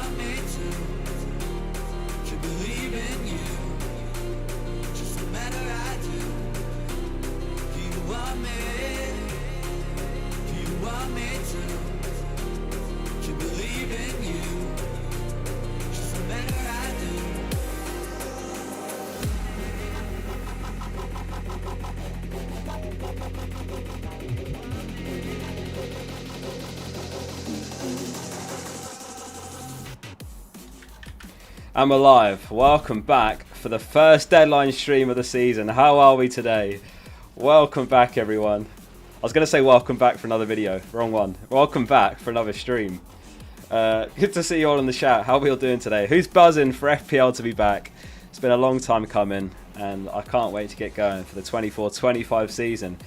want me to believe in you. Just no matter I do. Do you want me? Do you want me to believe in you? Just no matter I do. I'm alive. Welcome back for the first deadline stream of the season. How are we today? Welcome back, everyone. I was going to say welcome back for another video. Wrong one. Welcome back for another stream. Good to see you all in the chat. How are we all doing today? Who's buzzing for FPL to be back? It's been a long time coming, and I can't wait to get going for the 24-25 season.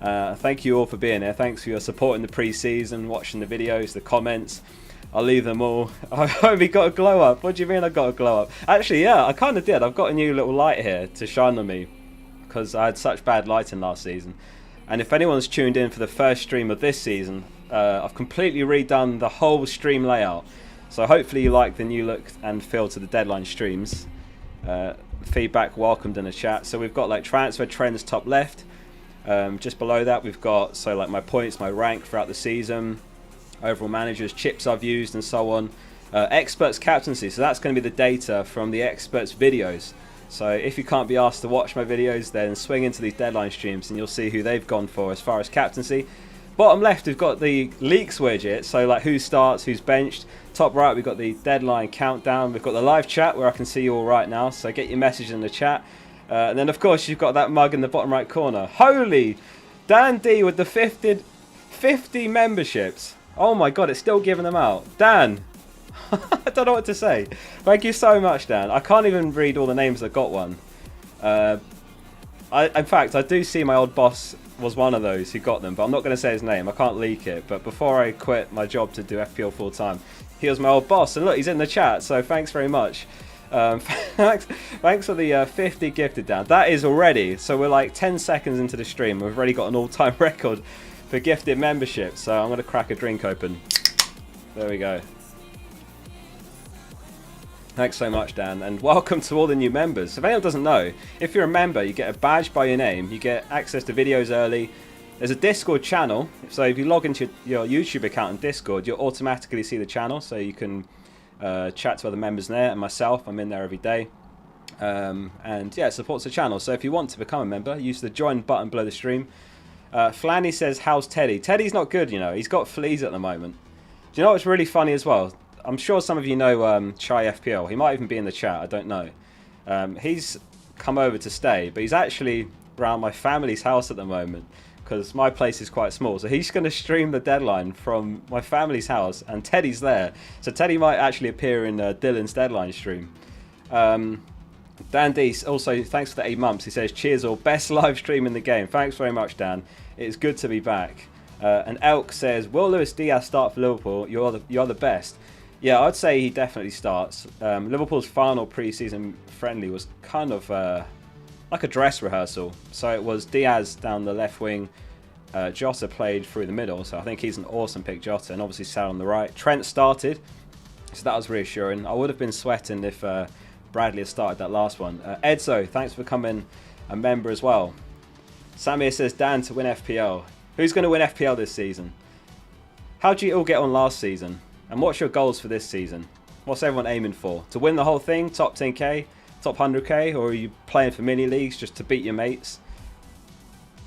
Thank you all for being here. Thanks for your support in the pre-season, watching the videos, the comments. I'll leave them all. I only got a glow up. What do you mean I got a glow up? Actually, yeah, I kind of did. I've got a new little light here to shine on me because I had such bad lighting last season. And if anyone's tuned in for the first stream of this season, I've completely redone the whole stream layout. So hopefully you like the new look and feel to the deadline streams. Feedback welcomed in the chat. So we've got like transfer trends top left. Just below that we've got like my points, my rank throughout the season. Overall managers, chips I've used and so on. Experts captaincy, so that's going to be the data from the experts videos. So if you can't be asked to watch my videos, then swing into these deadline streams and you'll see who they've gone for as far as captaincy. Bottom left we've got the leaks widget, so like who starts, who's benched. Top right we've got the deadline countdown. We've got the live chat where I can see you all right now, so get your message in the chat. And then of course you've got that mug in the bottom right corner. Holy! Dan D with the 50 memberships. Oh my god, it's still giving them out. Dan, I don't know what to say. Thank you so much, Dan. I can't even read all the names that got one. In fact, I do see my old boss was one of those who got them, but I'm not going to say his name. I can't leak it. But before I quit my job to do FPL full time, he was my old boss. And look, he's in the chat, so thanks very much. Thanks for the 50 gifted, Dan. That is already, so we're like 10 seconds into the stream. We've already got an all-time record for gifted membership, so I'm going to crack a drink open. There we go. Thanks so much, Dan, and welcome to all the new members. If anyone doesn't know, if you're a member, you get a badge by your name, you get access to videos early. There's a Discord channel, so if you log into your YouTube account in Discord, you'll automatically see the channel, so you can chat to other members there, and myself, I'm in there every day. And yeah, it supports the channel, so if you want to become a member, use the join button below the stream. Flanny says, how's Teddy? Teddy's not good, you know. He's got fleas at the moment. Do you know what's really funny as well? I'm sure some of you know Chai FPL. He might even be in the chat. I don't know. He's come over to stay, but he's actually around my family's house at the moment because my place is quite small. So he's going to stream the deadline from my family's house, and Teddy's there. So Teddy might actually appear in Dylan's deadline stream. Dan D, also thanks for the 8 months. He says, cheers all, best live stream in the game. Thanks very much, Dan. It's good to be back. And Elk says, will Luis Diaz start for Liverpool? You're the best. Yeah, I'd say he definitely starts. Liverpool's final pre-season friendly was kind of like a dress rehearsal. So it was Diaz down the left wing. Jota played through the middle, so I think he's an awesome pick, Jota. And obviously Sal on the right. Trent started, so that was reassuring. I would have been sweating if Bradley had started that last one. Edzo, thanks for becoming a member as well. Samir says, Dan to win FPL. Who's going to win FPL this season? How did you all get on last season? And what's your goals for this season? What's everyone aiming for? To win the whole thing? Top 10k? Top 100k? Or are you playing for mini leagues just to beat your mates?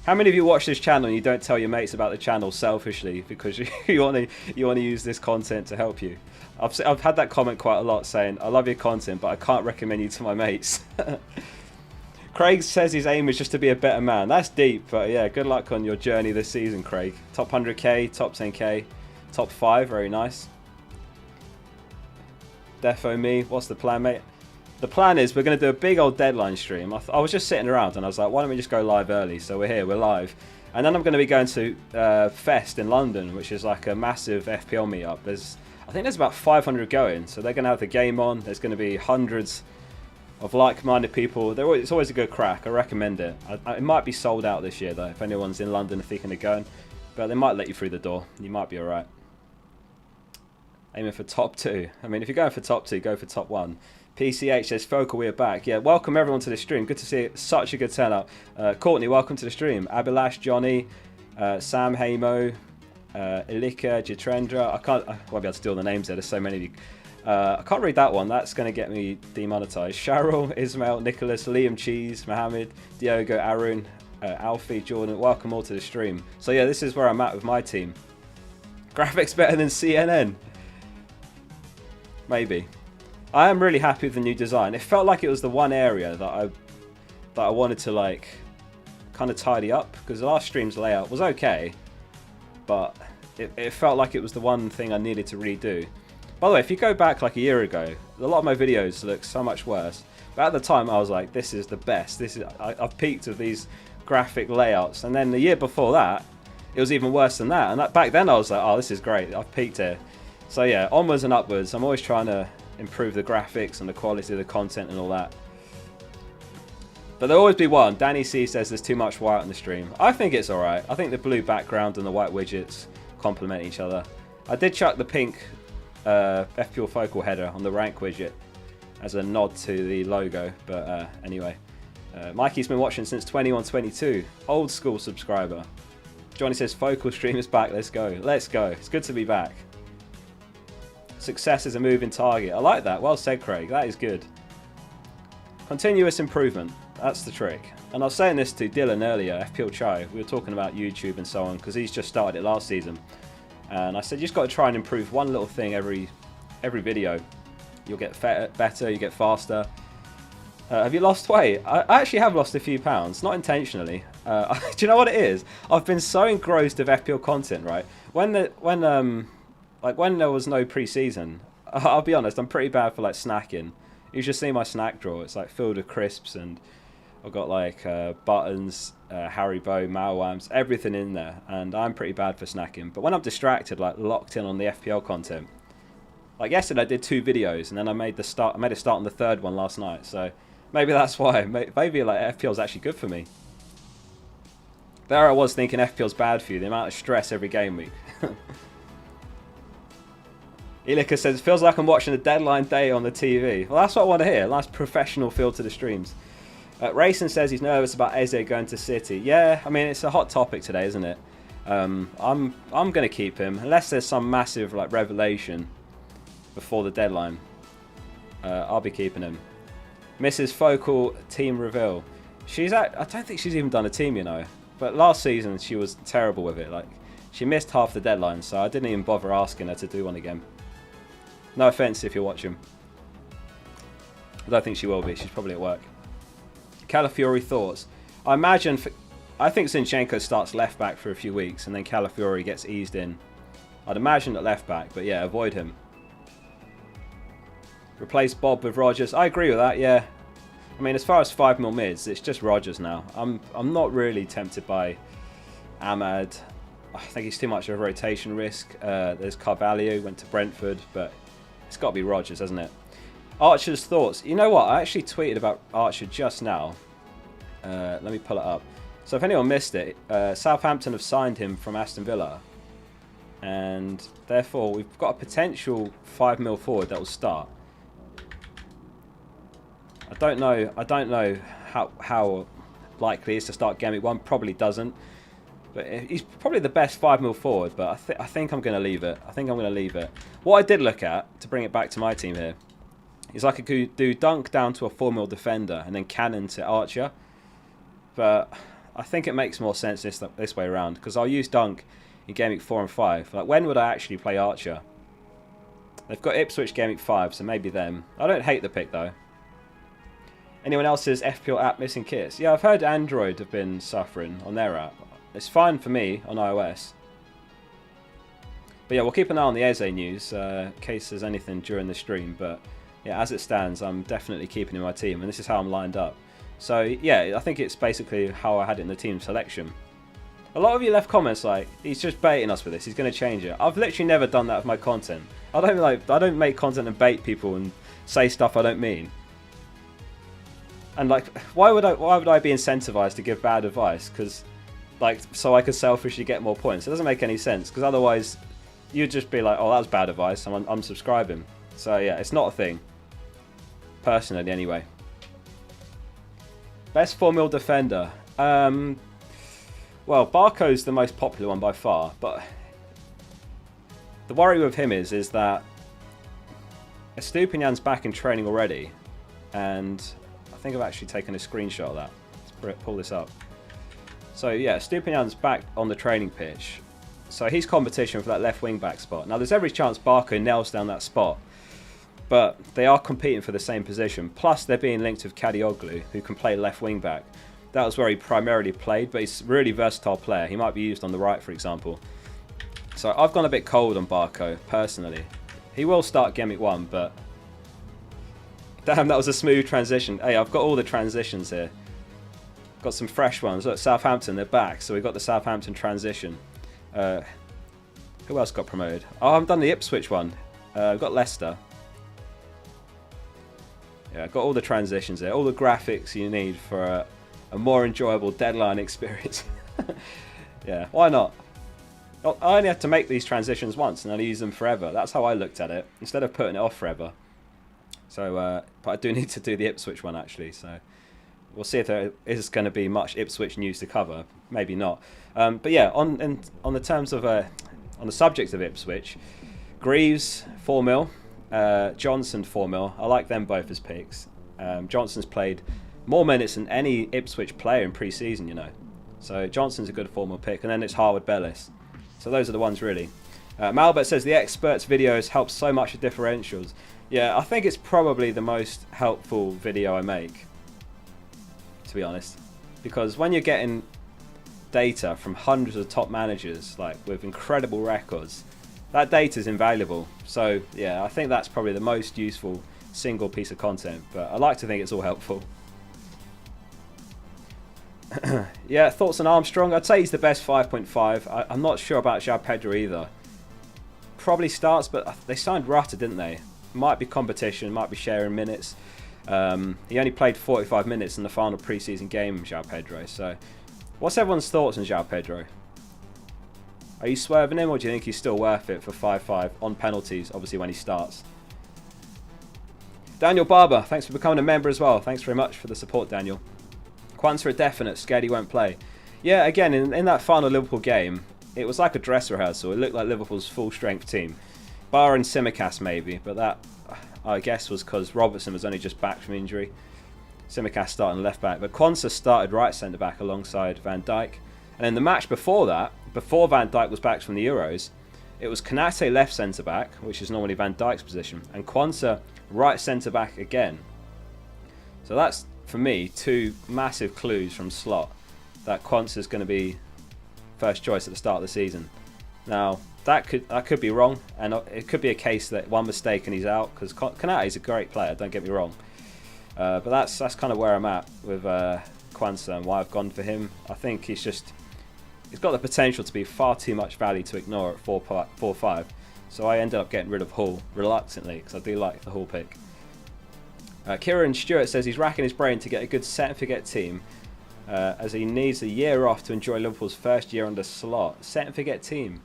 How many of you watch this channel and you don't tell your mates about the channel selfishly because you want to use this content to help you? I've had that comment quite a lot saying, I love your content, but I can't recommend you to my mates. Craig says his aim is just to be a better man. That's deep, but yeah, good luck on your journey this season, Craig. Top 100k, top 10k, top 5, very nice. Defo me, what's the plan, mate? The plan is we're going to do a big old deadline stream. I was just sitting around and I was like, why don't we just go live early? So we're here, we're live. And then I'm going to be going to Fest in London, which is like a massive FPL meetup. I think there's about 500 going, so they're going to have the game on. There's going to be hundreds of like-minded people. It's always a good crack. I recommend it. It might be sold out this year, though, if anyone's in London thinking of going. But they might let you through the door. You might be all right. Aiming for top 2. I mean, if you're going for top 2, go for top 1. PCH says, Focal, we're back. Yeah, welcome everyone to the stream. Good to see it. Such a good turnout. Courtney, welcome to the stream. Abhilash, Johnny, Sam Hamo, Ilika, Jitrendra. I won't be able to do all the names there. There's so many of you. I can't read that one. That's going to get me demonetized. Cheryl, Ismail, Nicholas, Liam Cheese, Mohammed, Diogo, Arun, Alfie, Jordan. Welcome all to the stream. So yeah, this is where I'm at with my team. Graphics better than CNN. Maybe. I am really happy with the new design. It felt like it was the one area that I wanted to like kind of tidy up, because the last stream's layout was okay, but it felt like it was the one thing I needed to redo. By the way, if you go back like a year ago, a lot of my videos look so much worse. But at the time, I was like, this is the best. I've peaked with these graphic layouts. And then the year before that, it was even worse than that. And back then, I was like, oh, this is great. I've peaked here. So yeah, onwards and upwards. I'm always trying to improve the graphics and the quality of the content and all that. But there'll always be one. Danny C says there's too much white on the stream. I think it's alright. I think the blue background and the white widgets complement each other. I did chuck the pink fplfocal header on the rank widget as a nod to the logo, but anyway. Mikey's been watching since 2122. Old school subscriber. Johnny says Focal stream is back. Let's go. Let's go. It's good to be back. Success is a moving target. I like that. Well said, Craig. That is good. Continuous improvement. That's the trick. And I was saying this to Dylan earlier, FPL Chai. We were talking about YouTube and so on, because he's just started it last season. And I said, you just got to try and improve one little thing every video. You'll get better, you get faster. Have you lost weight? I actually have lost a few pounds, not intentionally. Do you know what it is? I've been so engrossed with FPL content, right? When there was no pre-season, I'll be honest, I'm pretty bad for like snacking. You should see my snack drawer. It's like filled with crisps, and I've got like buttons, Haribo, Malwams, everything in there. And I'm pretty bad for snacking. But when I'm distracted, like locked in on the FPL content, like yesterday I did 2 videos, and then I made a start on the 3rd one last night. So maybe that's why. Maybe like FPL's actually good for me. There I was thinking FPL's bad for you. The amount of stress every game week. Ilika says, it feels like I'm watching a deadline day on the TV. Well, that's what I want to hear. Nice professional feel to the streams. Rayson says he's nervous about Eze going to City. Yeah, I mean, it's a hot topic today, isn't it? I'm going to keep him, unless there's some massive like revelation before the deadline. I'll be keeping him. Mrs. Focal team reveal. I don't think she's even done a team, you know. But last season she was terrible with it. Like, she missed half the deadline, so I didn't even bother asking her to do one again. No offense if you're watching. I don't think she will be. She's probably at work. Calafiori thoughts. I think Zinchenko starts left back for a few weeks, and then Calafiori gets eased in. I'd imagine at left back, but yeah, avoid him. Replace Bob with Rodgers. I agree with that. Yeah. I mean, as far as 5mm mids, it's just Rodgers now. I'm not really tempted by Ahmad. I think he's too much of a rotation risk. There's Carvalho, went to Brentford, but it's got to be Rodgers, hasn't it? Archer's thoughts. You know what? I actually tweeted about Archer just now. Let me pull it up. So if anyone missed it, Southampton have signed him from Aston Villa. And therefore, we've got a potential 5mm forward that will start. I don't know how likely he is to start Gameweek 1. Probably doesn't. But he's probably the best 5mm forward, but I think I'm going to leave it. What I did look at, to bring it back to my team here, is I could do Dunk down to a 4mm defender and then Cannon to Archer. But I think it makes more sense this way around, because I'll use Dunk in Gameweek 4 and 5. Like, when would I actually play Archer? They've got Ipswich Gameweek 5, so maybe them. I don't hate the pick, though. Anyone else's FPL app missing kits? Yeah, I've heard Android have been suffering on their app. It's fine for me on iOS. But yeah, we'll keep an eye on the Eze news in case there's anything during the stream. But yeah, as it stands, I'm definitely keeping him in my team, and this is how I'm lined up. So yeah, I think it's basically how I had it in the team selection. A lot of you left comments like, he's just baiting us with this, he's going to change it. I've literally never done that with my content. I don't make content and bait people and say stuff I don't mean. And like, why would I be incentivized to give bad advice? Because, like, so I could selfishly get more points. It doesn't make any sense, because otherwise you'd just be like, oh, that was bad advice, I'm unsubscribing. So yeah, it's not a thing. Personally, anyway. Best 4-mil defender. Well, Barco's the most popular one by far, but the worry with him is that Estupinan's back in training already, and I think I've actually taken a screenshot of that. Let's pull this up. So yeah, Estupinan's back on the training pitch, so he's competition for that left wing back spot. Now there's every chance Barco nails down that spot, but they are competing for the same position. Plus they're being linked with Kadioglu, who can play left wing back. That was where he primarily played, but he's a really versatile player. He might be used on the right, for example. So I've gone a bit cold on Barco, personally. He will start Gameweek 1, but damn, that was a smooth transition. Hey, I've got all the transitions here. Got some fresh ones. Look, Southampton, they're back. So we've got the Southampton transition. Who else got promoted? Oh, I've done the Ipswich one. I've got Leicester. Yeah, I've got all the transitions there. All the graphics you need for a more enjoyable deadline experience. Yeah, why not? I only had to make these transitions once and I'll use them forever. That's how I looked at it, instead of putting it off forever. So, but I do need to do the Ipswich one actually, so we'll see if there is going to be much Ipswich news to cover. Maybe not. But yeah, on the terms of on the subject of Ipswich, Greaves 4-mil, Johnson 4-mil. I like them both as picks. Johnson's played more minutes than any Ipswich player in pre-season, you know. So Johnson's a good 4-mil pick, and then it's Harwood Bellis. So those are the ones really. Malbert says the experts videos help so much with differentials. Yeah, I think it's probably the most helpful video I make, to be honest, because when you're getting data from hundreds of top managers, like with incredible records, that data is invaluable. So yeah, I think that's probably the most useful single piece of content, but I like to think it's all helpful. Yeah, thoughts on Armstrong? I'd say he's the best 5.5. I'm not sure about João Pedro either. Probably starts, but they signed Rutter, didn't they? Might be competition, might be sharing minutes. He only played 45 minutes in the final pre-season game, João Pedro. So, what's everyone's thoughts on João Pedro? Are you swerving him, or do you think he's still worth it for 5.5 on penalties, obviously when he starts? Daniel Barber, thanks for becoming a member as well. Thanks very much for the support, Daniel. Quants are a definite, scared he won't play. Yeah, again, in that final Liverpool game, it was like a dress rehearsal. It looked like Liverpool's full-strength team. Barring Tsimikas maybe, but that, I guess, was because Robertson was only just back from injury. Tsimikas starting left back, but Quansah started right centre back alongside Van Dijk. And in the match before that, before Van Dijk was back from the Euros, it was Konate left centre back, which is normally Van Dijk's position, and Quansah right centre back again. So that's, for me, two massive clues from Slot that Quansah is going to be first choice at the start of the season. Now, that could be wrong, and it could be a case that one mistake and he's out, because Konate is a great player, don't get me wrong. But that's kind of where I'm at with Quansah and why I've gone for him. I think he's got the potential to be far too much value to ignore at 4.5. So I ended up getting rid of Hull reluctantly, because I do like the Hull pick. Kieran Stewart says he's racking his brain to get a good set and forget team, as he needs a year off to enjoy Liverpool's first year under Slot. Set and forget team.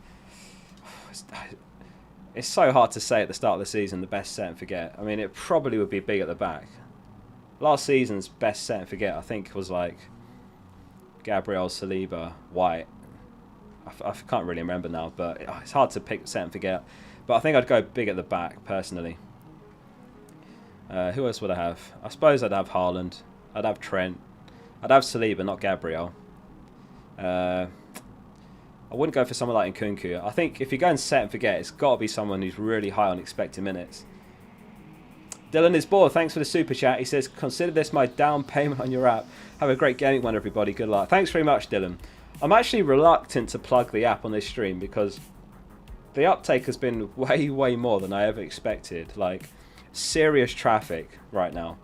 It's so hard to say at the start of the season the best set and forget. I mean, it probably would be big at the back. Last season's best set and forget, I think, was like Gabriel, Saliba, White. I can't really remember now, but it's hard to pick set and forget. But I think I'd go big at the back, personally. Who else would I have? I suppose I'd have Haaland. I'd have Trent. I'd have Saliba, not Gabriel. I wouldn't go for someone like Nkunku. I think if you're going set and forget, it's got to be someone who's really high on expected minutes. Dylan is bored. Thanks for the super chat. He says, consider this my down payment on your app. Have a great gaming one, everybody. Good luck. Thanks very much, Dylan. I'm actually reluctant to plug the app on this stream because the uptake has been way, way more than I ever expected. Like, serious traffic right now.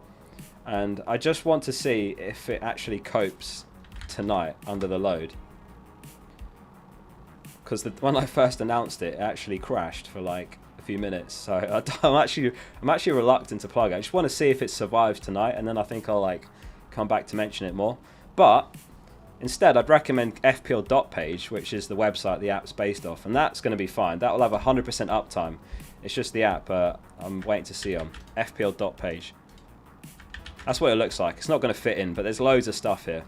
And I just want to see if it actually copes tonight under the load. Because when I first announced it, it actually crashed for like a few minutes. So I'm actually reluctant to plug it. I just want to see if it survives tonight, and then I think I'll like come back to mention it more. But Instead, I'd recommend fpl.page, which is the website the app's based off, and that's going to be fine. That will have 100% uptime. It's just the app I'm waiting to see on fpl.page. That's what it looks like. It's not going to fit in, but there's loads of stuff here,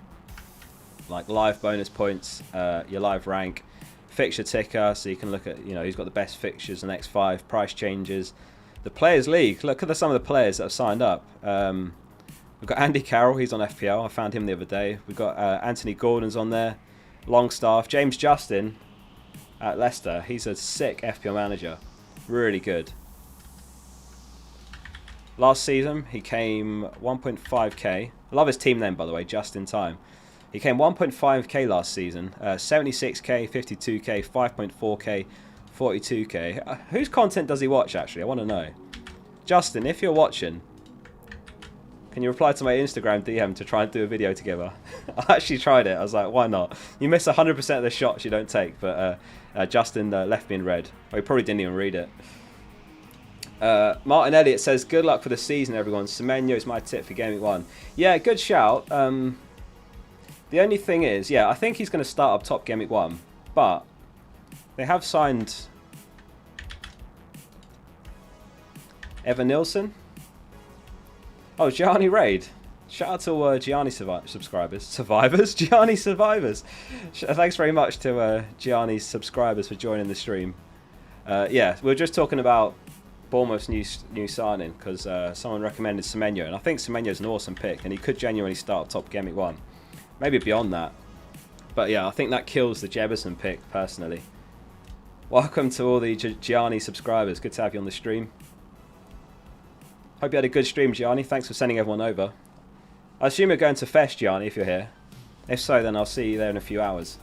like live bonus points, your live rank, fixture ticker, so you can look at who's got the best fixtures the next 5, price changes, the Players League. Look at some of the players that have signed up. We've got Andy Carroll, he's on FPL. I found him the other day. We've got Anthony Gordon's on there. Longstaff. James Justin at Leicester. He's a sick FPL manager. Really good. Last season, he came 1.5k. I love his team name, by the way, just in time. He came 1.5k last season. 76k, 52k, 5.4k, 42k. Whose content does he watch, actually? I want to know. Justin, if you're watching, can you reply to my Instagram DM to try and do a video together? I actually tried it. I was like, why not? You miss 100% of the shots you don't take. But Justin left me in red. Well, he probably didn't even read it. Martin Elliott says, good luck for the season, everyone. Semenyo is my tip for Gameweek 1. Yeah, good shout. The only thing is, I think he's going to start up top Gameweek 1. But they have signed Evan Nilsson. Oh, Gianni Raid. Shout out to Gianni subscribers. Gianni survivors. Thanks very much to Gianni's subscribers for joining the stream. We were just talking about Bournemouth's new signing because someone recommended Semenyo, and I think Semenyo's an awesome pick, and he could genuinely start top Gameweek 1. Maybe beyond that. But I think that kills the Jefferson pick, personally. Welcome to all the Gianni subscribers. Good to have you on the stream. Hope you had a good stream, Gianni. Thanks for sending everyone over. I assume you're going to Fest, Gianni, if you're here. If so, then I'll see you there in a few hours.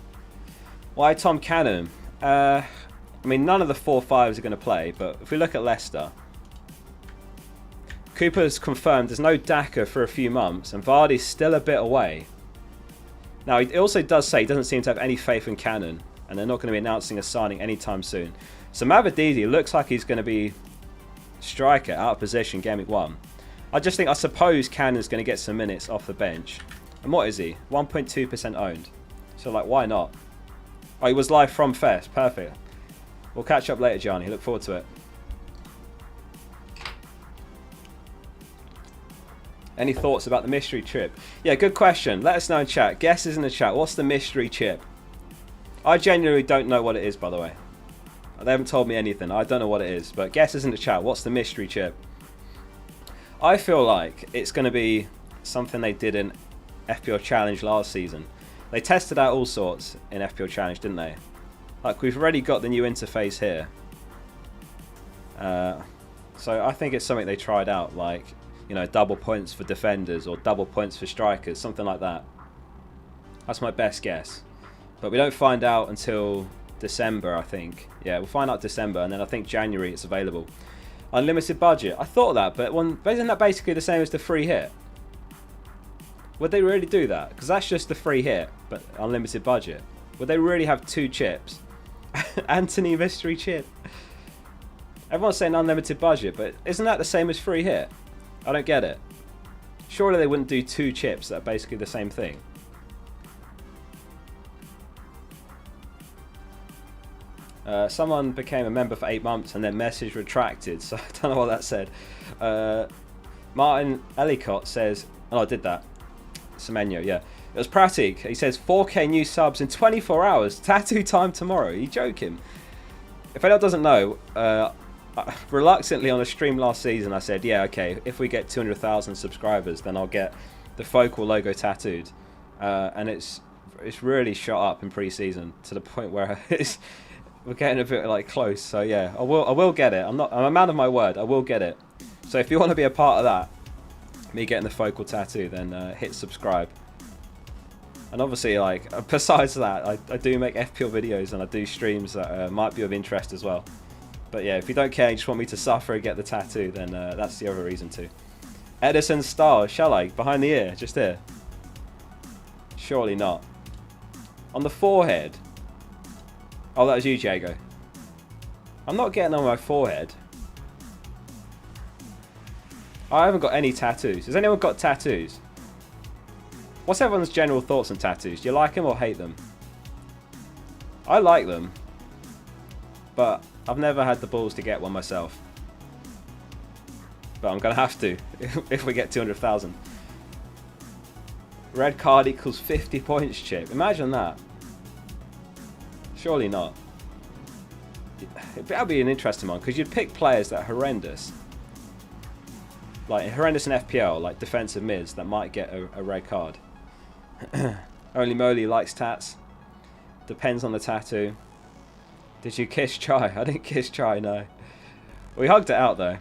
Why Tom Cannon? I mean, none of the 4-5s are going to play, but if we look at Leicester, Cooper's confirmed there's no Daka for a few months, and Vardy's still a bit away. Now, he also does say he doesn't seem to have any faith in Cannon, and they're not going to be announcing a signing anytime soon. So Mavididi looks like he's going to be striker out of position Gameweek 1. I suppose Cannon's going to get some minutes off the bench. And what is he? 1.2% owned. So why not? Oh, he was live from Fest. Perfect. We'll catch up later, Gianni. Look forward to it. Any thoughts about the mystery chip? Yeah, good question. Let us know in chat. Guesses in the chat. What's the mystery chip? I genuinely don't know what it is, by the way. They haven't told me anything. I don't know what it is. But guesses in the chat. What's the mystery chip? I feel like it's going to be something they did in FPL Challenge last season. They tested out all sorts in FPL Challenge, didn't they? Like, we've already got the new interface here. So I think it's something they tried out, like, double points for defenders or double points for strikers, something like that. That's my best guess. But we don't find out until December, I think. Yeah, we'll find out December, and then I think January it's available. Unlimited budget. I thought that, but isn't that basically the same as the free hit? Would they really do that? Because that's just the free hit, but unlimited budget. Would they really have 2 chips? Anthony mystery chip. Everyone's saying unlimited budget, but isn't that the same as free hit? I don't get it. Surely they wouldn't do 2 chips that are basically the same thing. Someone became a member for 8 months and their message retracted, so I don't know what that said. Martin Ellicott says, oh, I did that. Semenyo, yeah. It was Pratik. He says 4k new subs in 24 hours. Tattoo time tomorrow. Are you joking? If anyone doesn't know, reluctantly on a stream last season I said, yeah, okay, if we get 200,000 subscribers, then I'll get the Focal logo tattooed. And it's really shot up in pre-season to the point where we're getting a bit close. So yeah, I will get it. I'm a man of my word. I will get it. So if you want to be a part of that, me getting the Focal tattoo, then hit subscribe. And obviously, besides that, I do make FPL videos and I do streams that might be of interest as well. But yeah, if you don't care, you just want me to suffer and get the tattoo, then that's the other reason too. Edison Star, shall I? Behind the ear, just here. Surely not. On the forehead. Oh, that was you, Jago. I'm not getting on my forehead. I haven't got any tattoos. Has anyone got tattoos? What's everyone's general thoughts on tattoos? Do you like them or hate them? I like them, but I've never had the balls to get one myself. But I'm going to have to if we get 200,000. Red card equals 50 points, Chip. Imagine that. Surely not. That'd be an interesting one, because you'd pick players that are horrendous. Like horrendous in FPL, like defensive mids that might get a red card. Only Moly likes tats. Depends on the tattoo. Did you kiss Chai? I didn't kiss Chai, no. We hugged it out though.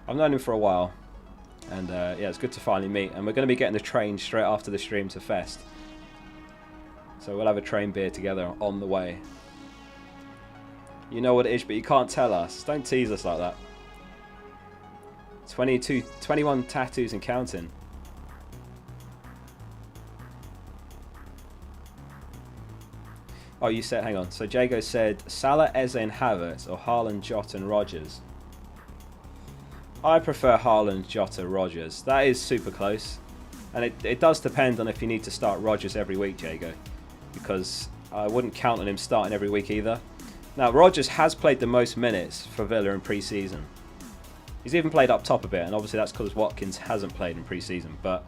I've known him for a while. And yeah, it's good to finally meet. And we're going to be getting the train straight after the stream to Fest. So we'll have a train beer together on the way. You know what it is, but you can't tell us. Don't tease us like that. 21 tattoos and counting. Oh, you said, hang on. So Jago said Salah, Eze and Havertz, or Haaland, Jota and Rodgers. I prefer Haaland, Jota, Rodgers. That is super close. And it does depend on if you need to start Rodgers every week, Jago. Because I wouldn't count on him starting every week either. Now, Rodgers has played the most minutes for Villa in pre-season. He's even played up top a bit, and obviously that's because Watkins hasn't played in pre-season. But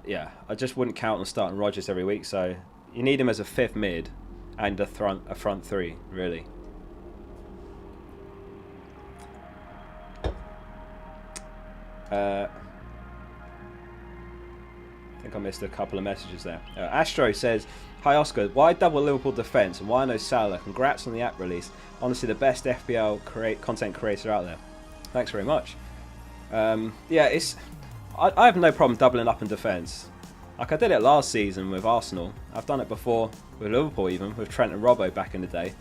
yeah, I just wouldn't count on starting Rodgers every week. So you need him as a fifth mid and a front three, really. I think I missed a couple of messages there. Astro says, "Hi Oscar, why double Liverpool defence and why no Salah? Congrats on the app release. Honestly, the best FPL content creator out there." Thanks very much. Yeah, I have no problem doubling up in defence. Like I did it last season with Arsenal. I've done it before with Liverpool, even with Trent and Robbo back in the day.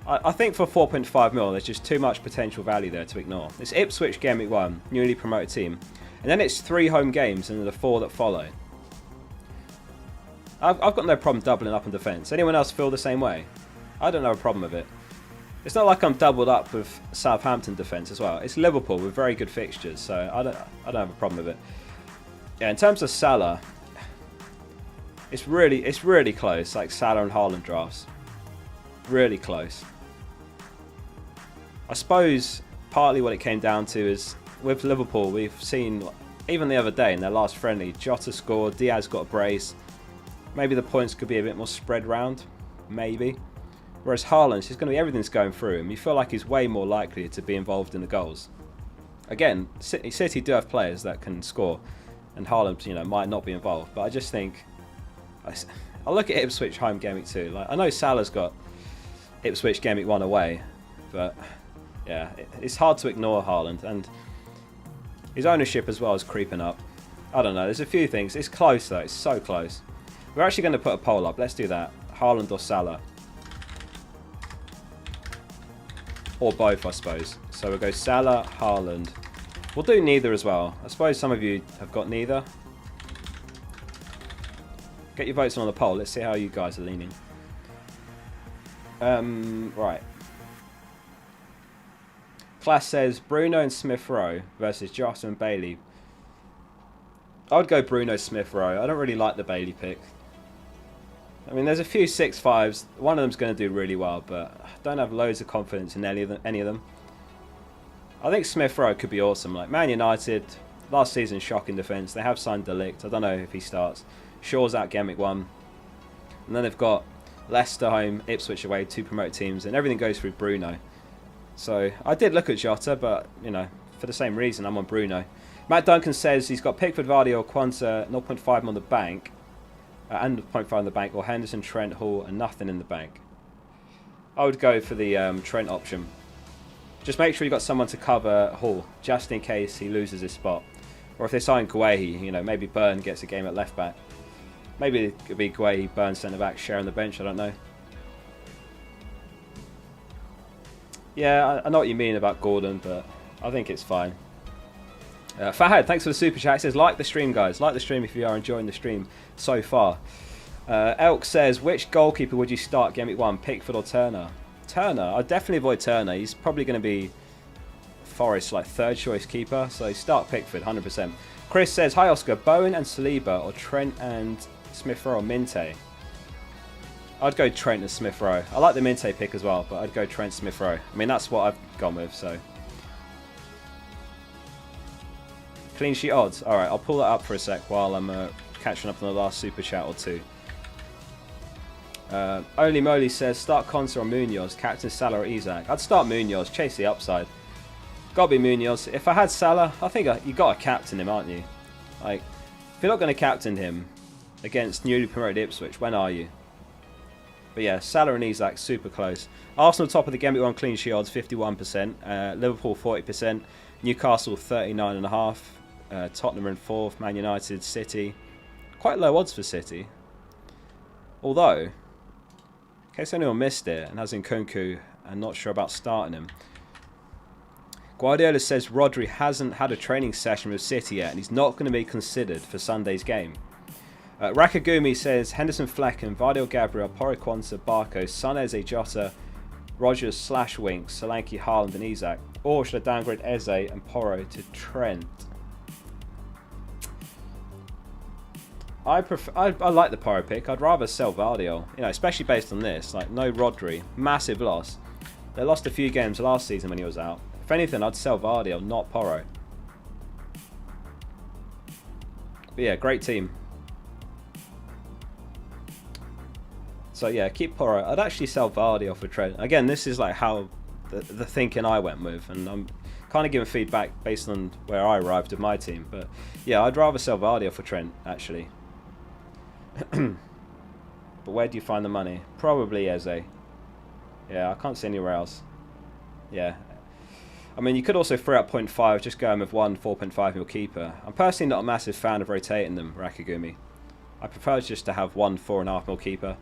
I think for 4.5 mil, there's just too much potential value there to ignore. It's Ipswich Gameweek 1, newly promoted team. And then it's 3 home games and the 4 that follow. I've got no problem doubling up in defence. Anyone else feel the same way? I don't have a problem with it. It's not like I'm doubled up with Southampton defence as well. It's Liverpool with very good fixtures, so I don't have a problem with it. Yeah, in terms of Salah, it's really close, like Salah and Haaland drafts. Really close. I suppose partly what it came down to is with Liverpool, we've seen, even the other day in their last friendly, Jota scored, Diaz got a brace. Maybe the points could be a bit more spread round, maybe. Whereas Haaland, everything's going through him. You feel like he's way more likely to be involved in the goals. Again, City do have players that can score, and Haaland, might not be involved. But I just think, I look at Ipswich home game week 2. Like I know Salah's got Ipswich game week 1 away, but yeah, it's hard to ignore Haaland, and his ownership as well is creeping up. I don't know. There's a few things. It's close though. It's so close. We're actually going to put a poll up. Let's do that. Haaland or Salah. Or both, I suppose. So we'll go Salah, Haaland. We'll do neither as well. I suppose some of you have got neither. Get your votes on the poll. Let's see how you guys are leaning. Right. Class says Bruno and Smith Rowe versus Jota and Bailey. I would go Bruno Smith Rowe. I don't really like the Bailey pick. I mean, there's a few 6.5s. One of them's going to do really well, but I don't have loads of confidence in any of them. I think Smith Rowe could be awesome. Like Man United, last season, shocking defence. They have signed De Ligt. I don't know if he starts. Shaw's out Gameweek 1. And then they've got Leicester home, Ipswich away, 2 promoted teams, and everything goes through Bruno. So I did look at Jota, but, for the same reason, I'm on Bruno. Matt Duncan says he's got Pickford, Vardy or Quansah, 0.5 on the bank. And 0.5 in the bank, or Henderson, Trent, Hall, and nothing in the bank. I would go for the Trent option. Just make sure you've got someone to cover Hall, just in case he loses his spot. Or if they sign Guehi, maybe Burn gets a game at left back. Maybe it could be Guehi, Burn centre back, sharing the bench, I don't know. Yeah, I know what you mean about Gordon, but I think it's fine. Fahad, thanks for the super chat. He says, like the stream, guys. Like the stream if you are enjoying the stream so far. Elk says, which goalkeeper would you start Game Week 1, Pickford or Turner? Turner? I'd definitely avoid Turner. He's probably going to be Forest like third choice keeper, so start Pickford 100%. Chris says, hi Oscar, Bowen and Saliba or Trent and Smith Rowe or Minte? I'd go Trent and Smith Rowe. I like the Minte pick as well, but I'd go Trent Smith Rowe. I mean, that's what I've gone with, so. Clean sheet odds. Alright, I'll pull that up for a sec while I'm catching up on the last super chat or two. Only Moly says, start Conser or Munoz, captain Salah or Isak. I'd start Munoz, chase the upside. Gotta be Munoz. If I had Salah, I think you gotta captain him, aren't you? Like, if you're not going to captain him against newly promoted Ipswich, when are you? But yeah, Salah and Isak, super close. Arsenal top of the Gameweek 1 clean sheet odds, 51%. Liverpool 40%. Newcastle 39.5%. Tottenham are in 4th. Man United, City. Quite low odds for City. Although, in case anyone missed it and has Nkunku and not sure about starting him, Guardiola says Rodri hasn't had a training session with City yet and he's not going to be considered for Sunday's game. Rakagumi says Henderson, Flecken, Vardiel, Gabriel, Porro, Quansah, Barco, Sané, Jota, Rogers / Winks, Solanke, Haaland and Isak. Or should I downgrade Eze and Porro to Trent? I like the Porro pick. I'd rather sell Vardiel, especially based on this. Like, no Rodri, massive loss. They lost a few games last season when he was out. If anything, I'd sell Vardiel, not Porro. But yeah, great team. So yeah, keep Porro. I'd actually sell Vardiel for Trent. Again, this is like how the thinking I went with, and I'm kind of giving feedback based on where I arrived at my team. But yeah, I'd rather sell Vardiel for Trent, actually. But where do you find the money? Probably Eze. Yeah, I can't see anywhere else. Yeah. I mean, you could also free up 0.5, just going with one 4.5 mil keeper. I'm personally not a massive fan of rotating them, Rakagumi. I prefer just to have one 4.5 mil keeper.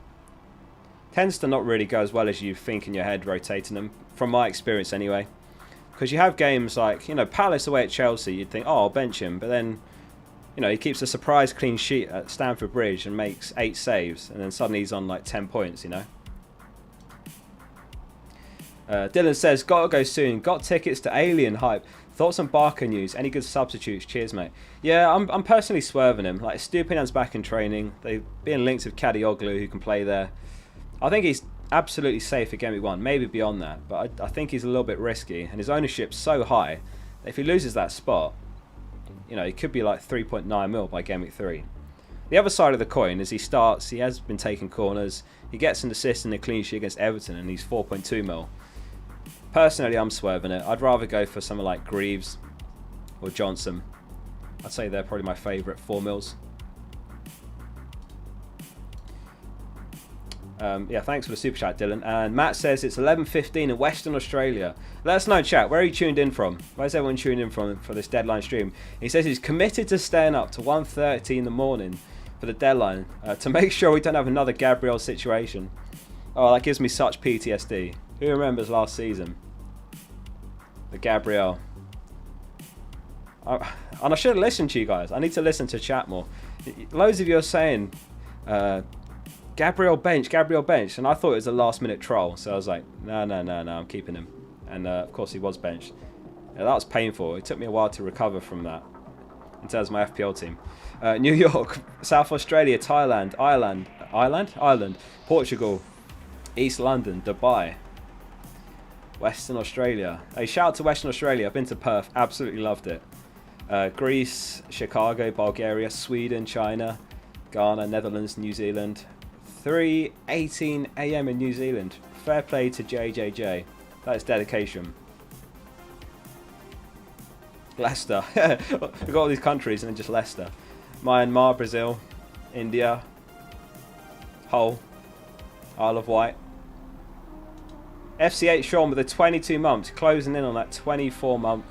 Tends to not really go as well as you think in your head rotating them, from my experience anyway. Because you have games like, Palace away at Chelsea, you'd think, oh, I'll bench him. But then, he keeps a surprise clean sheet at Stamford Bridge and makes 8 saves. And then suddenly he's on like 10 points, Dylan says, gotta go soon. Got tickets to Alien hype. Thoughts on Barker news? Any good substitutes? Cheers, mate. Yeah, I'm personally swerving him. Like, Stupinan's back in training. They've been linked with Kadioglu, who can play there. I think he's absolutely safe at Gameweek 1, maybe beyond that. But I think he's a little bit risky. And his ownership's so high that if he loses that spot, he could be like 3.9 mil by Gameweek 3. The other side of the coin is he has been taking corners. He gets an assist in a clean sheet against Everton and he's 4.2 mil. Personally, I'm swerving it. I'd rather go for someone like Greaves or Johnson. I'd say they're probably my favourite 4 mils. Yeah, thanks for the super chat, Dylan. And Matt says it's 11:15 in Western Australia. Let us know, chat. Where are you tuned in from? Where's everyone tuned in from for this deadline stream? He says he's committed to staying up to 1:30 in the morning for the deadline to make sure we don't have another Gabriel situation. Oh, that gives me such PTSD. Who remembers last season? The Gabriel. And I should have listened to you guys. I need to listen to chat more. Loads of you are saying Gabriel bench, and I thought it was a last minute troll, so I was like, no, I'm keeping him. And of course he was benched. Yeah, that was painful. It took me a while to recover from that in terms of my FPL team. New York, South Australia, Thailand, Ireland, Portugal, East London, Dubai, Western Australia. Hey, shout out to Western Australia. I've been to Perth, absolutely loved it. Greece, Chicago, Bulgaria, Sweden, China, Ghana, Netherlands, New Zealand. 3:18 AM in New Zealand. Fair play to JJJ. That is dedication. Leicester. We've got all these countries and then just Leicester. Myanmar, Brazil, India, Hull, Isle of Wight. FC8 Sean with a 22 months, closing in on that 24-month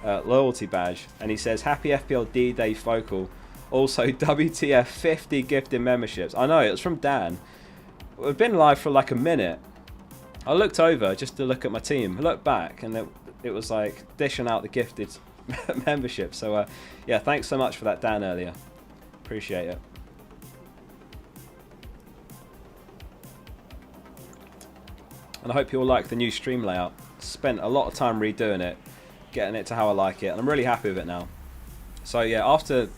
loyalty badge. And he says, happy FPL D-Day Focal. Also, WTF 50 gifted memberships. I know, it was from Dan. We've been live for like a minute. I looked over just to look at my team. I looked back and it was like dishing out the gifted membership. So, yeah, thanks so much for that, Dan, earlier. Appreciate it. And I hope you all like the new stream layout. Spent a lot of time redoing it. getting it to how I like it, and I'm really happy with it now. So yeah, after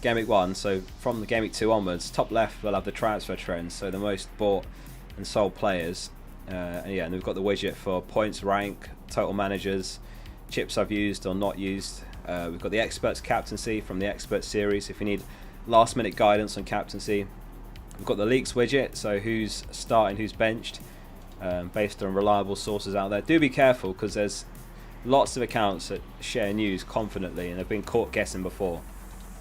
Gameweek 1, so from the Gameweek 2 onwards, top left we'll have the transfer trends, so the most bought and sold players. And yeah, and we've got the widget for points, rank, total managers, chips I've used or not used. We've got the experts captaincy from the expert series if you need last minute guidance on captaincy. We've got the leaks widget, so who's starting, who's benched, based on reliable sources out there. Do be careful, because there's lots of accounts that share news confidently and have been caught guessing before.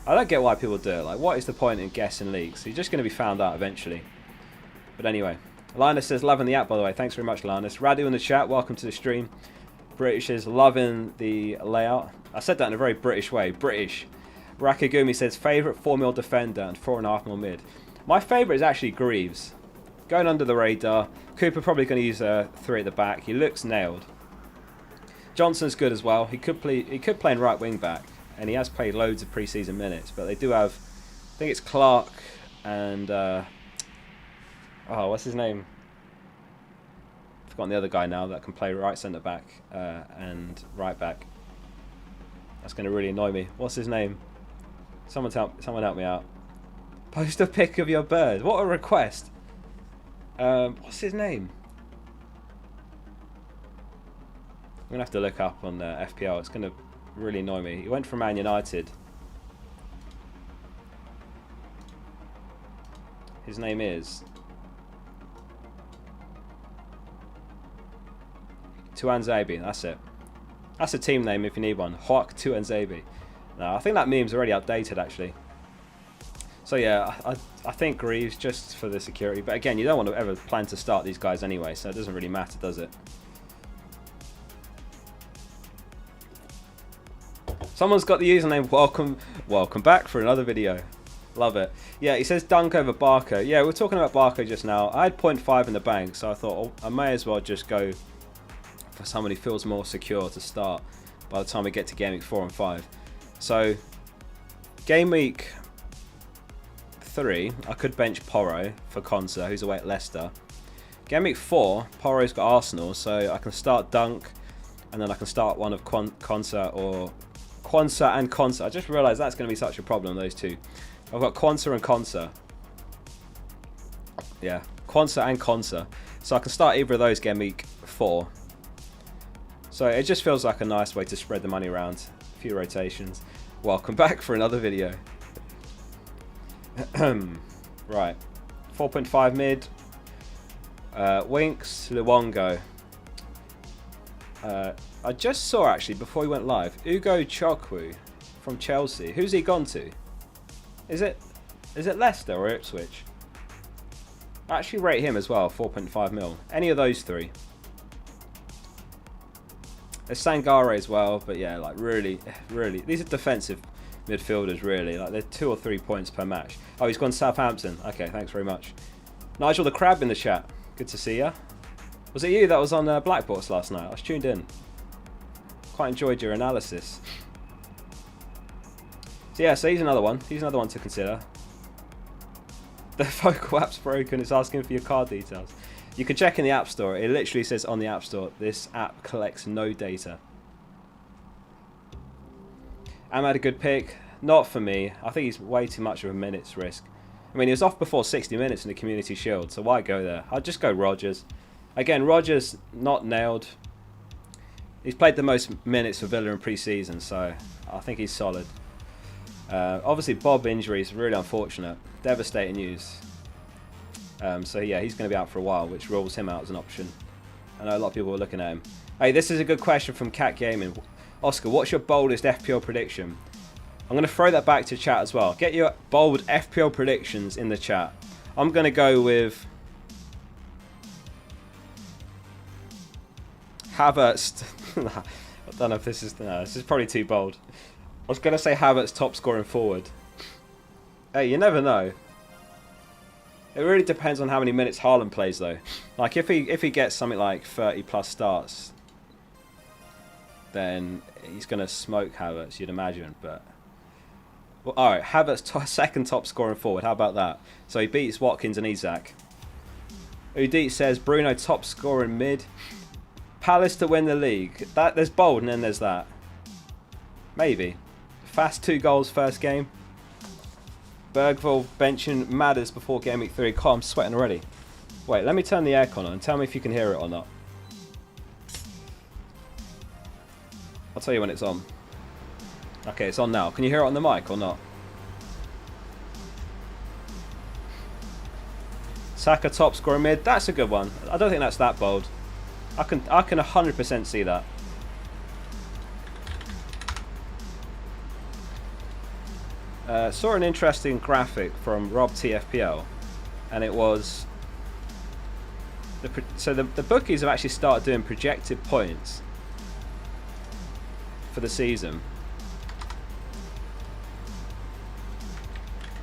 I don't get why people do it. Like, what is the point in guessing leaks? You're just going to be found out eventually. But anyway, Linus says, loving the app, by the way. Thanks very much, Linus. Radu in the chat, welcome to the stream. British is loving the layout. I said that in a very British way. British. Rakagumi says, favourite 4mm defender and 4.5mm mid. My favourite is actually Greaves. Going under the radar. Cooper probably going to use a 3 at the back. He looks nailed. Johnson's good as well. He could play in right wing back, and he has played loads of pre-season minutes. But they do have, I think it's Clark and what's his name? I've forgotten the other guy now that can play right centre back and right back. That's going to really annoy me. What's his name? Someone help me out. Post a pic of your bird. What a request. What's his name? I'm going to have to look up on FPL. It's going to really annoy me. He went from Man United. His name is Tuanzebe. That's it. That's a team name if you need one. Hawk Tuanzebe. No, I think that meme's already outdated, actually. So yeah, I think Greaves just for the security. But again, you don't want to ever plan to start these guys anyway, so it doesn't really matter, does it? Someone's got the username welcome back for another video. Love it. Yeah, he says dunk over Barco. Yeah, we were talking about Barco just now. I had 0.5 in the bank, so I thought I may as well just go for someone who feels more secure to start by the time we get to Game Week 4 and 5. So, Game Week 3, I could bench Porro for Konsa, who's away at Leicester. Game Week 4, Porro's got Arsenal, so I can start Dunk, and then I can start one of Konsa or Quansah and Konsa. I just realised that's going to be such a problem, those two. I've got Quansah and Konsa. Yeah, Quansah and Konsa. So I can start either of those Game Week 4. So it just feels like a nice way to spread the money around. A few rotations. Welcome back for another video. Right. 4.5 mid. Winks, Luongo. I just saw, actually, before we went live, Ugo Chokwu from Chelsea. Who's he gone to? Is it Leicester or Ipswich? I actually rate him as well, 4.5 mil. Any of those three. There's Sangare as well, but yeah, like really, these are defensive midfielders, really. Like they're 2 or 3 points per match. Oh, he's gone Southampton. Okay, thanks very much. Nigel the Crab in the chat. Good to see ya. Was it you that was on Black Box last night? I was tuned in. Quite enjoyed your analysis. So yeah, so he's another one. He's another one to consider. The Focal app's broken. It's asking for your card details. You can check in the App Store. It literally says on the App Store, this app collects no data. Am had a good pick? Not for me. I think he's way too much of a minutes risk. I mean, he was off before 60 minutes in the Community Shield, so why go there? I'd just go Rodgers. Again, Rodgers not nailed. He's played the most minutes for Villa in pre-season, so I think he's solid. Obviously, Bob injury is really unfortunate. Devastating news. So yeah, he's going to be out for a while, which rules him out as an option. I know a lot of people are looking at him. Hey, this is a good question from Cat Gaming. Oscar, what's your boldest FPL prediction? I'm going to throw that back to chat as well. Get your bold FPL predictions in the chat. I'm going to go with Havertz. I don't know if this is... No, this is probably too bold. I was going to say Havertz top scoring forward. Hey, you never know. It really depends on how many minutes Haaland plays, though. Like, if he gets something like 30 plus starts, then he's going to smoke Havertz, you'd imagine. But well, all right, Havertz second top scoring forward. How about that? So he beats Watkins and Isak. Udit says Bruno top scoring mid. Palace to win the league. There's bold, and then there's that. Maybe. Fast 2 goals first game. Bergvall benching Madders before game week 3. God, I'm sweating already. Wait, let me turn the aircon on and tell me if you can hear it or not. I'll tell you when it's on. Okay, it's on now. Can you hear it on the mic or not? Saka top scorer mid. That's a good one. I don't think that's that bold. I can 100% see that. Saw an interesting graphic from Rob TFPL, and it was the bookies have actually started doing projected points for the season.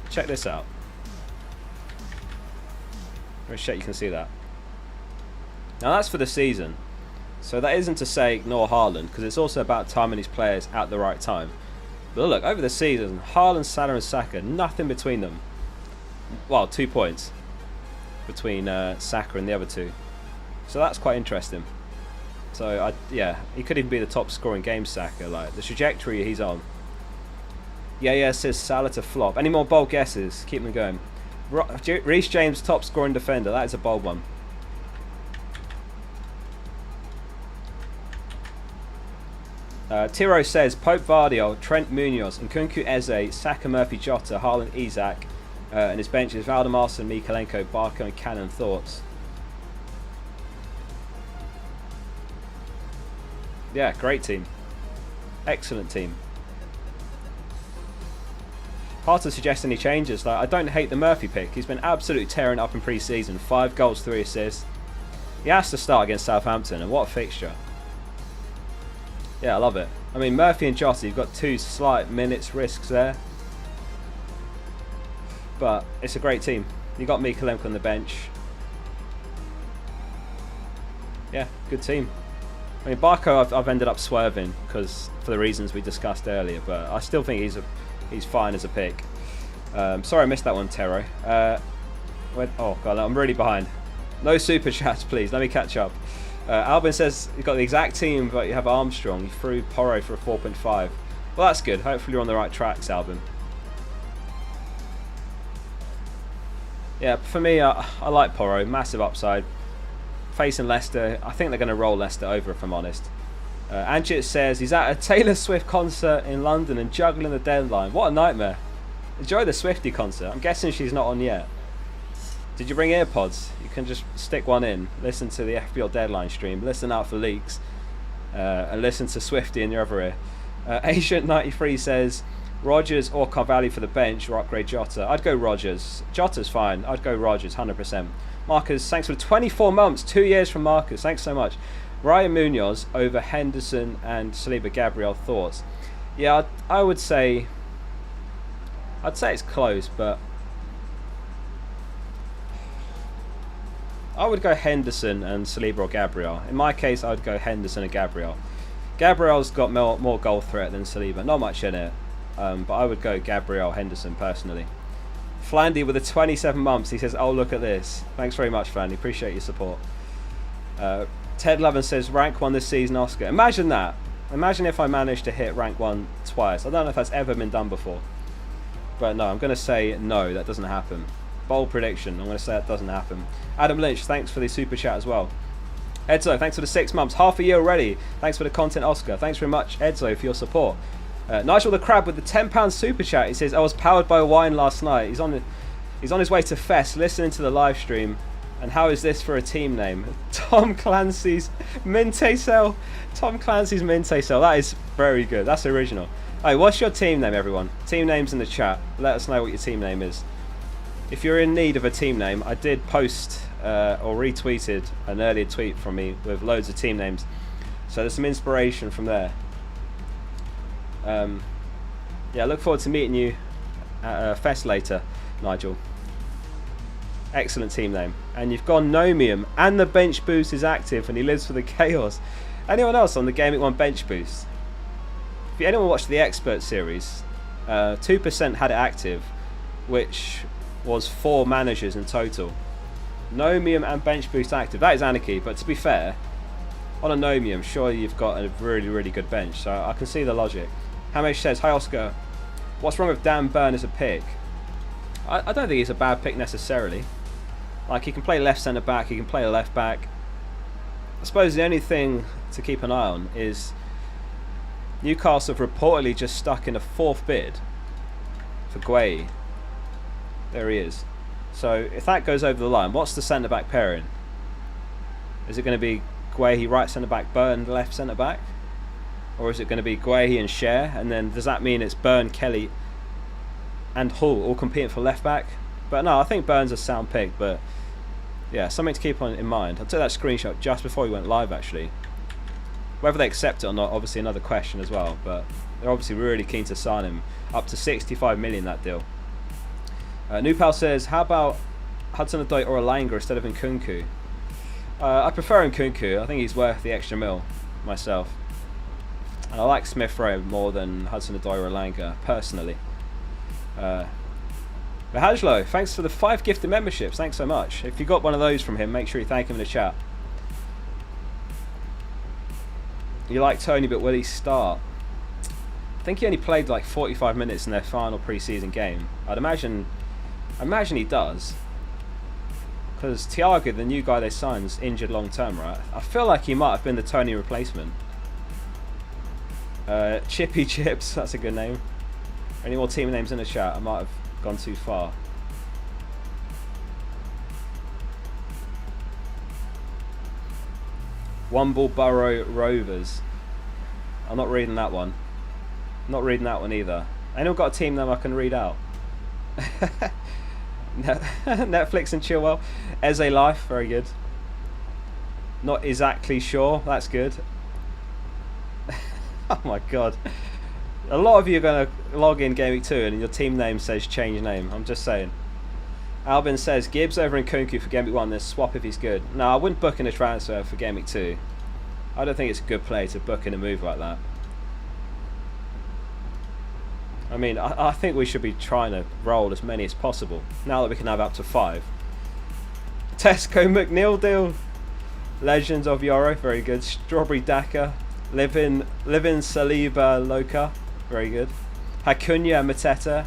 Check this out. Let me check you can see that. Now that's for the season, so that isn't to say ignore Haaland, because it's also about timing these players at the right time. But look, over the season, Haaland, Salah and Saka, nothing between them. Well, 2 points between Saka and the other two. So that's quite interesting. So, yeah, he could even be the top scoring game, Saka. Like, the trajectory he's on. Yeah, says Salah to flop. Any more bold guesses? Keep them going. Reece James, top scoring defender. That is a bold one. Tiro says Pope Vardio, Trent Munoz, Nkunku Eze, Saka Murphy Jota, Haaland Isak, and his bench is Valdemarson, Mikalenko, Barco and Cannon. Thoughts? Yeah, great team. Excellent team. Hard to suggest any changes. Like, I don't hate the Murphy pick. He's been absolutely tearing up in pre-season. 5 goals, 3 assists. He has to start against Southampton, and what a fixture. Yeah, I love it. I mean, Murphy and Jota, you've got 2 slight minutes risks there. But it's a great team. You got Mikalenko on the bench. Yeah, good team. I mean, Barco I've ended up swerving because for the reasons we discussed earlier, but I still think he's fine as a pick. Sorry I missed that one, Tero. Oh god, I'm really behind. No super chats, please. Let me catch up. Albin says you've got the exact team, but you have Armstrong. You threw Porro for a 4.5. Well, that's good. Hopefully you're on the right tracks, Albin. Yeah, for me, I like Porro. Massive upside. Facing Leicester, I think they're going to roll Leicester over, if I'm honest. Anjit says he's at a Taylor Swift concert in London and juggling the deadline. What a nightmare. Enjoy the Swiftie concert. I'm guessing she's not on yet. Did you bring earpods? You can just stick one in, listen to the FPL deadline stream, listen out for leaks, and listen to Swiftie in your other ear. Agent93 says Rodgers or Carvalho for the bench or upgrade Jota. I'd go Rodgers. Jota's fine. I'd go Rodgers, 100%. Marcus, thanks for 24 months, 2 years from Marcus. Thanks so much. Ryan Munoz over Henderson and Saliba Gabriel. Thoughts? Yeah, I would say. I'd say it's close, but I would go Henderson and Saliba or Gabriel. In my case, I would go Henderson and Gabriel. Gabriel's got more goal threat than Saliba. Not much in it, but I would go Gabriel, Henderson personally. Flandy with the 27 months. He says, "Oh, look at this." Thanks very much, Flandy. Appreciate your support. Ted Lovin says, rank 1 this season, Oscar. Imagine that. Imagine if I managed to hit rank 1 twice. I don't know if that's ever been done before. But no, I'm going to say no, that doesn't happen. Bold prediction. I'm going to say that doesn't happen. Adam Lynch, thanks for the super chat as well. Edzo, thanks for the 6 months. Half a year already. Thanks for the content, Oscar. Thanks very much, Edzo, for your support. Nigel the Crab with the £10 super chat. He says, I was powered by wine last night. He's on his way to Fest, listening to the live stream. And how is this for a team name? Tom Clancy's Minte Cell. Tom Clancy's Minte Cell. That is very good. That's original. Hey, what's your team name, everyone? Team names in the chat. Let us know what your team name is. If you're in need of a team name, I did post or retweeted an earlier tweet from me with loads of team names. So there's some inspiration from there. Yeah, I look forward to meeting you at Fest later, Nigel. Excellent team name. And you've gone Nomium, and the bench boost is active, and he lives for the chaos. Anyone else on the Gameweek1 bench boost? If anyone watched the Expert series, 2% had it active, which was 4 managers in total. Nomium and bench boost active. That is anarchy, but to be fair, on a Nomium, surely you've got a really, really good bench, so I can see the logic. Hamish says, hi Oscar, what's wrong with Dan Burn as a pick? I don't think he's a bad pick necessarily. Like, he can play left centre back, he can play left back. I suppose the only thing to keep an eye on is Newcastle have reportedly just stuck in a 4th bid for Gueye. There he is. So if that goes over the line, what's the centre back pairing? Is it going to be Gueye right centre back, Burn left centre back? Or is it going to be Gueye and Cher? And then does that mean it's Burn, Kelly and Hull all competing for left back? But no, I think Burn's a sound pick, but yeah, something to keep on in mind. I took that screenshot just before we went live actually. Whether they accept it or not, obviously another question as well, but they're obviously really keen to sign him. Up to 65 million that deal. Newpal says, how about Hudson-Odoi or Elanga instead of Nkunku? I prefer Nkunku. I think he's worth the extra mil myself. And I like Smith Rowe more than Hudson-Odoi or Elanga, personally. Mahajlo, thanks for the 5 gifted memberships. Thanks so much. If you got one of those from him, make sure you thank him in the chat. You like Tony, but will he start? I think he only played like 45 minutes in their final pre-season game. I'd imagine he does. Because Thiago, the new guy they signed, is injured long term, right? I feel like he might have been the Tony replacement. Chippy Chips, that's a good name. Any more team names in the chat? I might have gone too far. Wombleborough Rovers. I'm not reading that one. Not reading that one either. Anyone got a team name I can read out? Netflix and Chilwell. Eze Life, very good. Not exactly sure, that's good. Oh my god. A lot of you are going to log in Gameweek 2 and your team name says change name. I'm just saying. Albin says Gibbs over Nkunku for Gameweek 1, then swap if he's good. No, I wouldn't book in a transfer for Gameweek 2. I don't think it's a good play to book in a move like that. I mean, I think we should be trying to roll as many as possible, now that we can have up to 5. Tesco McNeil deal. Legends of Euro, very good. Strawberry Daka. Living Saliba Loca, very good. Hakunya Mateta.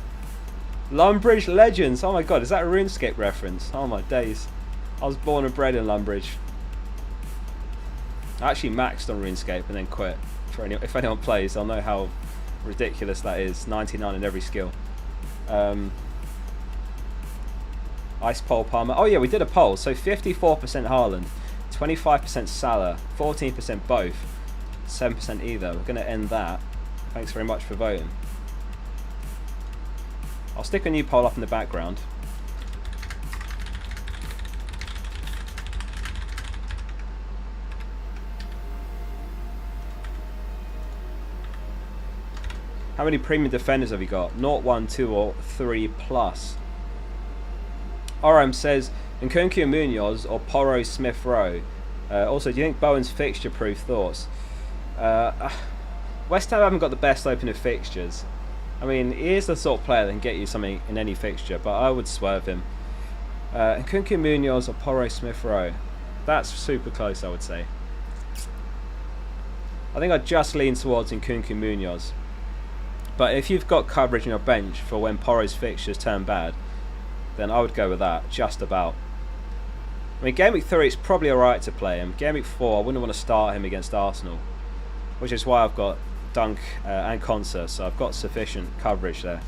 Lumbridge Legends, oh my god, is that a RuneScape reference? Oh my days. I was born and bred in Lumbridge. I actually maxed on RuneScape and then quit. If anyone plays, they'll know how ridiculous that is. 99 in every skill. Ice Poll Palmer. Oh yeah, we did a poll. So 54% Haaland, 25% Salah, 14% both, 7% either. We're going to end that. Thanks very much for voting. I'll stick a new poll up in the background. How many premium defenders have you got? 0, 1, 2 or 3 plus? RM says Nkunku Munoz or Porro Smith Rowe. Also, do you think Bowen's fixture proof? Thoughts? West Ham haven't got the best opening fixtures. I mean, he is the sort of player that can get you something in any fixture, but I would swerve him. Nkunku Munoz or Porro Smith Rowe. That's super close, I would say. I think I'd just lean towards Nkunku Munoz. But if you've got coverage in your bench for when Porro's fixtures turn bad, then I would go with that, just about. I mean, Game Week 3 it's probably alright to play him. Game Week 4 I wouldn't want to start him against Arsenal, which is why I've got Dunk and Konsa, so I've got sufficient coverage there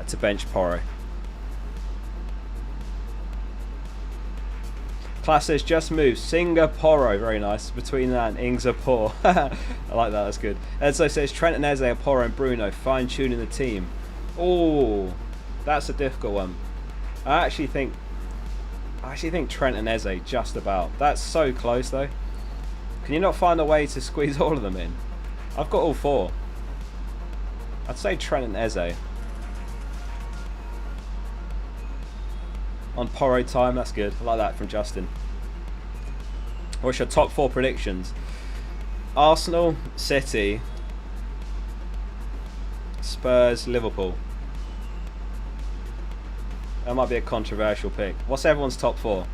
to bench Porro. Class says just move Singapore, very nice. Between that and Ingzapore. I like that, that's good. Edzo says Trent and Eze are Porro and Bruno, fine tuning the team. Oh, that's a difficult one. I actually think Trent and Eze just about. That's so close though. Can you not find a way to squeeze all of them in? I've got all 4. I'd say Trent and Eze. On Porro time, that's good. I like that from Justin. What's your top 4 predictions? Arsenal, City, Spurs, Liverpool. That might be a controversial pick. What's everyone's top 4?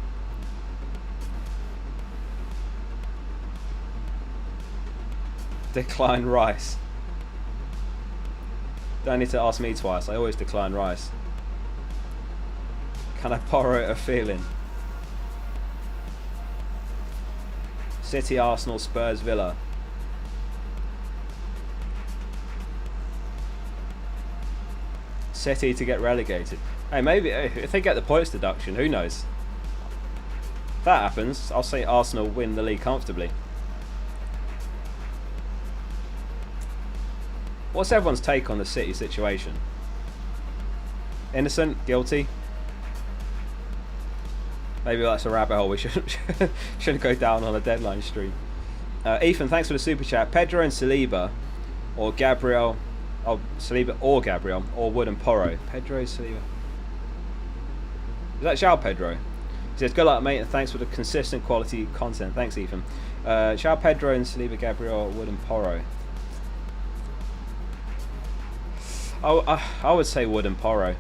Decline Rice. Don't need to ask me twice. I always decline Rice. Can I borrow a feeling? City, Arsenal, Spurs, Villa. City to get relegated. Hey, maybe if they get the points deduction, who knows? If that happens, I'll say Arsenal win the league comfortably. What's everyone's take on the City situation? Innocent? Guilty? Maybe that's a rabbit hole we shouldn't go down on a deadline stream. Ethan, thanks for the super chat. Pedro and Saliba, or Gabriel, Saliba or Gabriel, or Wood and Porro. Pedro, Saliba. Is that João Pedro? He says, good luck, mate, and thanks for the consistent quality content. Thanks, Ethan. João Pedro and Saliba, Gabriel, Wood and Porro. I would say Wood and Porro.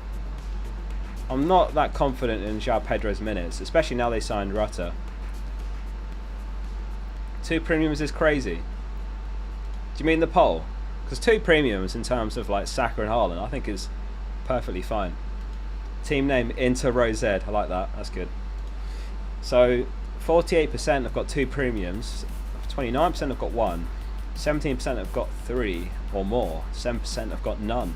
I'm not that confident in João Pedro's minutes, especially now they signed Rutter. 2 premiums is crazy. Do you mean the poll? Because 2 premiums in terms of like Saka and Haaland, I think is perfectly fine. Team name Inter Rosed. I like that. That's good. So 48% have got 2 premiums. 29% have got 1. 17% have got 3 or more. 7% have got none.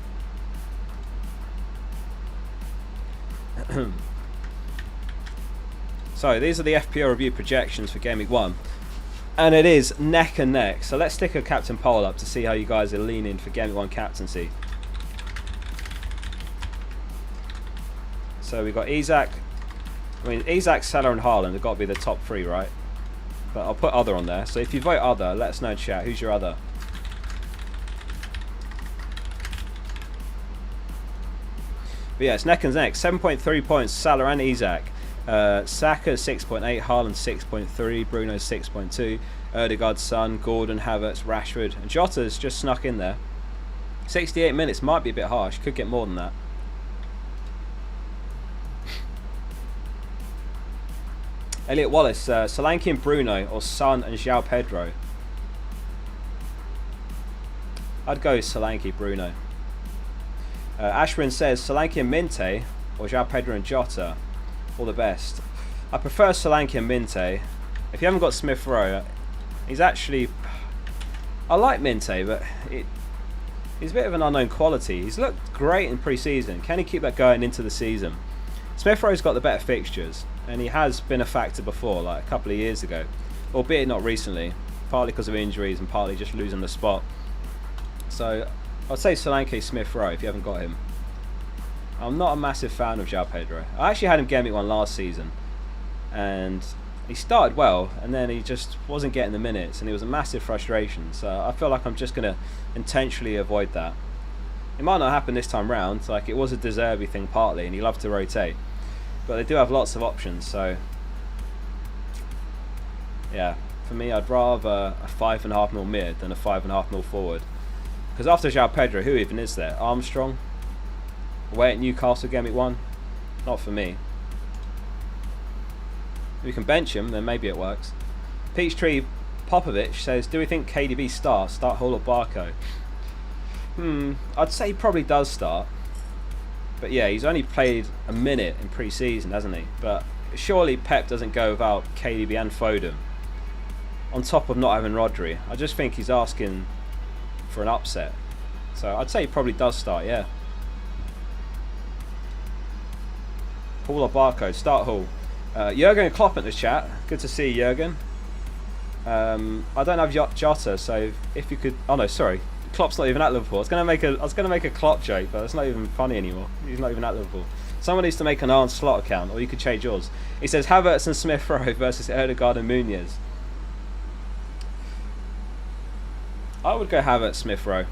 So these are the FPL review projections for Gameweek 1, and it is neck and neck. So let's stick a captain poll up to see how you guys are leaning for Gameweek 1 captaincy. So we've got Isak. I mean, Isak, Salah and Haaland have got to be the top 3, right? But I'll put other on there. So if you vote other, let us know in chat. Who's your other? But yeah, it's neck and neck. 7.3 points, Salah and Isak. Saka 6.8, Haaland 6.3, Bruno 6.2, Ødegaard, Son, Gordon, Havertz, Rashford, and Jota's just snuck in there. 68 minutes might be a bit harsh. Could get more than that. Elliot Wallace, Solanke and Bruno, or Son and João Pedro? I'd go Solanke, Bruno. Ashwin says Solanke and Minte, or João Pedro and Jota. All the best. I prefer Solanke and Minte. If you haven't got Smith Rowe, he's actually... I like Minte, but he's a bit of an unknown quality. He's looked great in pre-season. Can he keep that going into the season? Smith Rowe's got the better fixtures, and he has been a factor before, like a couple of years ago, albeit not recently, partly because of injuries and partly just losing the spot. So I'd say Solanke, Smith Rowe if you haven't got him. I'm not a massive fan of João Pedro. I actually had him Gameweek 1 last season, and he started well, and then he just wasn't getting the minutes, and it was a massive frustration. So I feel like I'm just going to intentionally avoid that. It might not happen this time round. Like, it was a De Zerbi thing partly, and he loved to rotate, but they do have lots of options. So yeah, for me, I'd rather a 5.5 mil mid than a 5.5 mil forward. Because after João Pedro, who even is there? Armstrong? Away at Newcastle Gameweek 1? Not for me. If we can bench him, then maybe it works. Peachtree Popovich says, do we think KDB start Hull or Barco? I'd say he probably does start. But yeah, he's only played a minute in pre-season, hasn't he? But surely Pep doesn't go without KDB and Foden. On top of not having Rodri. I just think he's asking for an upset. So I'd say he probably does start, yeah. Hull or Barco? Start Hull. Jurgen Klopp in the chat. Good to see you, Jurgen. I don't have Jota, so if you could... Oh no, sorry. Klopp's not even at Liverpool. I was going to make a Klopp joke, but it's not even funny anymore. He's not even at Liverpool. Someone needs to make an Arne Slot account, or you could change yours. He says Havertz and Smith Rowe versus Ødegaard and Muniz. I would go Havertz, Smith Rowe.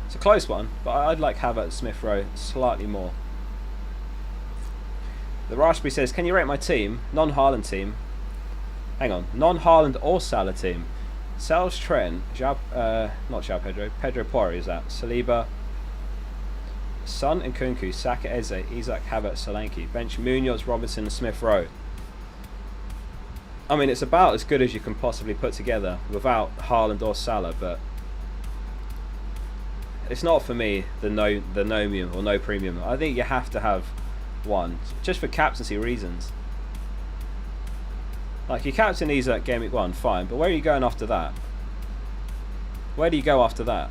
It's a close one, but I'd like Havertz, Smith Rowe slightly more. The Raspberry says, can you rate my team? Non-Haaland team. Hang on. Non-Haaland or Salah team. Sal's Trent. Not João Pedro. Pedro Porro is that. Saliba. Son and Kunku. Saka, Eze. Isak, Havertz, Solanke. Bench Munoz, Robertson and Smith Rowe. I mean, it's about as good as you can possibly put together without Haaland or Salah, but it's not for me the no premium or no premium. I think you have to have one just for captaincy reasons. Like, you captain these at Gameweek 1, fine, but where are you going after that? Where do you go after that?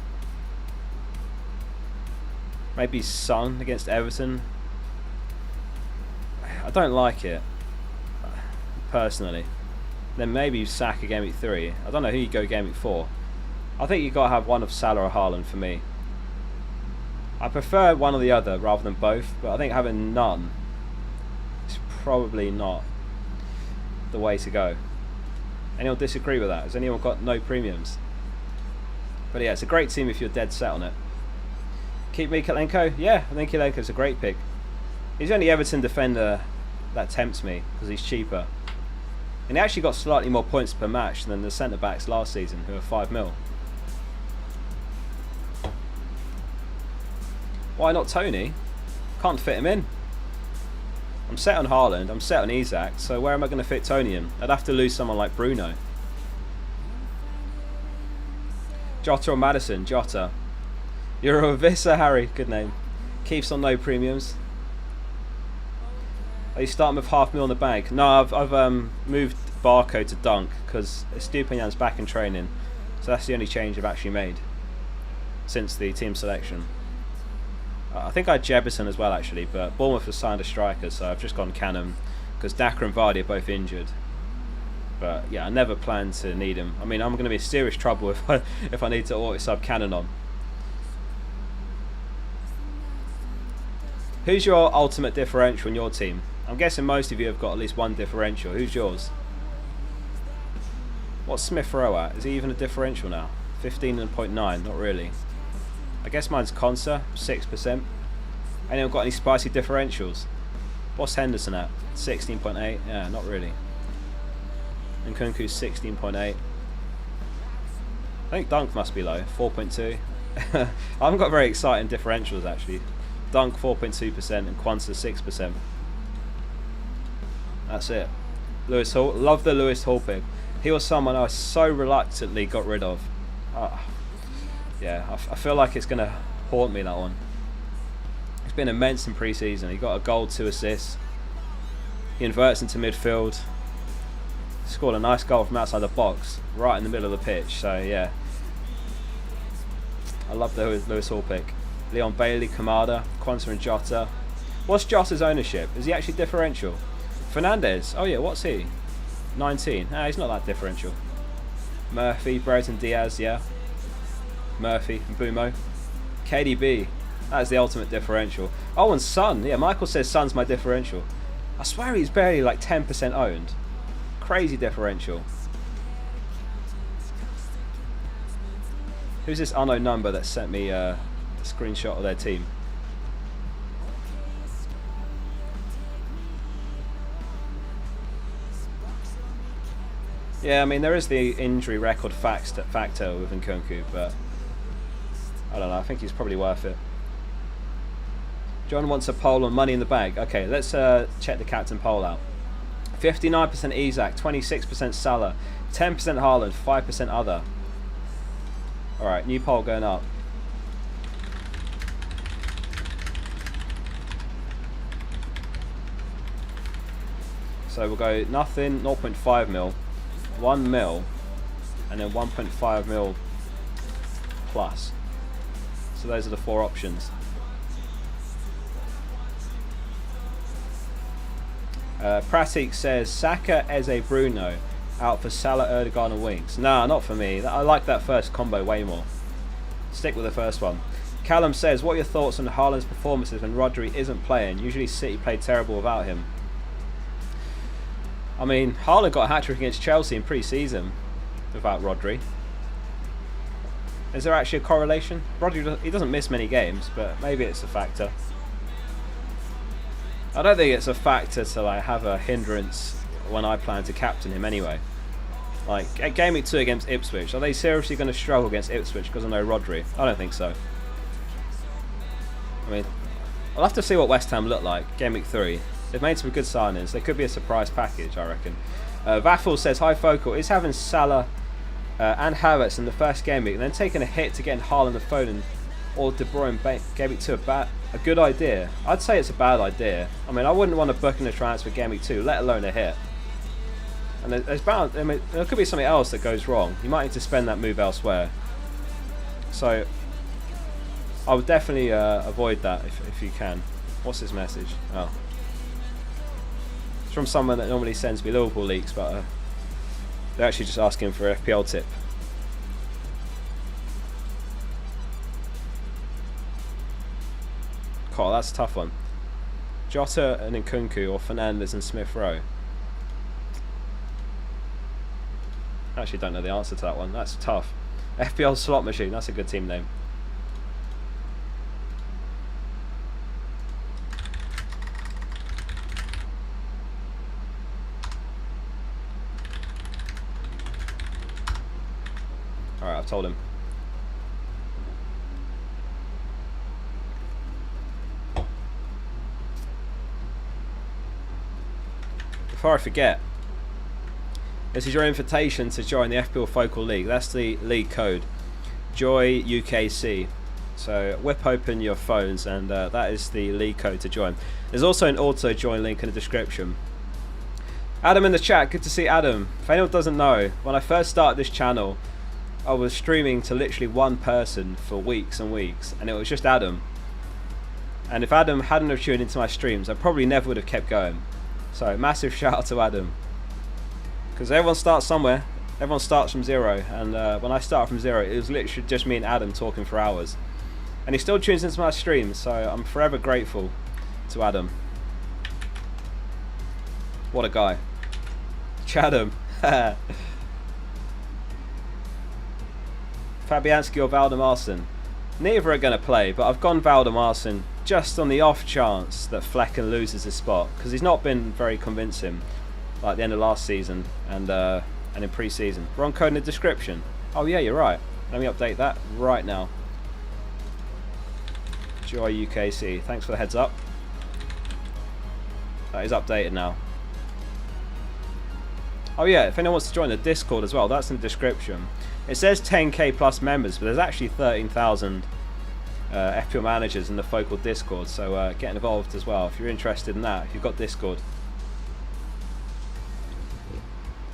Maybe Son against Everton. I don't like it personally. Then maybe Saka Gameweek 3. I don't know who you go Gameweek 4. I think you got to have one of Salah or Haaland for me. I prefer one or the other rather than both, but I think having none is probably not the way to go. Anyone disagree with that? Has anyone got no premiums? But yeah, it's a great team if you're dead set on it. Keep Mikalenko? Yeah, I think Mikalenko's a great pick. He's the only Everton defender that tempts me because he's cheaper. And he actually got slightly more points per match than the centre-backs last season, who are 5 mil. Why not Tony? Can't fit him in. I'm set on Haaland, I'm set on Isak, so where am I going to fit Tony in? I'd have to lose someone like Bruno. Jota or Maddison? Jota. You're a Vissa, Harry. Good name. Keeps on no premiums. Are you starting with half mil in the bank? No, I've moved Barco to Dunk because Estupiñán's back in training. So that's the only change I've actually made since the team selection. I think I had Jebison as well actually, but Bournemouth has signed a striker, so I've just gone Cannon because Daka and Vardy are both injured. But yeah, I never plan to need him. I mean, I'm going to be in serious trouble if I need to auto-sub Cannon on. Who's your ultimate differential in your team? I'm guessing most of you have got at least one differential. Who's yours? What's Smith Rowe at? Is he even a differential now? 15.9, not really. I guess mine's Consa, 6%. Anyone got any spicy differentials? What's Henderson at? 16.8? Yeah, not really. And Nkunku's 16.8. I think Dunk must be low, 4.2. I haven't got very exciting differentials actually. Dunk 4.2% and Quansah 6%. That's it. Lewis Hall, love the Lewis Hall pick. He was someone I so reluctantly got rid of. Yeah, I feel like it's going to haunt me, that one. It's been immense in pre-season. He got a goal, 2 assists. He inverts into midfield. Scored a nice goal from outside the box, right in the middle of the pitch. So yeah, I love the Lewis Hall pick. Leon Bailey, Kamada, Quansah and Jota. What's Jota's ownership? Is he actually differential? Fernandez, oh yeah, what's he? 19. Nah, he's not that differential. Murphy, Brereton, Diaz, yeah. Murphy and Bumo. KDB, that's the ultimate differential. Oh, and Son, yeah, Michael says Son's my differential. I swear he's barely like 10% owned. Crazy differential. Who's this unknown number that sent me a screenshot of their team? Yeah, I mean, there is the injury record factor with Nkunku, but I don't know, I think he's probably worth it. John wants a poll on money in the bag. Okay, let's check the captain poll out. 59% Isak, 26% Salah, 10% Haaland, 5% other. Alright, new poll going up. So we'll go nothing, 0.5 mil, 1 mil, and then 1.5 mil plus. So those are the 4 options. Pratik says Saka, Eze, Bruno out for Salah, Erdogan and Winks. Nah, not for me. I like that first combo way more. Stick with the first one. Callum says, what are your thoughts on Haaland's performances when Rodri isn't playing? Usually City played terrible without him. I mean, Haaland got a hat-trick against Chelsea in pre-season without Rodri. Is there actually a correlation? Rodri, he doesn't miss many games, but maybe it's a factor. I don't think it's a factor to like have a hindrance when I plan to captain him anyway. Like at Gameweek 2 against Ipswich, are they seriously going to struggle against Ipswich because of no Rodri? I don't think so. I mean, I'll have to see what West Ham look like. Gameweek 3. They've made some good signings. They could be a surprise package, I reckon. Vaffel says, hi Focal, is having Salah and Havertz in the first game week and then taking a hit to get Haaland and Foden or De Bruyne Gameweek 2 a good idea? I'd say it's a bad idea. I mean, I wouldn't want to book in a transfer Gameweek 2, let alone a hit. And there's bound, I mean, there could be something else that goes wrong. You might need to spend that move elsewhere. So I would definitely avoid that if you can. What's his message? Oh, it's from someone that normally sends me Liverpool leaks, but they're actually just asking for an FPL tip. Oh, that's a tough one. Jota and Nkunku or Fernandes and Smith Rowe. I actually don't know the answer to that one. That's tough. FPL slot machine. That's a good team name. Alright, I've told him. Before I forget, this is your invitation to join the fplfocal League. That's the league code, Joy UKC. So whip open your phones, and that is the league code to join. There's also an auto join link in the description. Adam in the chat, good to see Adam. If anyone doesn't know, when I first started this channel, I was streaming to literally one person for weeks and weeks, and it was just Adam. And if Adam hadn't have tuned into my streams, I probably never would have kept going. So massive shout out to Adam, because everyone starts somewhere. Everyone starts from zero, and when I started from zero, it was literally just me and Adam talking for hours, and he still tunes into my streams, so I'm forever grateful to Adam. What a guy. Chatham. Fabianski or Valdemarsson. Neither are going to play, but I've gone Valdemarsson just on the off chance that Flecken loses his spot, because he's not been very convincing like the end of last season and in pre-season. Wrong code in the description. Oh yeah, you're right. Let me update that right now. Joy UKC. Thanks for the heads up. That is updated now. Oh yeah, if anyone wants to join the Discord as well, that's in the description. It says 10k plus members, but there's actually 13,000 FPL managers in the Focal Discord, so get involved as well if you're interested in that, if you've got Discord.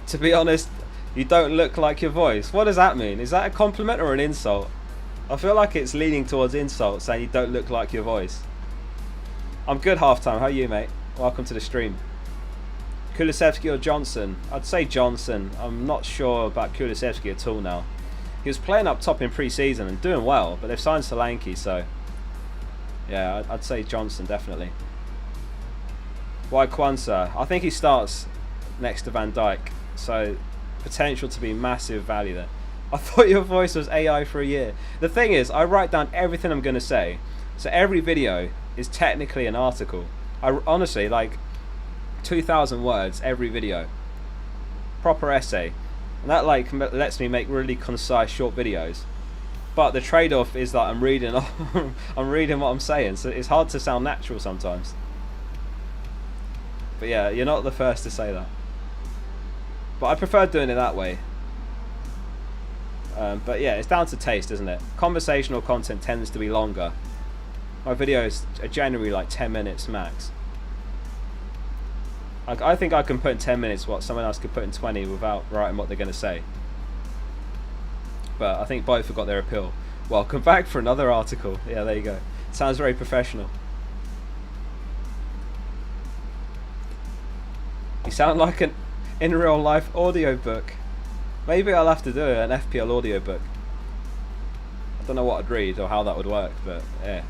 To be honest, you don't look like your voice. What does that mean? Is that a compliment or an insult? I feel like it's leaning towards insult, saying you don't look like your voice. I'm good half-time. How are you, mate? Welcome to the stream. Kulusevski or Johnson? I'd say Johnson. I'm not sure about Kulusevski at all now. He was playing up top in pre-season and doing well, but they've signed Solanke, so yeah, I'd say Johnson definitely. Why Kwanzaa? I think he starts next to Van Dijk, so potential to be massive value there. I thought your voice was AI for a year. The thing is, I write down everything I'm going to say, so every video is technically an article. I honestly, like, 2,000 words every video, proper essay, and that like lets me make really concise short videos. But the trade-off is that I'm reading I'm reading what I'm saying, so it's hard to sound natural sometimes. But yeah, you're not the first to say that, but I prefer doing it that way. But yeah, it's down to taste, isn't it? Conversational content tends to be longer. My videos are generally like 10 minutes max. I think I can put in 10 minutes what someone else could put in 20 without writing what they're going to say. But I think both have got their appeal. Welcome back for another article. Yeah, there you go. Sounds very professional. You sound like an in real life audiobook. Maybe I'll have to do an FPL audiobook. I don't know what I'd read or how that would work, but yeah,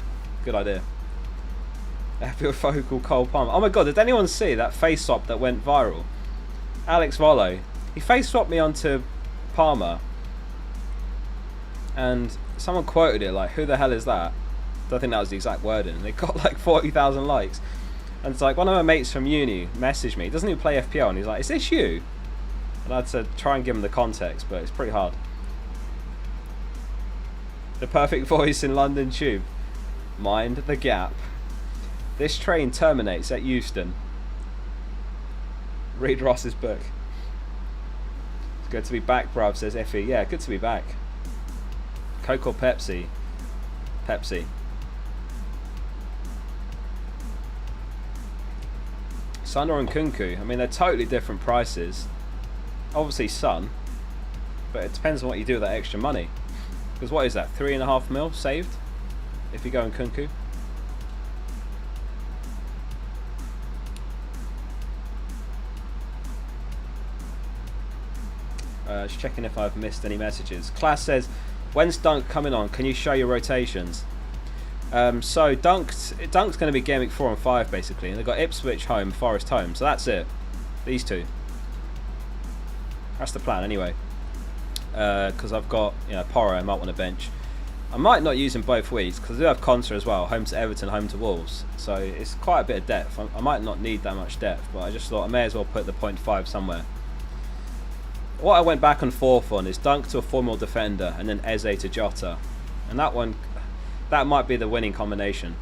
good idea. fplfocal Cole Palmer. Oh my god, did anyone see that face swap that went viral? Alex Vollo. He face swapped me onto Palmer, and someone quoted it like, who the hell is that? Don't think that was the exact wording. They got like 40,000 likes. And it's like, one of my mates from uni messaged me. He doesn't even play FPL, and he's like, is this you? And I had to try and give him the context, but it's pretty hard. The perfect voice in London Tube. Mind the gap. This train terminates at Euston. Read Ross's book. It's good to be back, bruv, says Effie. Yeah, good to be back. Coke or Pepsi? Pepsi. Son or Nkunku? I mean, they're totally different prices. Obviously Son, but it depends on what you do with that extra money. Because what is that, 3.5 mil saved if you go Nkunku? Just checking if I've missed any messages. Class says, when's Dunk coming on? Can you show your rotations? So Dunk's going to be Gameweek 4 and 5 basically, and they've got Ipswich home, Forest home, so that's it. These two. That's the plan anyway. Because I've got, Porro I might want to bench. I might not use him both weeks because I do have Conser as well, home to Everton, home to Wolves, so it's quite a bit of depth. I might not need that much depth, but I just thought I may as well put the 0.5 somewhere. What I went back and forth on is Dunk to a 4 mil defender and then Eze to Jota, and that might be the winning combination.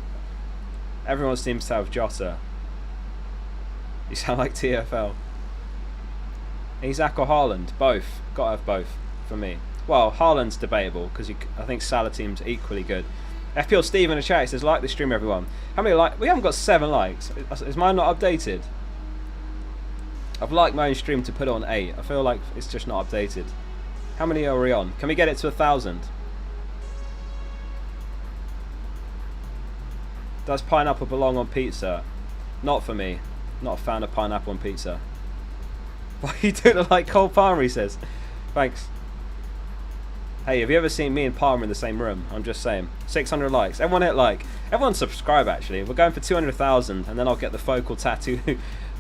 Everyone seems to have Jota. You sound like TFL. Isak or Haaland? Both. Got to have both for me. Well, Haaland's debatable because I think Salah team's equally good. FPL Steve in the chat says, like the stream everyone. How many likes? We haven't got 7 likes. Is mine not updated? I've liked my own stream to put it on 8. I feel like it's just not updated. How many are we on? Can we get it to 1,000? Does pineapple belong on pizza? Not for me. Not a fan of pineapple on pizza. Why you do it like Cole Palmer, he says. Thanks. Hey, have you ever seen me and Palmer in the same room? I'm just saying. 600 likes. Everyone hit like. Everyone subscribe actually. We're going for 200,000 and then I'll get the focal tattoo.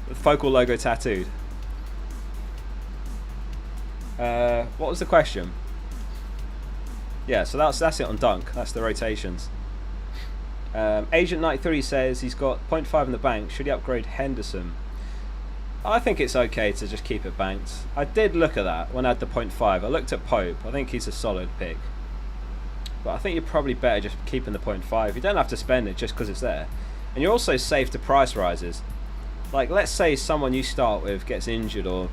The focal logo tattooed. What was the question? Yeah, so that's it on Dunk. That's the rotations. Agent 93 says he's got 0.5 in the bank. Should he upgrade Henderson? I think it's okay to just keep it banked. I did look at that when I had the 0.5. I looked at Pope. I think he's a solid pick. But I think you're probably better just keeping the 0.5. You don't have to spend it just because it's there. And you're also safe to price rises. Like, let's say someone you start with gets injured or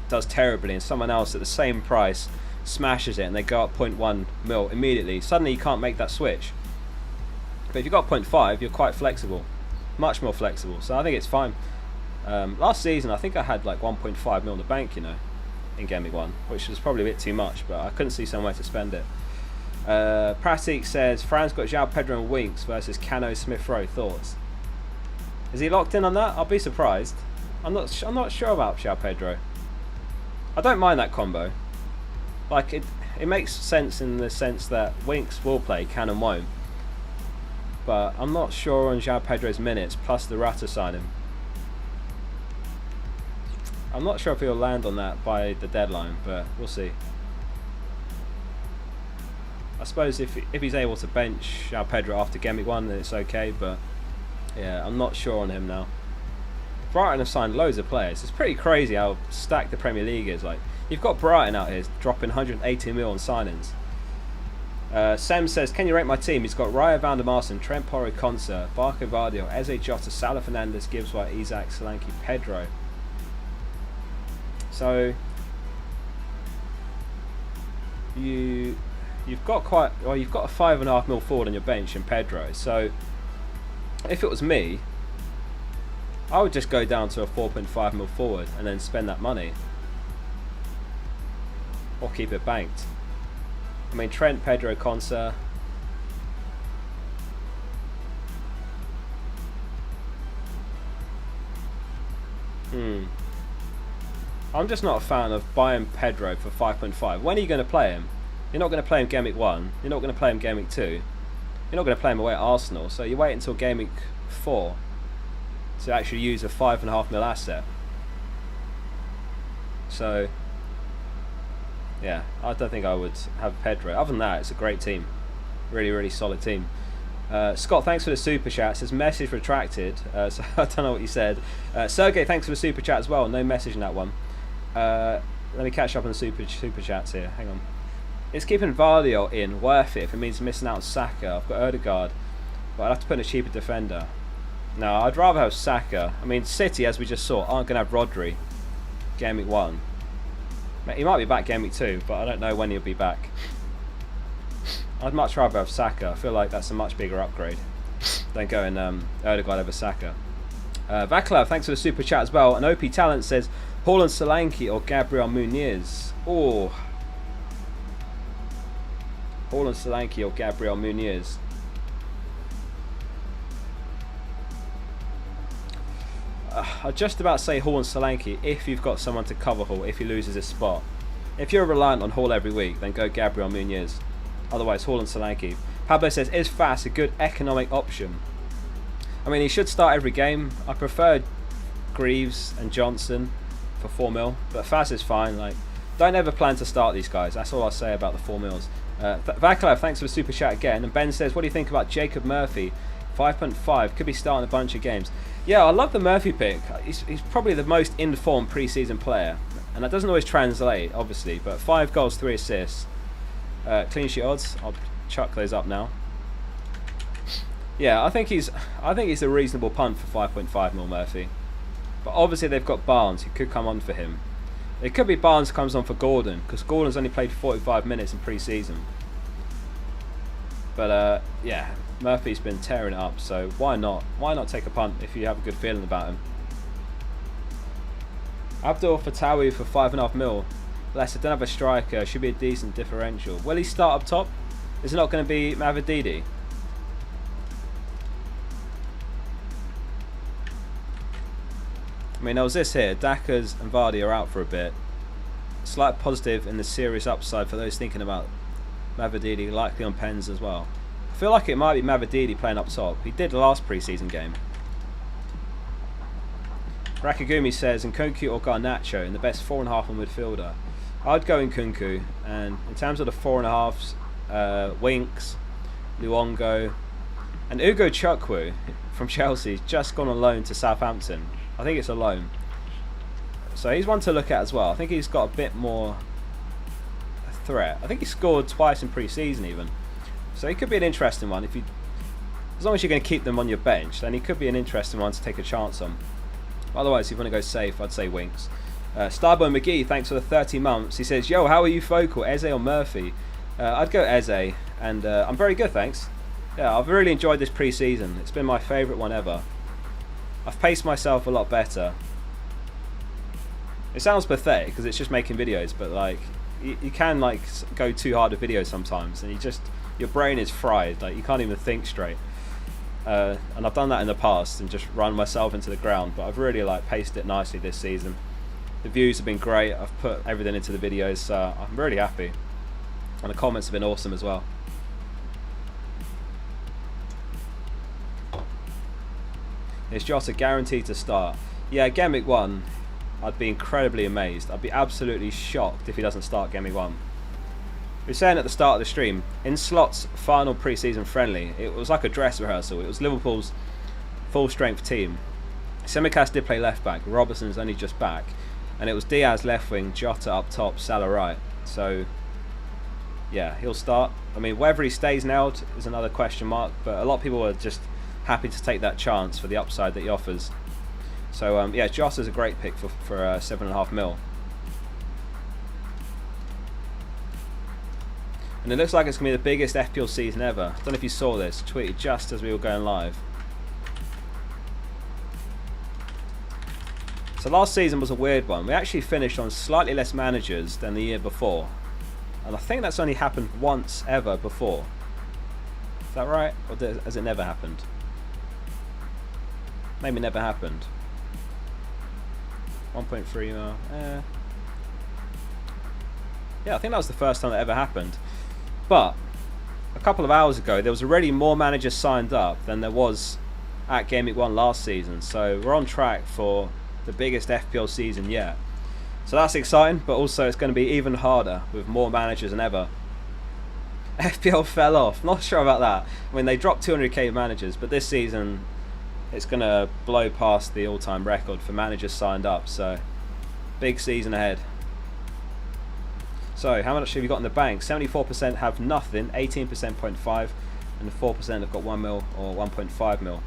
does terribly and someone else at the same price smashes it and they go up 0.1 mil immediately. Suddenly you can't make that switch. But if you've got 0.5, you're quite flexible. Much more flexible. So I think it's fine. Last season, I think I had like 1.5 mil in the bank, in Gameweek 1, which was probably a bit too much, but I couldn't see somewhere to spend it. Pratik says, Fran's got João Pedro and Winks versus Cano Smith Rowe. Thoughts? Is he locked in on that? I'll be surprised. I'm not sure about João Pedro. I don't mind that combo. Like, it makes sense in the sense that Winks will play, Cano won't. But I'm not sure on João Pedro's minutes, plus the Rata signing. I'm not sure if he'll land on that by the deadline, but we'll see. I suppose if he's able to bench João Pedro after Gameweek 1, then it's okay, but yeah, I'm not sure on him now. Brighton have signed loads of players. It's pretty crazy how stacked the Premier League is. Like, you've got Brighton out here dropping 180 mil on signings. Sam says, can you rate my team? He's got Raya van der Marsen, Trent Porro, Conser, Barco Vardio, Eze Jota, Salah Fernandes, Gibbs White, Isak, Solanke, Pedro. So you've got you've got a 5.5 mil forward on your bench in Pedro. So if it was me, I would just go down to a 4.5 mil forward and then spend that money, or keep it banked. I mean, Trent, Pedro, Conser. I'm just not a fan of buying Pedro for 5.5. When are you going to play him? You're not going to play him Gameweek 1. You're not going to play him Gameweek 2. You're not going to play him away at Arsenal. So you wait until Gameweek 4 to actually use a 5.5 mil asset. So yeah, I don't think I would have Pedro. Other than that, it's a great team. Really, really solid team. Scott, thanks for the super chat. It says message retracted. So I don't know what you said. Sergey, thanks for the super chat as well. No message in that one. Let me catch up on the super chats here. Hang on. Is keeping Vardio in worth it if it means missing out on Saka? I've got Odegaard, but I'd have to put in a cheaper defender. No, I'd rather have Saka. I mean, City, as we just saw, aren't going to have Rodri Gameweek 1. He might be back Gameweek 2, but I don't know when he'll be back. I'd much rather have Saka. I feel like that's a much bigger upgrade than going Odegaard over Saka. Vaclav, thanks for the super chat as well. And OP Talent says Haaland, Solanke or Gabriel Muniz. Oh, Haaland, Solanke or Gabriel Muniz. I'd just about say Hall and Solanke if you've got someone to cover Hall if he loses his spot. If you're reliant on Hall every week, then go Gabriel Muniz. Otherwise, Hall and Solanke. Pablo says, is Fass a good economic option? I mean, he should start every game. I prefer Greaves and Johnson for 4 mil, but Fass is fine. Like, don't ever plan to start these guys. That's all I'll say about the 4 mils. Vaclav, thanks for the super chat again. And Ben says, what do you think about Jacob Murphy? 5.5, could be starting a bunch of games. Yeah, I love the Murphy pick. He's probably the most informed pre-season player, and that doesn't always translate, obviously. But 5 goals, 3 assists, clean sheet odds. I'll chuck those up now. Yeah, I think he's a reasonable punt for 5.5 mil Murphy. But obviously they've got Barnes, who could come on for him. It could be Barnes comes on for Gordon, because Gordon's only played 45 minutes in pre-season. But yeah, Murphy's been tearing it up, so why not? Why not take a punt if you have a good feeling about him? Abdul Fatawi for 5.5 mil. Leicester don't have a striker, should be a decent differential. Will he start up top? Is it not going to be Mavididi? I mean, there was this here. Dackers and Vardy are out for a bit. Slight positive in the serious upside for those thinking about Mavididi, likely on pens as well. I feel like it might be Mavididi playing up top. He did last pre-season game. Rakagumi says, Nkunku or Garnacho in the best 4.5 on midfielder. I'd go Nkunku, and in terms of the 4.5s, Winks, Luongo, and Ugo Chukwu from Chelsea just gone on loan to Southampton. I think it's a loan. So he's one to look at as well. I think he's got a bit more threat. I think he scored twice in pre-season even. So he could be an interesting one. If you, as long as you're going to keep them on your bench, then he could be an interesting one to take a chance on. Otherwise, if you want to go safe, I'd say Winks. Starboy McGee, thanks for the 30 months. He says, yo, how are you focal, Eze or Murphy? I'd go Eze, and I'm very good, thanks. Yeah, I've really enjoyed this pre-season. It's been my favourite one ever. I've paced myself a lot better. It sounds pathetic because it's just making videos, but like you can like go too hard with videos sometimes, and your brain is fried. Like you can't even think straight. And I've done that in the past and just run myself into the ground. But I've really like paced it nicely this season. The views have been great. I've put everything into the videos, so I'm really happy. And the comments have been awesome as well. Is José guaranteed to start? Yeah, Gameweek 1, I'd be incredibly amazed. I'd be absolutely shocked if he doesn't start Gameweek 1. We were saying at the start of the stream, in Slot's final pre-season friendly, it was like a dress rehearsal. It was Liverpool's full-strength team. Tsimikas did play left-back, Robertson's only just back, and it was Diaz left-wing, Jota up top, Salah right. So, yeah, he'll start. I mean, whether he stays now is another question mark, but a lot of people are just happy to take that chance for the upside that he offers. So yeah, Jota's a great pick for 7.5 mil. And it looks like it's going to be the biggest FPL season ever. I don't know if you saw this, tweeted just as we were going live. So last season was a weird one. We actually finished on slightly less managers than the year before. And I think that's only happened once ever before. Is that right? Or has it never happened? Maybe never happened. 1.3 mil. Yeah, I think that was the first time that ever happened. But a couple of hours ago, there was already more managers signed up than there was at Gameweek 1 last season. So we're on track for the biggest FPL season yet. So that's exciting, but also it's going to be even harder with more managers than ever. FPL fell off. Not sure about that. I mean, they dropped 200k managers, but this season it's going to blow past the all-time record for managers signed up. So big season ahead. So how much have you got in the bank? 74% have nothing, 18% 0.5, and 4% have got 1 mil or 1.5 mil.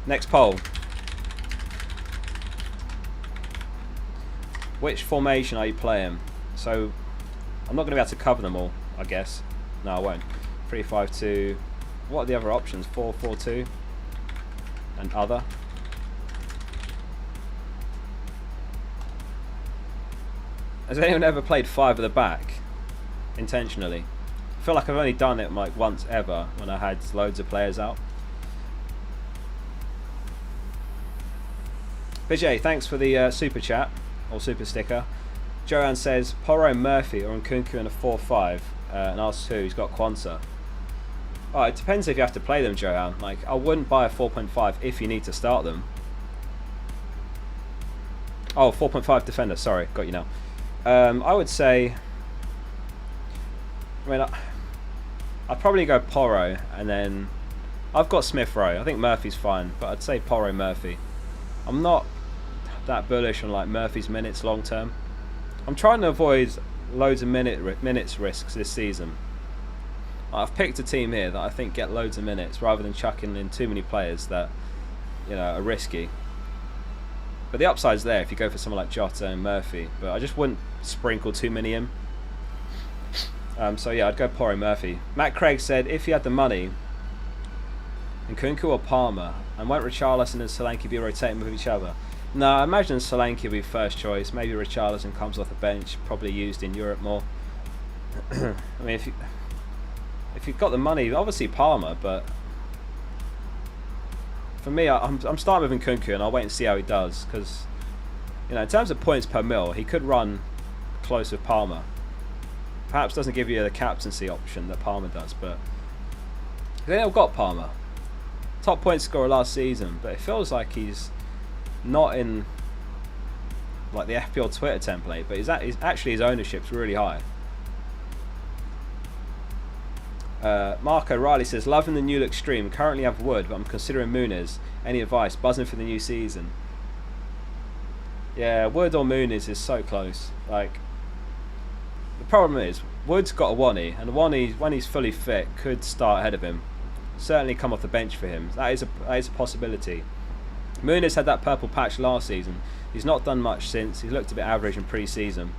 Next poll. Which formation are you playing? So I'm not going to be able to cover them all, I guess. No, I won't. 3-5-2. What are the other options? 4-4-2 and other. Has anyone ever played 5 at the back intentionally? I feel like I've only done it like once ever when I had loads of players out. Vijay, thanks for the super chat or super sticker. Joanne says Porro Murphy or Nkunku in a 4-5 and asks who. He's got Kwanzaa. Oh, it depends if you have to play them, Joanne. Like, I wouldn't buy a 4.5 if you need to start them. Oh, 4.5 defender. Sorry, got you now. I would say, I mean, I'd probably go Porro, and then I've got Smith Rowe. I think Murphy's fine, but I'd say Porro Murphy. I'm not that bullish on like Murphy's minutes long term. I'm trying to avoid loads of minutes risks this season. I've picked a team here that I think get loads of minutes rather than chucking in too many players that, you know, are risky. But the upside's there if you go for someone like Jota and Murphy, but I just wouldn't sprinkle too many in. So yeah, I'd go Porro Murphy. Matt Craig said if he had the money, Nkunku or Palmer, and won't Richarlison and Solanke be rotating with each other? No, I imagine Solanke will be first choice. Maybe Richarlison comes off the bench, probably used in Europe more. I mean, if you've got the money, obviously Palmer, but for me, I'm starting with Nkunku and I'll wait and see how he does, because, you know, in terms of points per mil, he could run close with Palmer. Perhaps doesn't give you the captaincy option that Palmer does, but they all got Palmer. Top point scorer last season, but it feels like he's not in like the FPL Twitter template, but he's actually his ownership's really high. Mark O'Reilly says, loving the new look stream, currently have Wood, but I'm considering Muniz. Any advice? Buzzing for the new season. Yeah, Wood or Muniz is so close. Like, the problem is Wood's got a Wani, and Wani, when he's fully fit, could start ahead of him. Certainly come off the bench for him. That is a possibility. Muniz had that purple patch last season. He's not done much since. He's looked a bit average in pre-season.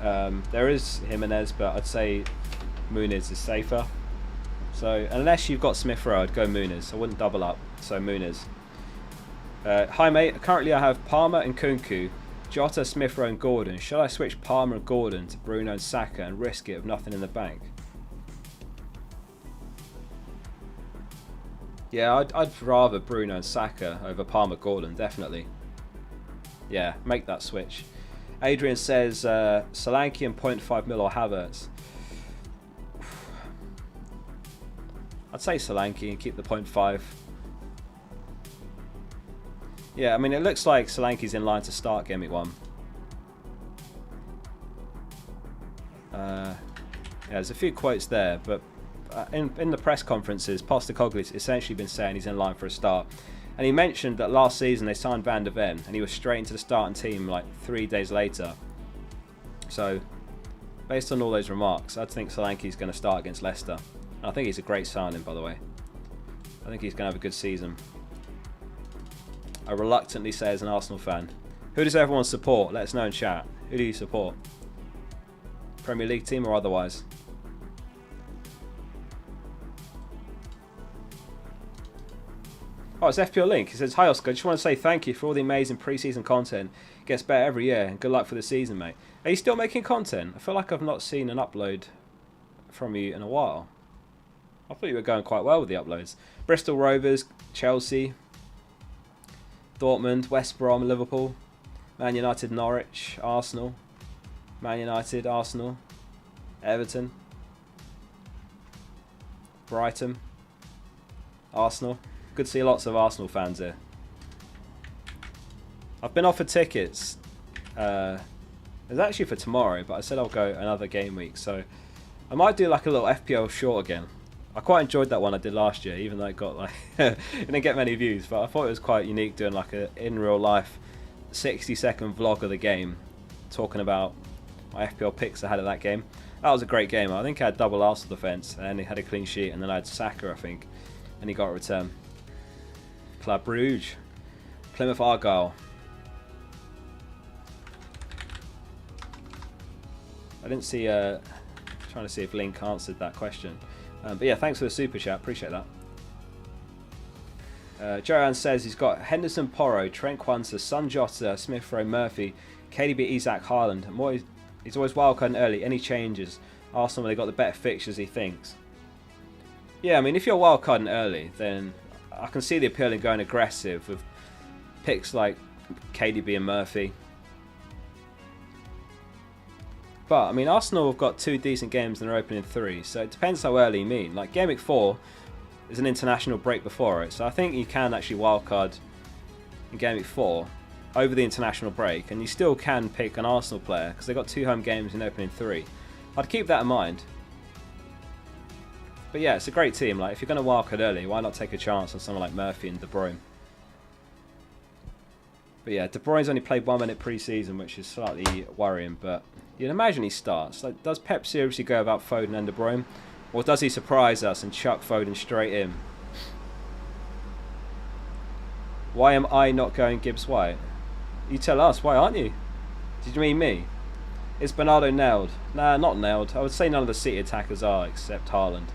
There is Jimenez, but I'd say Muniz is safer. So unless you've got Smith Rowe, I'd go Muniz. I wouldn't double up. So Muniz. Hi mate. Currently I have Palmer and Nkunku, Jota, Smith Rowe and Gordon. Shall I switch Palmer and Gordon to Bruno and Saka and risk it with nothing in the bank? Yeah, I'd rather Bruno and Saka over Palmer Gordon, definitely. Yeah, make that switch. Adrian says Solanke and 0.5 mil or Havertz. I'd say Solanke and keep the 0.5. Yeah, I mean, it looks like Solanke's in line to start Gameweek 1. Yeah, there's a few quotes there, but in the press conferences, Postecoglou's essentially been saying he's in line for a start. And he mentioned that last season they signed Van der Ven and he was straight into the starting team like 3 days later. So, based on all those remarks, I think Solanke's going to start against Leicester. And I think he's a great signing, by the way. I think he's going to have a good season. I reluctantly say as an Arsenal fan. Who does everyone support? Let us know in chat. Who do you support? Premier League team or otherwise? Oh, it's FPL Link. He says, hi Oscar, I just want to say thank you for all the amazing pre-season content. It gets better every year, and good luck for the season, mate. Are you still making content? I feel like I've not seen an upload from you in a while. I thought you were going quite well with the uploads. Bristol Rovers, Chelsea, Dortmund, West Brom, Liverpool, Man United, Norwich, Arsenal, Man United, Arsenal, Everton, Brighton, Arsenal. Good to see lots of Arsenal fans here. I've been offered tickets. It's actually for tomorrow, but I said I'll go another game week. So I might do like a little FPL short again. I quite enjoyed that one I did last year, even though it got like it didn't get many views. But I thought it was quite unique doing like a in real life 60-second vlog of the game, talking about my FPL picks I had of that game. That was a great game. I think I had double Arsenal defence, and he had a clean sheet, and then I had Saka, I think, and he got a return. Club Brugge, Plymouth Argyle. I didn't see. Trying to see if Link answered that question. But yeah, thanks for the super chat. Appreciate that. Joanne says he's got Henderson, Porro, Trent Quansah, Son Jota, Smith Rowe, Murphy, KDB, Isaac, Haaland. He's always wildcarding early. Any changes? Arsenal, they got the better fixtures, he thinks. Yeah, I mean, if you're wildcarding early, then I can see the appeal in going aggressive with picks like KDB and Murphy. But, I mean, Arsenal have got 2 decent games in their opening 3, so it depends how early you mean. Like, Gameweek 4 is an international break before it, so I think you can actually wildcard in Gameweek 4 over the international break, and you still can pick an Arsenal player, because they've got 2 home games in opening 3. I'd keep that in mind. But yeah, it's a great team. Like, if you're going to wildcard early, why not take a chance on someone like Murphy and De Bruyne? But yeah, De Bruyne's only played 1 minute pre-season, which is slightly worrying, but you'd imagine he starts. Like, does Pep seriously go about Foden and De Bruyne? Or does he surprise us and chuck Foden straight in? Why am I not going Gibbs White? You tell us, why aren't you? Did you mean me? Is Bernardo nailed? Nah, not nailed. I would say none of the City attackers are, except Haaland.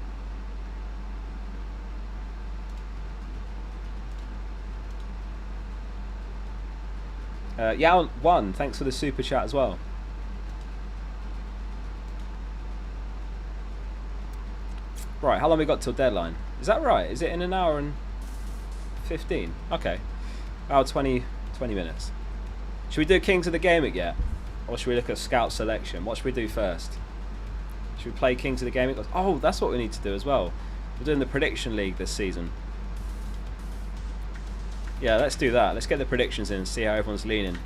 Yeah, 1. Thanks for the super chat as well. Right, how long we got till deadline? Is that right? Is it in an hour and 15? Okay. Hour 20 minutes. Should we do Kings of the Gameweek yet? Or should we look at scout selection? What should we do first? Should we play Kings of the Gameweek? Oh, that's what we need to do as well. We're doing the prediction league this season. Yeah, let's do that. Let's get the predictions in and see how everyone's leaning.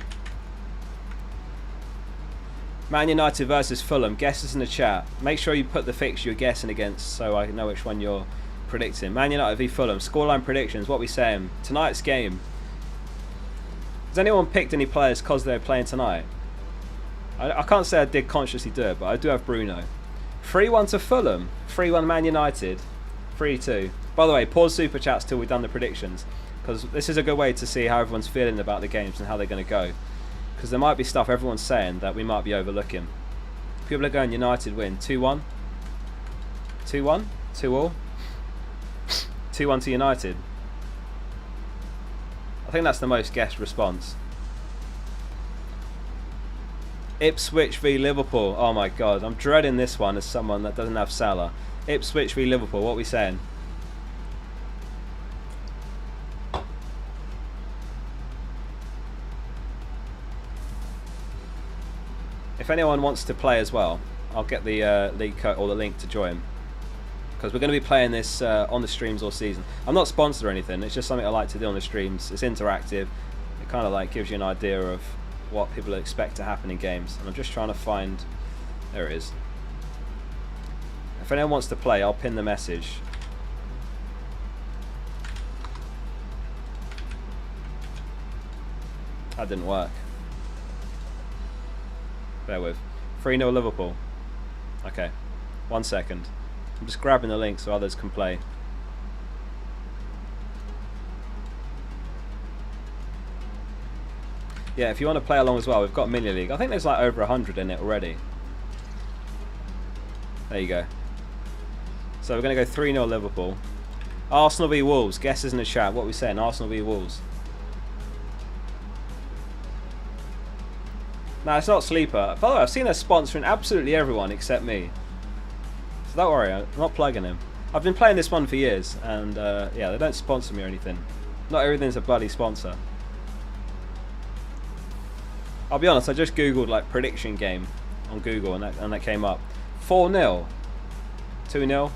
Man United versus Fulham. Guesses in the chat. Make sure you put the fixture you're guessing against so I know which one you're predicting. Man United v Fulham. Scoreline predictions. What are we saying? Tonight's game. Has anyone picked any players because they're playing tonight? I can't say I did consciously do it, but I do have Bruno. 3-1 to Fulham. 3-1 Man United. 3-2. By the way, pause super chats till we've done the predictions, because this is a good way to see how everyone's feeling about the games and how they're going to go. Because there might be stuff everyone's saying that we might be overlooking. People are going United win. 2-1. 2-1. 2-all. 2-1 to United. I think that's the most guessed response. Ipswich v Liverpool. Oh my god, I'm dreading this one as someone that doesn't have Salah. Ipswich v Liverpool, what are we saying? If anyone wants to play as well, I'll get the league code or the link to join, because we're going to be playing this on the streams all season. I'm not sponsored or anything, it's just something I like to do on the streams. It's interactive, it kind of like gives you an idea of what people expect to happen in games, and I'm just trying to find, there it is. If anyone wants to play, I'll pin the message. That didn't work. Bear with. 3-0 Liverpool. Okay, 1 second. I'm just grabbing the link so others can play. Yeah, if you want to play along as well, we've got Mini League. I think there's like over 100 in it already. There you go. So we're going to go 3-0 Liverpool. Arsenal v Wolves. Guesses in the chat. What are we saying? Arsenal v Wolves. No, it's not Sleeper. By the way, I've seen her sponsoring absolutely everyone except me. So don't worry, I'm not plugging him. I've been playing this one for years, and yeah, they don't sponsor me or anything. Not everything's a bloody sponsor. I'll be honest, I just googled like prediction game on Google, and that came up. 4-0. 2-0.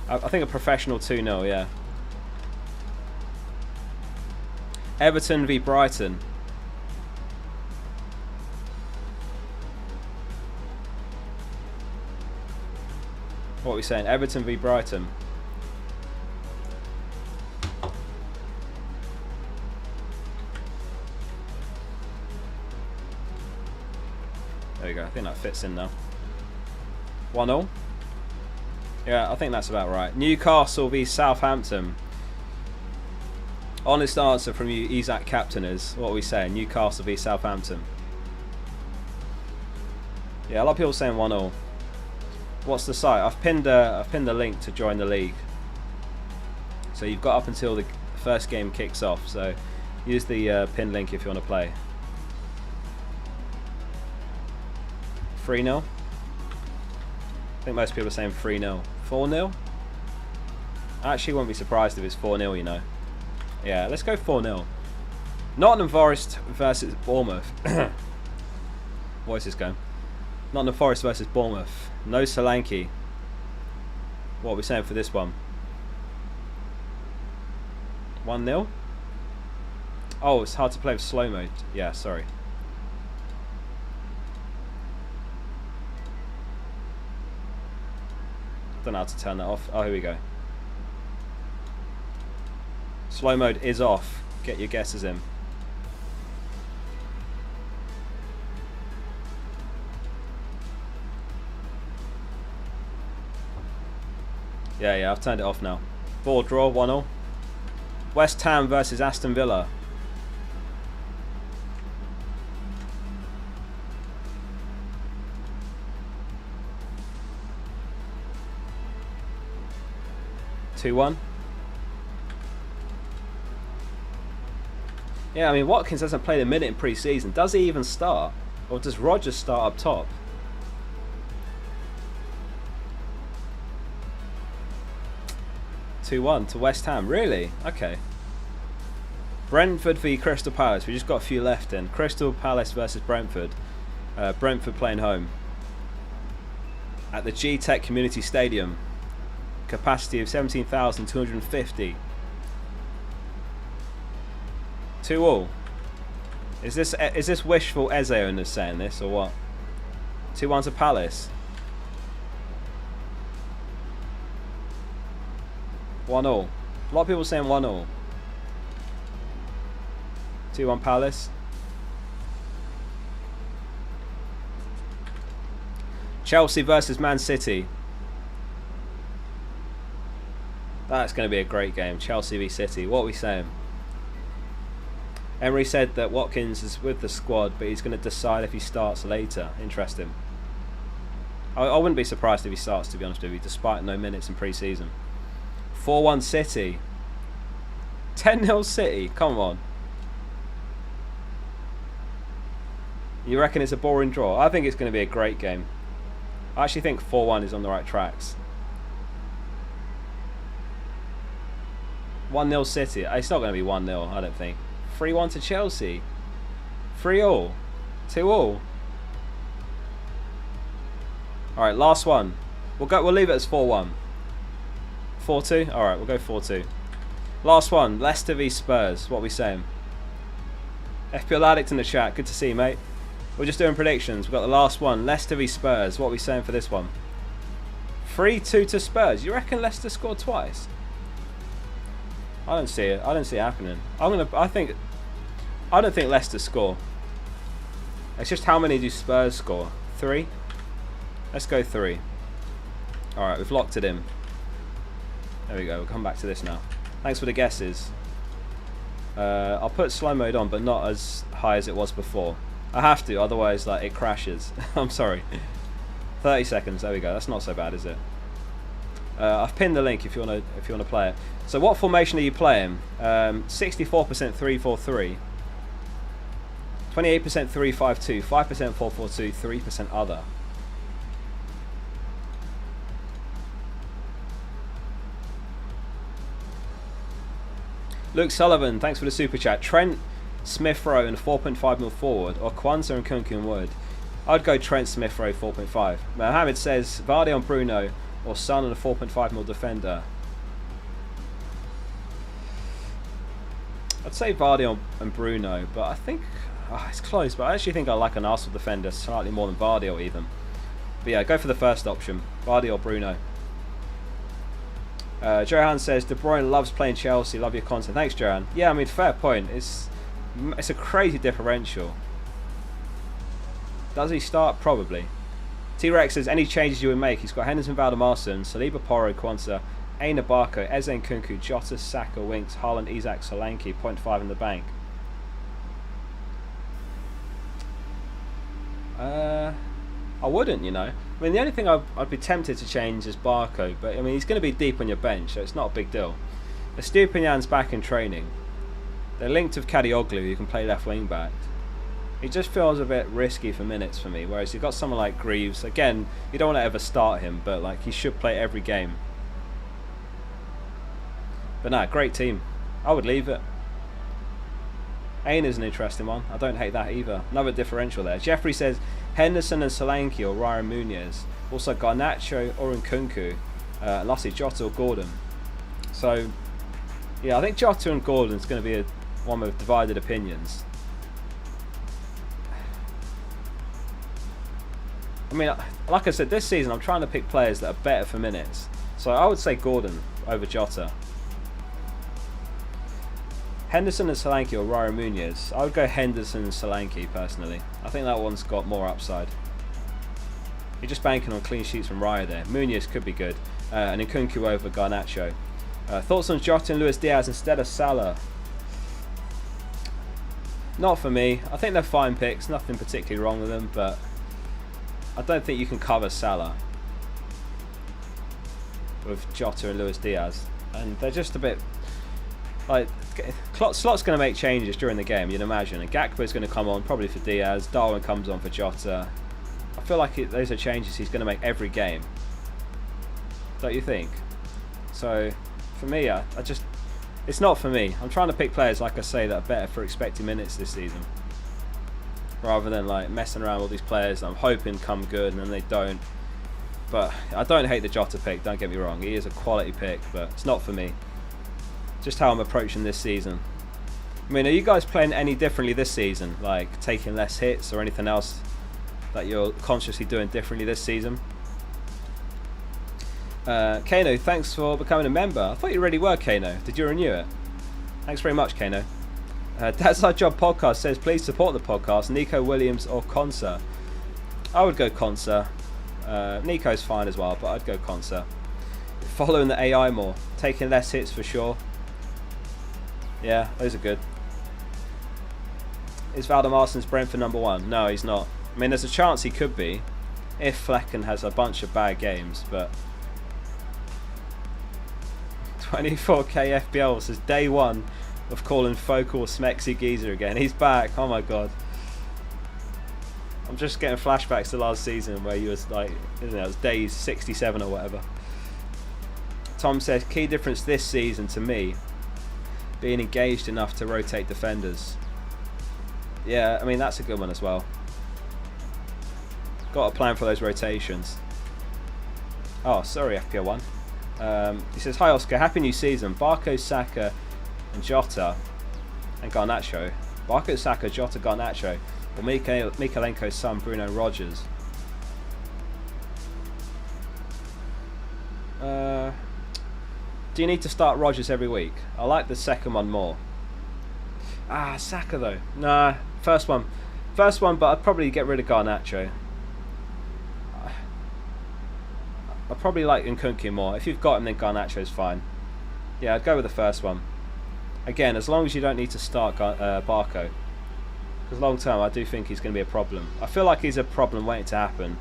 I think a professional 2-0, yeah. Everton v Brighton. What are we saying? Everton v Brighton. There we go. I think that fits in now. 1-0. Yeah, I think that's about right. Newcastle v Southampton. Honest answer from you, Isaac Captain, is what are we saying? Newcastle v Southampton. Yeah, a lot of people saying 1-0. What's the site? I've pinned the link to join the league. So you've got up until the first game kicks off. So use the pinned link if you want to play. 3-0. I think most people are saying 3-0. 4-0. I actually wouldn't be surprised if it's 4-0. You know. Yeah, let's go 4-0. Nottingham Forest versus Bournemouth. What is this going? Nottingham Forest versus Bournemouth. No Solanke. What are we saying for this one? 1-0? Oh, it's hard to play with slow mode. Yeah, sorry. Don't know how to turn that off. Oh, here we go. Slow mode is off. Get your guesses in. Yeah, I've turned it off now. 4 draw, 1-0. West Ham versus Aston Villa. (2-1). Yeah, I mean, Watkins hasn't played a minute in pre-season. Does he even start? Or does Rodgers start up top? 2-1 to West Ham. Really? Okay. Brentford v Crystal Palace. We just got a few left in. Crystal Palace versus Brentford. Brentford playing home. At the G-Tech Community Stadium. Capacity of 17,250. 2-2. Is this wishful Eze owners saying this or what? 2-1 to Palace. 1-0. A lot of people saying 1-0. 2-1 Palace. Chelsea versus Man City. That's going to be a great game. Chelsea v City. What are we saying? Emery said that Watkins is with the squad, but he's going to decide if he starts later. Interesting. I wouldn't be surprised if he starts, to be honest with you, despite no minutes in pre-season. 4-1 City. 10-0 City. Come on. You reckon it's a boring draw? I think it's going to be a great game. I actually think 4-1 is on the right tracks. 1-0 City. It's not going to be 1-0, I don't think. 3-1 to Chelsea. 3-0. 2-0. Alright, last one. We'll leave it as 4-1. 4-2? Alright, we'll go 4-2. Last one. Leicester v Spurs. What are we saying? FPL Addict in the chat. Good to see you, mate. We're just doing predictions. We've got the last one. Leicester v Spurs. What are we saying for this one? 3-2 to Spurs. You reckon Leicester scored twice? I don't see it. I don't see it happening. I don't think Leicester score. It's just how many do Spurs score? 3? Let's go 3. Alright, we've locked it in. There we go. We'll come back to this now. Thanks for the guesses. I'll put slow mode on, but not as high as it was before. I have to, otherwise like it crashes. I'm sorry. 30 seconds. There we go. That's not so bad, is it? I've pinned the link if you want to play it. So what formation are you playing? 64% 3-4-3, 28% 3-5-2, 5% 4-4-2, 3% other. Luke Sullivan, thanks for the super chat. Trent, Smith Rowe and 4.5 mil forward, or Kwanzaa and Kunku and Wood. I'd go Trent, Smith Rowe 4.5. Mohammed says Vardy on Bruno, or Son and a 4.5 mil defender. I'd say Vardy and Bruno, but I think it's close. But I actually think I like an Arsenal defender slightly more than Vardy or even. But yeah, go for the first option, Vardy or Bruno. Johan says De Bruyne loves playing Chelsea. Love your content. Thanks, Johan. Yeah, I mean, fair point. It's a crazy differential. Does he start? Probably. T-Rex says any changes you would make. He's got Henderson, Valdemarson, Saliba, Porro, Kwanzaa, Aina Barco, Eze Nkunku, Jota, Saka, Winks, Haaland, Isak, Solanke, 0.5 in the bank. I'll I wouldn't, you know. I mean, the only thing I'd be tempted to change is Barco, but I mean, he's going to be deep on your bench, so it's not a big deal. Estupinan's back in training. They're linked with Kadioglu, who can play left wing back. He just feels a bit risky for minutes for me, whereas you've got someone like Greaves. Again, you don't want to ever start him, but like he should play every game. But nah, great team. I would leave it. Aina's an interesting one. I don't hate that either. Another differential there. Jeffrey says Henderson and Solanke or Ryan Muniz. Also Garnacho or Nkunku. Lastly, Jota or Gordon. So, yeah, I think Jota and Gordon's going to be one with divided opinions. I mean, like I said, this season I'm trying to pick players that are better for minutes. So I would say Gordon over Jota. Henderson and Solanke or Ryan Muniz. I would go Henderson and Solanke personally. I think that one's got more upside. You're just banking on clean sheets from Raya there. Muniz could be good. And Nkunku over Garnacho. Thoughts on Jota and Luis Diaz instead of Salah? Not for me. I think they're fine picks. Nothing particularly wrong with them, but I don't think you can cover Salah with Jota and Luis Diaz. And they're just a bit... like, Slot's going to make changes during the game, you'd imagine. And Gakpo's going to come on, probably for Diaz. Darwin comes on for Jota. I feel like those are changes he's going to make every game. Don't you think? So, for me, I just... it's not for me. I'm trying to pick players, like I say, that are better for expected minutes this season. Rather than, like, messing around with all these players that I'm hoping come good and then they don't. But I don't hate the Jota pick, don't get me wrong. He is a quality pick, but it's not for me. Just how I'm approaching this season. I mean, are you guys playing any differently this season? Like taking less hits or anything else that you're consciously doing differently this season? Kano, thanks for becoming a member. I thought you already were, Kano. Did you renew it? Thanks very much, Kano. That's Our Job podcast says, please support the podcast. Nico Williams or Consa? I would go Consa. Nico's fine as well, but I'd go Consa. Following the AI more. Taking less hits for sure. Yeah, those are good. Is Valdemarsen's Brentford #1? No, he's not. I mean, there's a chance he could be if Flecken has a bunch of bad games, but 24k FPL says day one of calling Focal Smexy Geezer again. He's back. Oh my god. I'm just getting flashbacks to last season where he was like, isn't it? It was days 67 or whatever. Tom says key difference this season to me being engaged enough to rotate defenders. Yeah, I mean that's a good one as well. Got a plan for those rotations. Oh, sorry, FPL1. He says, hi Oscar, happy new season. Barco, Saka and Jota and Garnacho. Barco, Saka, Jota, Garnacho or Mikalenko's son Bruno Rodgers. Do you need to start Rodgers every week? I like the second one more. Saka though. Nah, first one, but I'd probably get rid of Garnacho. I probably like Nkunku more. If you've got him, then Garnacho's fine. Yeah, I'd go with the first one. Again, as long as you don't need to start Barco. Because long term, I do think he's going to be a problem. I feel like he's a problem waiting to happen.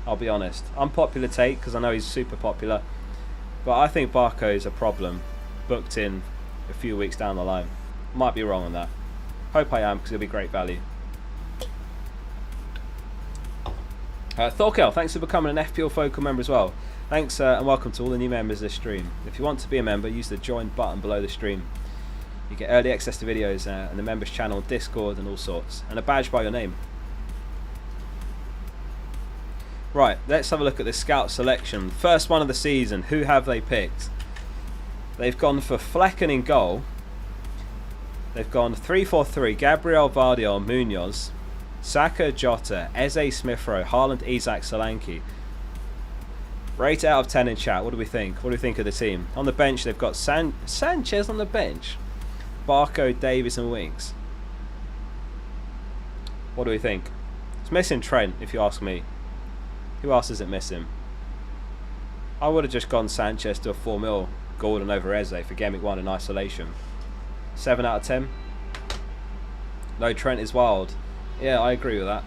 I'll be honest. Unpopular take, because I know he's super popular. But I think Barco is a problem booked in a few weeks down the line. Might be wrong on that. Hope I am, because it'll be great value. Thorkel, thanks for becoming an fplfocal member as well. Thanks and welcome to all the new members of this stream. If you want to be a member, use the join button below the stream. You get early access to videos and the members channel, Discord and all sorts. And a badge by your name. Right, let's have a look at this scout selection. First one of the season. Who have they picked? They've gone for Flecken in goal. They've gone 3-4-3. Gabriel, Vardy, Munoz. Saka, Jota, Eze, Smith-Rowe, Haaland, Isak, Solanke. Rate out of 10 in chat. What do we think? What do we think of the team? On the bench, they've got Sanchez on the bench. Barco, Davies and Winks. What do we think? It's missing Trent, if you ask me. Who else is it missing? I would have just gone Sanchez to a 4-0 Gordon over Eze for Gameweek1 in isolation. 7 out of 10. No, Trent is wild. Yeah, I agree with that.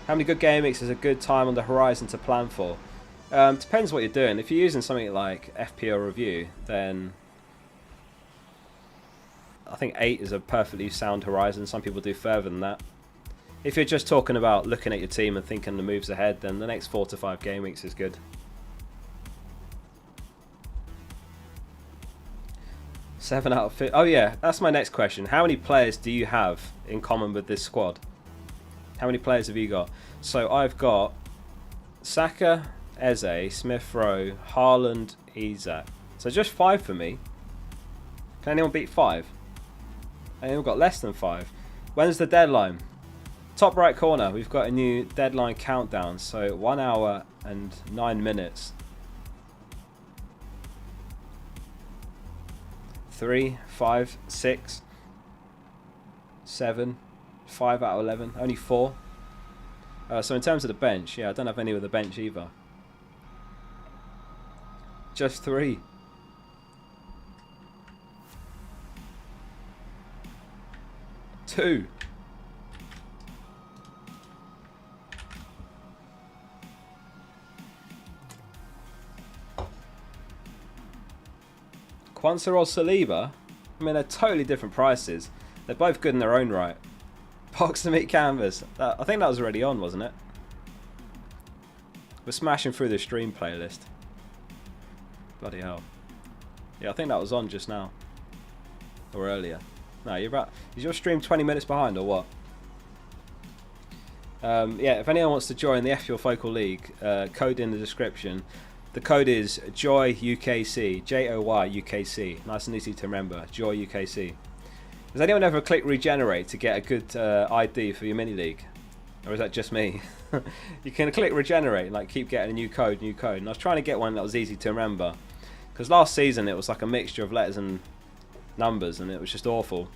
How many good game weeks is a good time on the horizon to plan for? Depends what you're doing. If you're using something like FPL Review, then I think 8 is a perfectly sound horizon. Some people do further than that. If you're just talking about looking at your team and thinking the moves ahead, then the next 4 to 5 game weeks is good. 7 out of 5. Oh yeah, that's my next question. How many players do you have in common with this squad? How many players have you got? So I've got Saka, Eze, Smith Rowe, Haaland, Isak. So just 5 for me. Can anyone beat 5? Anyone got less than 5? When's the deadline? Top right corner, we've got a new deadline countdown. So 1 hour and 9 minutes. 3, 5, 6, 7, 5 out of 11. Only 4. So in terms of the bench, yeah, I don't have any with the bench either. Just 3. Two. Kwanzaa or Saliba? I mean, they're totally different prices. They're both good in their own right. Box to meet canvas. I think that was already on, wasn't it? We're smashing through the stream playlist. Bloody hell. Yeah, I think that was on just now. Or earlier. No, you're about... Is your stream 20 minutes behind or what? Yeah, if anyone wants to join the fplfocal League, code in the description. The code is JOYUKC. JOYUKC. Nice and easy to remember. JOYUKC. Does anyone ever click regenerate to get a good ID for your mini league? Or is that just me? You can click regenerate, like keep getting a new code. And I was trying to get one that was easy to remember. Because last season it was like a mixture of letters and numbers and it was just awful.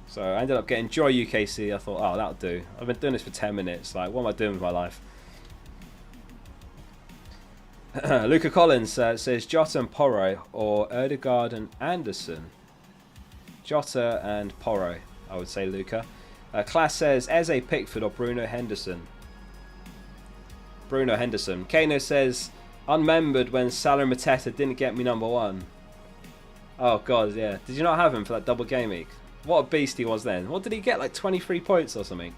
So I ended up getting Joy UKC. I thought, oh, that'll do. I've been doing this for 10 minutes. Like, what am I doing with my life? Luca Collins says Jota and Porro or Ødegaard and Anderson. Jota and Porro, I would say, Luca. Class says Eze, Pickford or Bruno Henderson. Bruno Henderson. Kano says unmembered when Salah and Mateta didn't get me number 1. Oh god, yeah. Did you not have him for that double game week? What a beast he was then. What did he get? Like 23 points or something.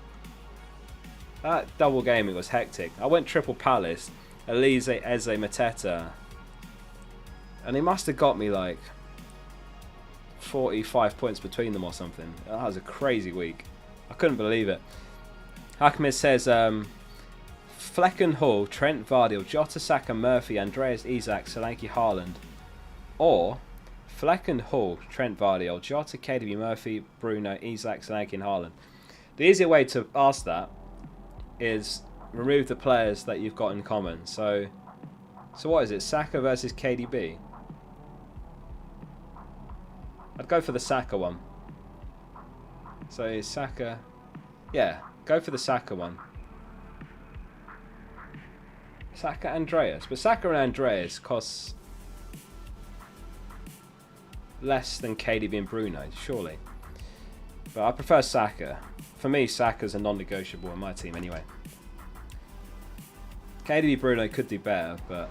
That double game week was hectic. I went triple Palace, Elise, Eze, Mateta, and he must have got me like 45 points between them or something. That was a crazy week. I couldn't believe it. Hackmiz says Flecken Hall, Trent Vardy, Jota, Saka, Murphy, Andreas, Isak, Solanke, Haaland, or Flecken Hall, Trent Vardy, Jota, KDB, Murphy, Bruno, Isak, Solanke and Haaland. The easier way to ask that is remove the players that you've got in common. So what is it? Saka versus KDB? I'd go for the Saka one. So Saka, yeah, go for the Saka one. Saka Andreas, but Saka and Andreas costs less than KDB and Bruno, surely. But I prefer Saka. For me, Saka's a non-negotiable in my team anyway. KDB Bruno could do better, but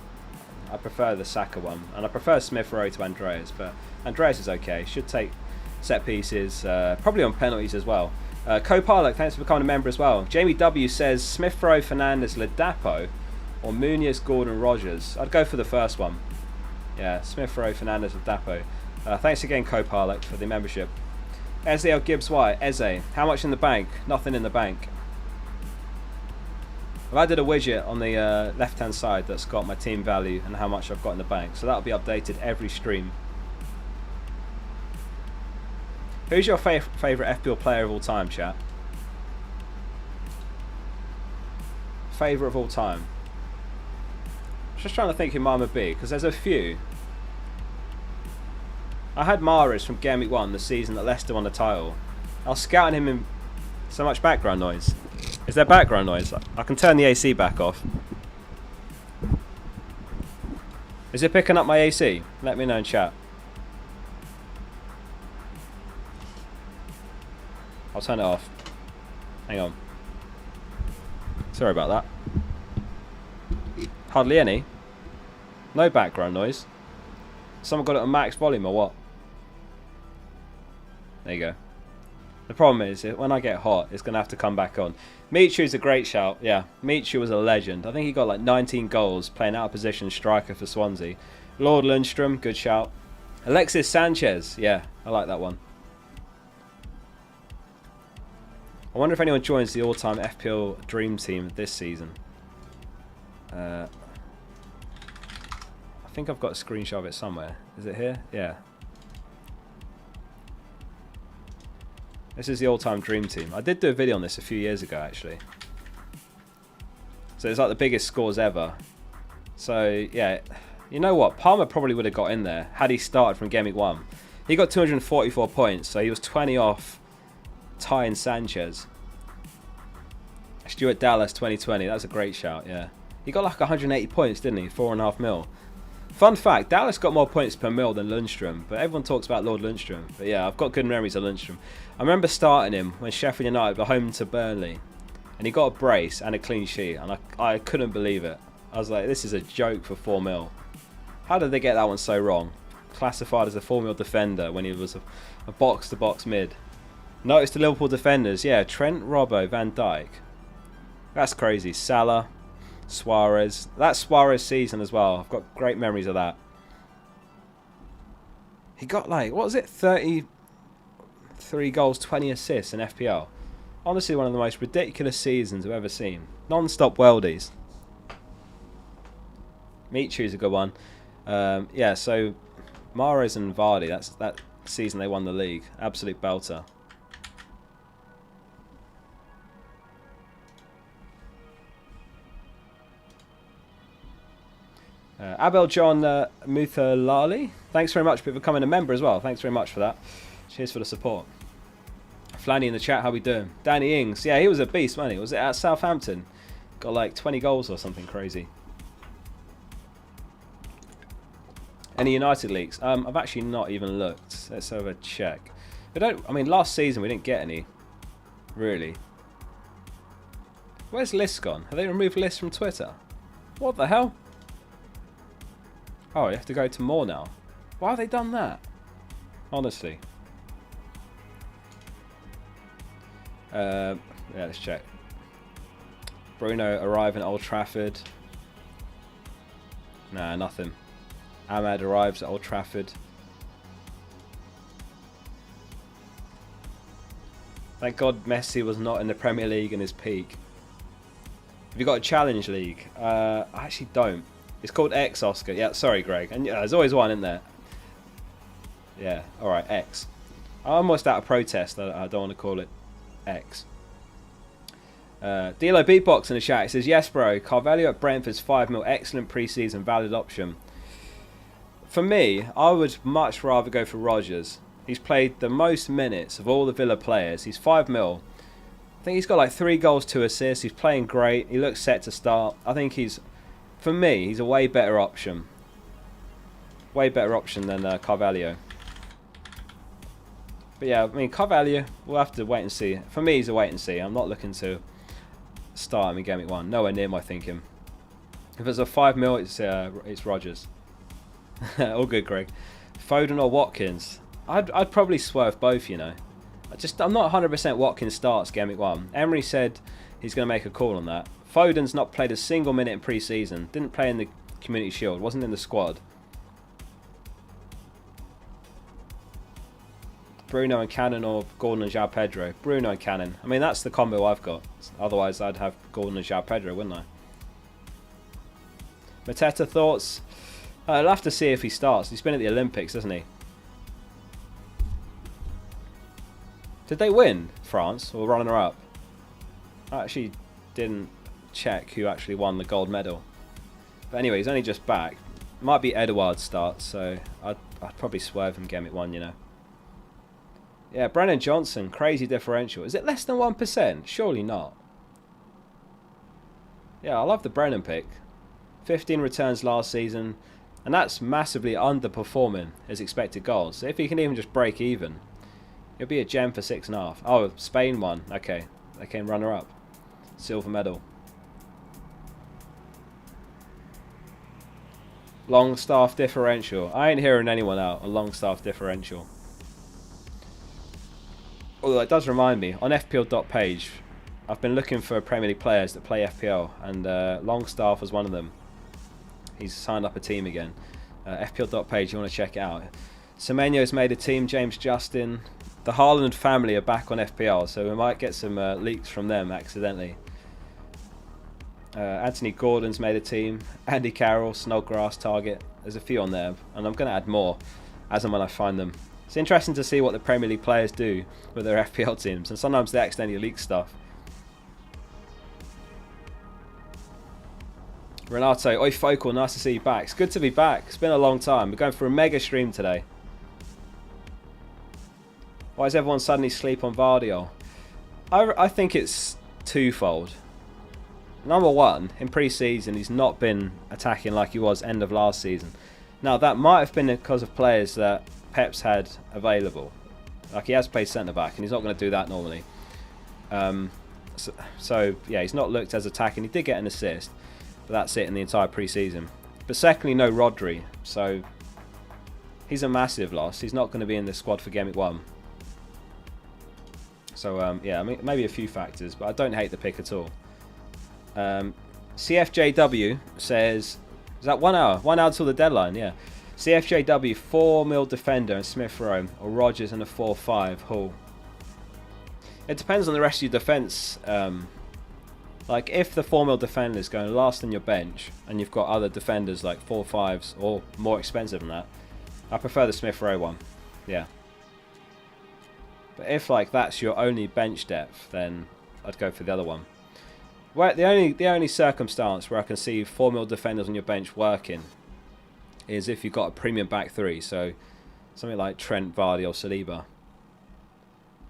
I prefer the Saka one. And I prefer Smith Rowe to Andreas, but Andreas is okay. Should take set pieces, probably on penalties as well. Copilot, thanks for becoming a member as well. Jamie W says Smith Rowe, Fernandes, Ladapo, or Muniz, Gordon, Rogers. I'd go for the first one. Yeah, Smith Rowe, Fernandes, Ladapo. Thanks again, Copilot, for the membership. Eze or Gibbs White? Eze. How much in the bank? Nothing in the bank. I've added a widget on the left-hand side that's got my team value and how much I've got in the bank. So that'll be updated every stream. Who's your favourite FPL player of all time, chat? Favourite of all time? Just trying to think who mine would be, because there's a few. I had Mahrez from Gameweek 1 the season that Leicester won the title. I was scouting him in so much background noise. Is there background noise? I can turn the AC back off. Is it picking up my AC? Let me know in chat. I'll turn it off. Hang on. Sorry about that. Hardly any. No background noise. Someone got it on max volume or what? There you go. The problem is, when I get hot, it's going to have to come back on. Michu's a great shout. Yeah, Michu was a legend. I think he got like 19 goals playing out of position striker for Swansea. Lord Lundstrom, good shout. Alexis Sanchez. Yeah, I like that one. I wonder if anyone joins the all-time FPL Dream Team this season. I think I've got a screenshot of it somewhere. Is it here? Yeah. This is the all-time Dream Team. I did do a video on this a few years ago, actually. So it's like the biggest scores ever. So, yeah. You know what? Palmer probably would have got in there had he started from Gameweek 1. He got 244 points, so he was 20 off Ty and Sanchez. Stuart Dallas 2020. That's a great shout, yeah. He got like 180 points, didn't he? 4.5 mil. Fun fact, Dallas got more points per mil than Lundstrom, but everyone talks about Lord Lundstrom. But yeah, I've got good memories of Lundstrom. I remember starting him when Sheffield United were home to Burnley, and he got a brace and a clean sheet, and I couldn't believe it. I was like, this is a joke for 4 mil. How did they get that one so wrong? Classified as a 4 mil defender when he was a box-to-box mid. Notice the Liverpool defenders, yeah, Trent, Robbo, Van Dijk. That's crazy. Salah, Suarez. That Suarez season as well. I've got great memories of that. He got like, what was it? 33 goals, 20 assists in FPL. Honestly, one of the most ridiculous seasons I've ever seen. Non-stop worldies. Michu's a good one. Yeah, so Mahrez and Vardy, that's that season they won the league. Absolute belter. Abel John Muthalali, thanks very much for becoming a member as well. Thanks very much for that. Cheers for the support. Flanny in the chat, how we doing? Danny Ings, yeah, he was a beast, wasn't he? Was it at Southampton? Got like 20 goals or something crazy. Any United leaks? I've actually not even looked. Let's have a check. I mean, last season we didn't get any, really. Where's List gone? Have they removed List from Twitter? What the hell? Oh, you have to go to more now. Why have they done that? Honestly. Yeah, let's check. Bruno arriving at Old Trafford. Nah, nothing. Ahmad arrives at Old Trafford. Thank God Messi was not in the Premier League in his peak. Have you got a Challenge League? I actually don't. It's called X, Oscar. Yeah, sorry, Greg. And yeah, there's always one in there. Yeah, alright, X. I'm almost out of protest. I don't want to call it X. Dilo Beatbox in the chat. It says, yes, bro. Carvalho at Brentford's 5 mil. Excellent pre-season valid option. For me, I would much rather go for Rodgers. He's played the most minutes of all the Villa players. He's 5 mil. I think he's got like 3 goals, 2 assists. He's playing great. He looks set to start. I think for me, he's a way better option. Way better option than Carvalho. But yeah, I mean, Carvalho, we'll have to wait and see. For me, he's a wait and see. I'm not looking to start him in Gameweek 1. Nowhere near my thinking. If it's a 5 mil, it's Rodgers. All good, Greg. Foden or Watkins? I'd probably swerve both, you know. I'm not 100% Watkins starts Gameweek 1. Emery said he's going to make a call on that. Foden's not played a single minute in pre-season. Didn't play in the Community Shield. Wasn't in the squad. Bruno and Cannon or Gordon and João Pedro? Bruno and Cannon. I mean, that's the combo I've got. Otherwise, I'd have Gordon and João Pedro, wouldn't I? Mateta thoughts? I'll have to see if he starts. He's been at the Olympics, hasn't he? Did they win, France, or runner-up? I actually didn't check who actually won the gold medal. But anyway, he's only just back. Might be Edouard starts, so I'd probably swerve him Gameweek 1, you know. Yeah, Brennan Johnson, crazy differential. Is it less than 1%? Surely not. Yeah, I love the Brennan pick. 15 returns last season, and that's massively underperforming his expected goals. So if he can even just break even, it'll be a gem for 6.5. Oh, Spain won. Okay, they came runner-up. Silver medal. Longstaff differential. I ain't hearing anyone out on Longstaff differential. Although it does remind me, on fpl.page, I've been looking for Premier League players that play FPL, and Longstaff was one of them. He's signed up a team again. fpl.page, you want to check it out. Semenyo's made a team, James Justin. The Haaland family are back on FPL, so we might get some leaks from them accidentally. Anthony Gordon's made a team. Andy Carroll, Snodgrass, Target. There's a few on there, and I'm going to add more as and when I find them. It's interesting to see what the Premier League players do with their FPL teams, and sometimes they accidentally leak stuff. Renato, oi Focal, nice to see you back. It's good to be back. It's been a long time. We're going for a mega stream today. Why does everyone suddenly sleep on Vardiol? I think it's twofold. Number one, in pre-season, he's not been attacking like he was end of last season. Now, that might have been because of players that Pep's had available. Like, he has played centre-back, and he's not going to do that normally. So, yeah, he's not looked as attacking. He did get an assist, but that's it in the entire pre-season. But secondly, no Rodri, so he's a massive loss. He's not going to be in the squad for Gameweek 1. So, yeah, I mean, maybe a few factors, but I don't hate the pick at all. CFJW says, is that 1 hour? 1 hour till the deadline, yeah. CFJW, 4 mil defender and Smith Rowe, or Rodgers and a 4-5 Hull. It depends on the rest of your defence. Like, if the 4 mil defender is going last on your bench, and you've got other defenders like 4-5s or more expensive than that, I prefer the Smith Rowe one, yeah. But if like that's your only bench depth, then I'd go for the other one. Well, the only circumstance where I can see 4 mil defenders on your bench working is if you've got a premium back three, so something like Trent, Vardy or Saliba.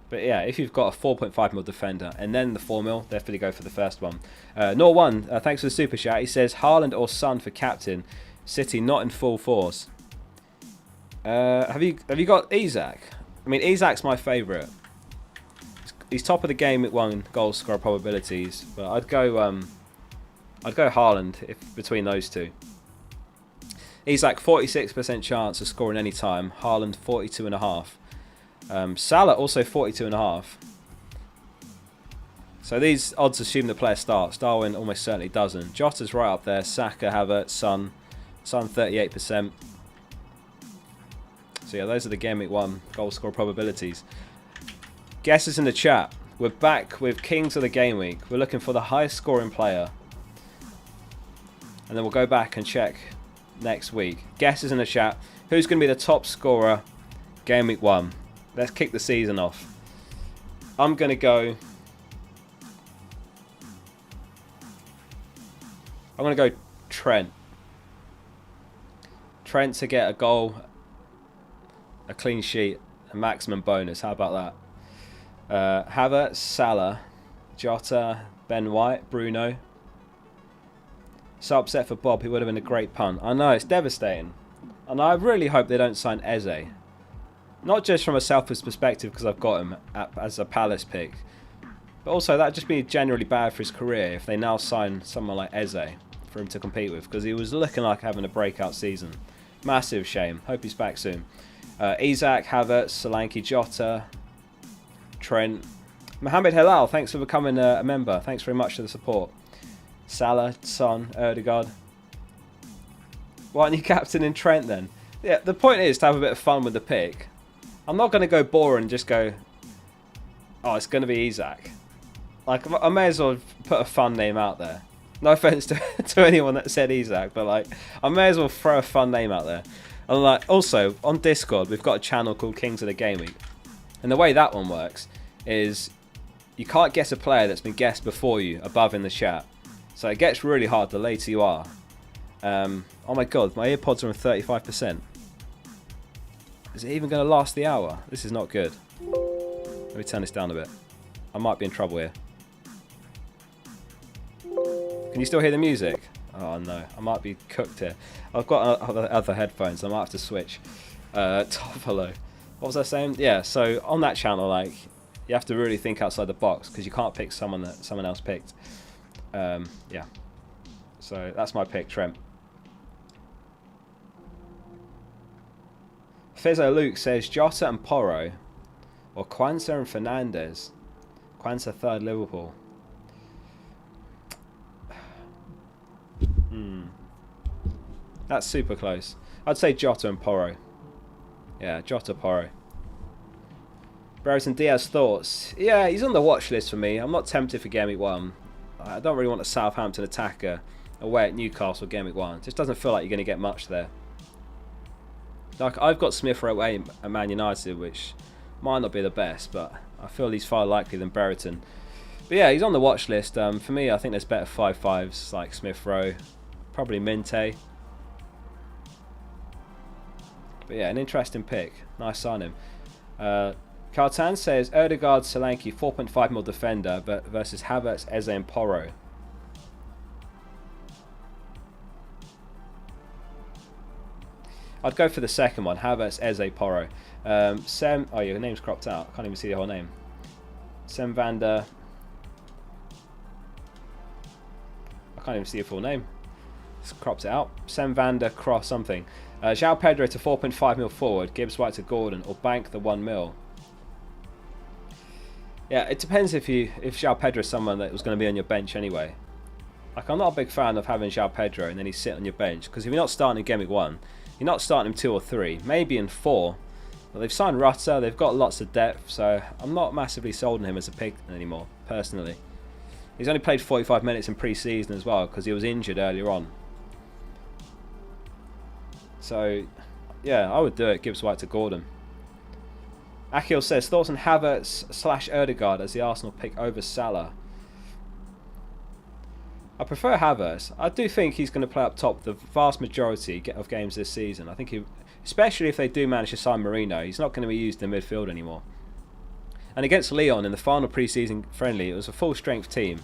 But yeah, if you've got a 4.5 mil defender and then the 4 mil, definitely go for the first one. Nor1, thanks for the super chat. He says Haaland or Son for captain. City not in full force. Have you got Isak? I mean, Isak's my favourite. He's top of the game at 1 goal scorer probabilities, but I'd go Haaland if between those two. Isak 46% chance of scoring any time. Haaland 42.5. Salah also 42.5. So these odds assume the player starts. Darwin almost certainly doesn't. Jota's right up there. Saka, Havertz, Son 38%. So yeah, those are the Gameweek 1 goal score probabilities. Guesses in the chat. We're back with Kings of the Game Week. We're looking for the highest scoring player. And then we'll go back and check next week. Guesses in the chat. Who's going to be the top scorer Game Week 1? Let's kick the season off. I'm going to go... Trent. Trent to get a goal, a clean sheet, a maximum bonus. How about that? Havertz, Salah, Jota, Ben White, Bruno. So upset for Bob. He would have been a great punt. I know, it's devastating. And I really hope they don't sign Eze. Not just from a selfish perspective because I've got him as a Palace pick. But also that'd just be generally bad for his career if they now sign someone like Eze for him to compete with. Because he was looking like having a breakout season. Massive shame. Hope he's back soon. Isak, Havertz, Solanke, Jota, Trent. Mohamed Halal, thanks for becoming a member. Thanks very much for the support. Salah, Son, Erdegaard. Why aren't you captaining Trent then? Yeah, the point is to have a bit of fun with the pick. I'm not going to go boring and just go, oh, it's going to be Isak. Like, I may as well put a fun name out there. No offense to anyone that said Isak, but like, I may as well throw a fun name out there. And like, also on Discord, we've got a channel called Kings of the Game Week, and the way that one works is you can't guess a player that's been guessed before you above in the chat. So it gets really hard the later you are. Oh my god, my earpods are on 35%. Is it even going to last the hour? This is not good. Let me turn this down a bit. I might be in trouble here. Can you still hear the music? Oh no, I might be cooked here. I've got other headphones, I might have to switch. Top hello. What was I saying? Yeah, so on that channel, like, you have to really think outside the box because you can't pick someone that someone else picked. Yeah. So that's my pick, Trent. Fizzo Luke says Jota and Porro, or Quansah and Fernandes. Quansah third Liverpool. That's super close. I'd say Jota and Porro. Yeah, Jota, Porro. Brereton Diaz thoughts. Yeah, he's on the watch list for me. I'm not tempted for Gameweek 1. I don't really want a Southampton attacker away at Newcastle Gameweek 1. It just doesn't feel like you're going to get much there. Like, I've got Smith Rowe away at Man United, which might not be the best, but I feel he's far likely than Brereton. But yeah, he's on the watch list. For me, I think there's better 5-5s like Smith Rowe, probably Minte. But yeah, an interesting pick. Nice signing. Cartan says Erdegaard, Solanke, 4.5 mil defender versus Havertz, Eze and Porro. I'd go for the second one. Havertz, Eze, Porro. Oh, your name's cropped out. I can't even see the whole name. Sem van der... I can't even see your full name. It's cropped it out. Sem van der Cross something. João Pedro to 4.5 mil forward. Gibbs White to Gordon. Or bank the 1 mil. Yeah, it depends if João Pedro is someone that was going to be on your bench anyway. Like, I'm not a big fan of having João Pedro and then he's sitting on your bench. Because if you're not starting in Gameweek 1, you're not starting him 2 or 3. Maybe in 4. But they've signed Rutter. They've got lots of depth. So I'm not massively sold on him as a pick anymore, personally. He's only played 45 minutes in pre-season as well because he was injured earlier on. So, yeah, I would do it. Gibbs White to Gordon. Akil says, thoughts on Havertz / Erdegaard as the Arsenal pick over Salah? I prefer Havertz. I do think he's going to play up top the vast majority of games this season. I think he, especially if they do manage to sign Mourinho, he's not going to be used in midfield anymore. And against Lyon in the final pre-season friendly, it was a full-strength team.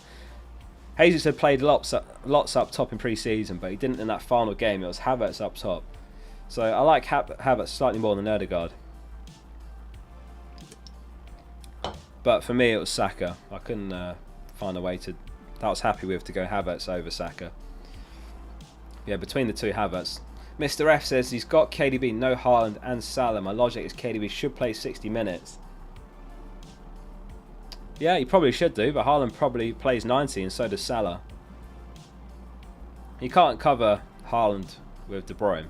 Jesus had played lots up top in pre-season, but he didn't in that final game. It was Havertz up top. So I like Havertz slightly more than Erdegaard. But for me, it was Saka. I couldn't find a way that I was happy with to go Havertz over Saka. Yeah, between the two, Havertz. Mr. F says he's got KDB, no Haaland and Salah. My logic is KDB should play 60 minutes. Yeah, he probably should do, but Haaland probably plays 90 and so does Salah. He can't cover Haaland with De Bruyne.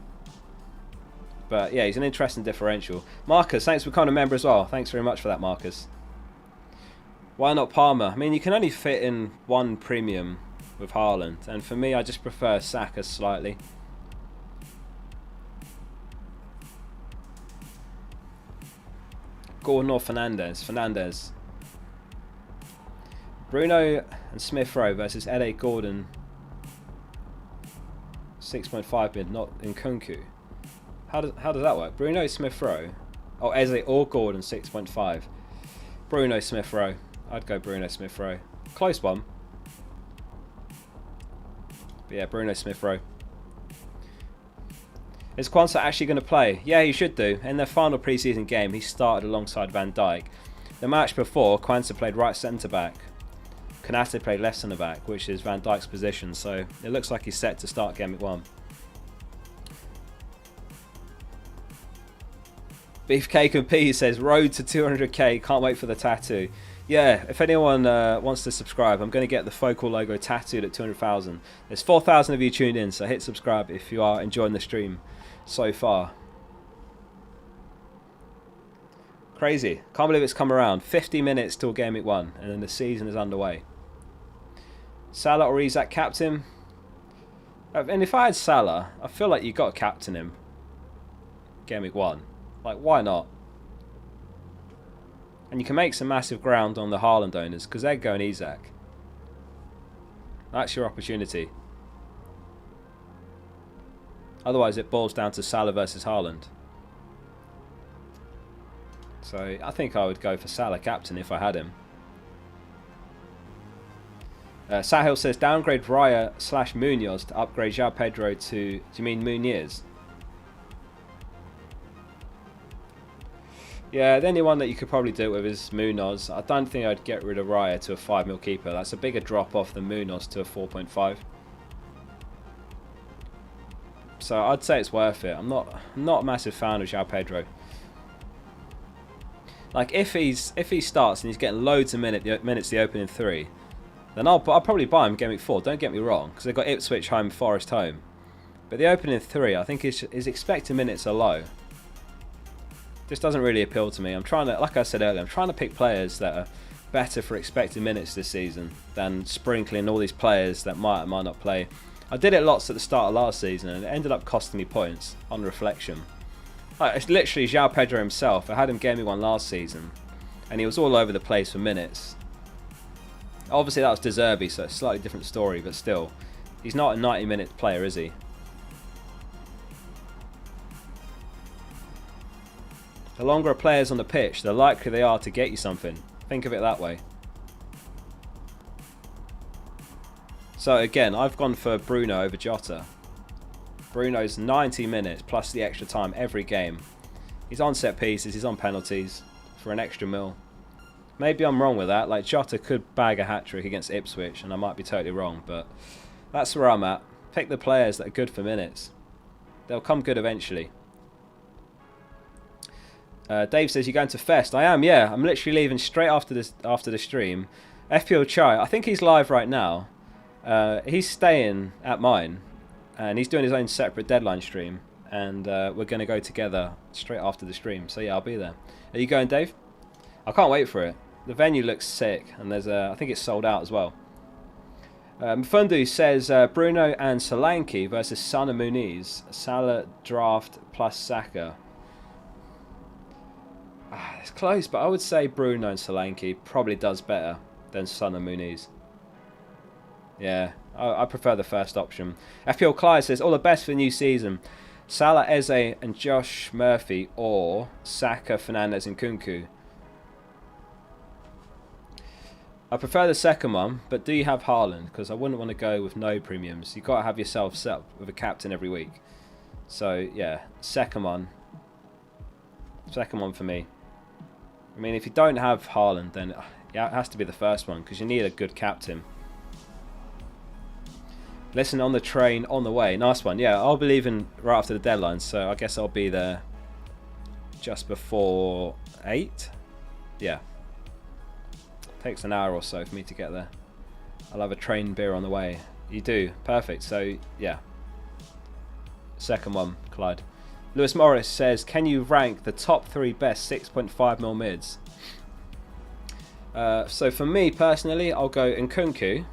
But yeah, he's an interesting differential. Marcus, thanks for becoming a member as well. Thanks very much for that, Marcus. Why not Palmer? I mean, you can only fit in one premium with Haaland. And for me, I just prefer Saka slightly. Gordon or Fernandes? Fernandes. Bruno and Smith Rowe versus Ede Gordon. 6.5 bid, not in Nkunku. How does that work? Bruno Smith Rowe. Oh, Eze or Gordon 6.5. Bruno Smith Rowe. I'd go Bruno Smith Rowe. Close one. But yeah, Bruno Smith Rowe. Is Quansah actually going to play? Yeah, he should do. In their final pre-season game, he started alongside Van Dijk. The match before, Quansah played right centre back. Konate played left centre back, which is Van Dijk's position. So it looks like he's set to start Gameweek 1. Beefcake and P says, road to 200k, can't wait for the tattoo. Yeah, if anyone wants to subscribe, I'm going to get the Focal logo tattooed at 200,000. There's 4,000 of you tuned in, so hit subscribe if you are enjoying the stream so far. Crazy. Can't believe it's come around. 50 minutes till Gameweek 1, and then the season is underway. Salah or Isak captain? And if I had Salah, I feel like you've got to captain him. Gameweek 1. Like, why not? And you can make some massive ground on the Haaland owners because they're going Isak. That's your opportunity. Otherwise, it boils down to Salah versus Haaland. So I think I would go for Salah captain if I had him. Sahil says downgrade Raya / Munoz to upgrade João Pedro to. Do you mean Muniz? Yeah, the only one that you could probably do it with is Munoz. I don't think I'd get rid of Raya to a 5 mil keeper. That's a bigger drop off than Munoz to a 4.5. So I'd say it's worth it. I'm not a massive fan of João Pedro. Like if he starts and he's getting loads of minutes the opening 3, then I'll probably buy him Game Week 4. Don't get me wrong, because they've got Ipswich home, Forest home. But the opening 3, I think his expected minutes are low. This doesn't really appeal to me. I'm trying to, like I said earlier, I'm trying to pick players that are better for expected minutes this season than sprinkling all these players that might or might not play. I did it lots at the start of last season, and it ended up costing me points on reflection. Like, it's literally João Pedro himself. I had him Game Week 1 last season, and he was all over the place for minutes. Obviously that was De Zerbi, so it's a slightly different story, but still, he's not a 90-minute player, is he? The longer a player's on the pitch, the likelier they are to get you something. Think of it that way. So again, I've gone for Bruno over Jota. Bruno's 90 minutes plus the extra time every game. He's on set pieces, he's on penalties for an extra mil. Maybe I'm wrong with that. Like, Jota could bag a hat-trick against Ipswich, and I might be totally wrong, but that's where I'm at. Pick the players that are good for minutes. They'll come good eventually. Dave says, you're going to Fest. I am, yeah. I'm literally leaving straight after the stream. FPL Chai, I think he's live right now. He's staying at mine, and he's doing his own separate deadline stream, and we're going to go together straight after the stream. So yeah, I'll be there. Are you going, Dave? I can't wait for it. The venue looks sick, and I think it's sold out as well. Mfundu says Bruno and Solanke versus Son and Muniz. Salah draft plus Saka. It's close, but I would say Bruno and Solanke probably does better than Son and Muniz. Yeah, I prefer the first option. FPL Clyde says, all the best for the new season. Salah, Eze and Josh Murphy, or Saka, Fernandes and Kunku. I prefer the second one, but do you have Haaland? Because I wouldn't want to go with no premiums. You've got to have yourself set up with a captain every week. So, yeah, second one. Second one for me. I mean, if you don't have Haaland, then yeah, it has to be the first one, because you need a good captain. Listen on the train on the way. Nice one. Yeah, I'll be leaving right after the deadline, so I guess I'll be there just before 8. Yeah. Takes an hour or so for me to get there. I'll have a train beer on the way. You do. Perfect. So, yeah. Second one, Clyde. Lewis Morris says, can you rank the top 3 best 6.5 mil mids? So for me personally, I'll go Nkunku.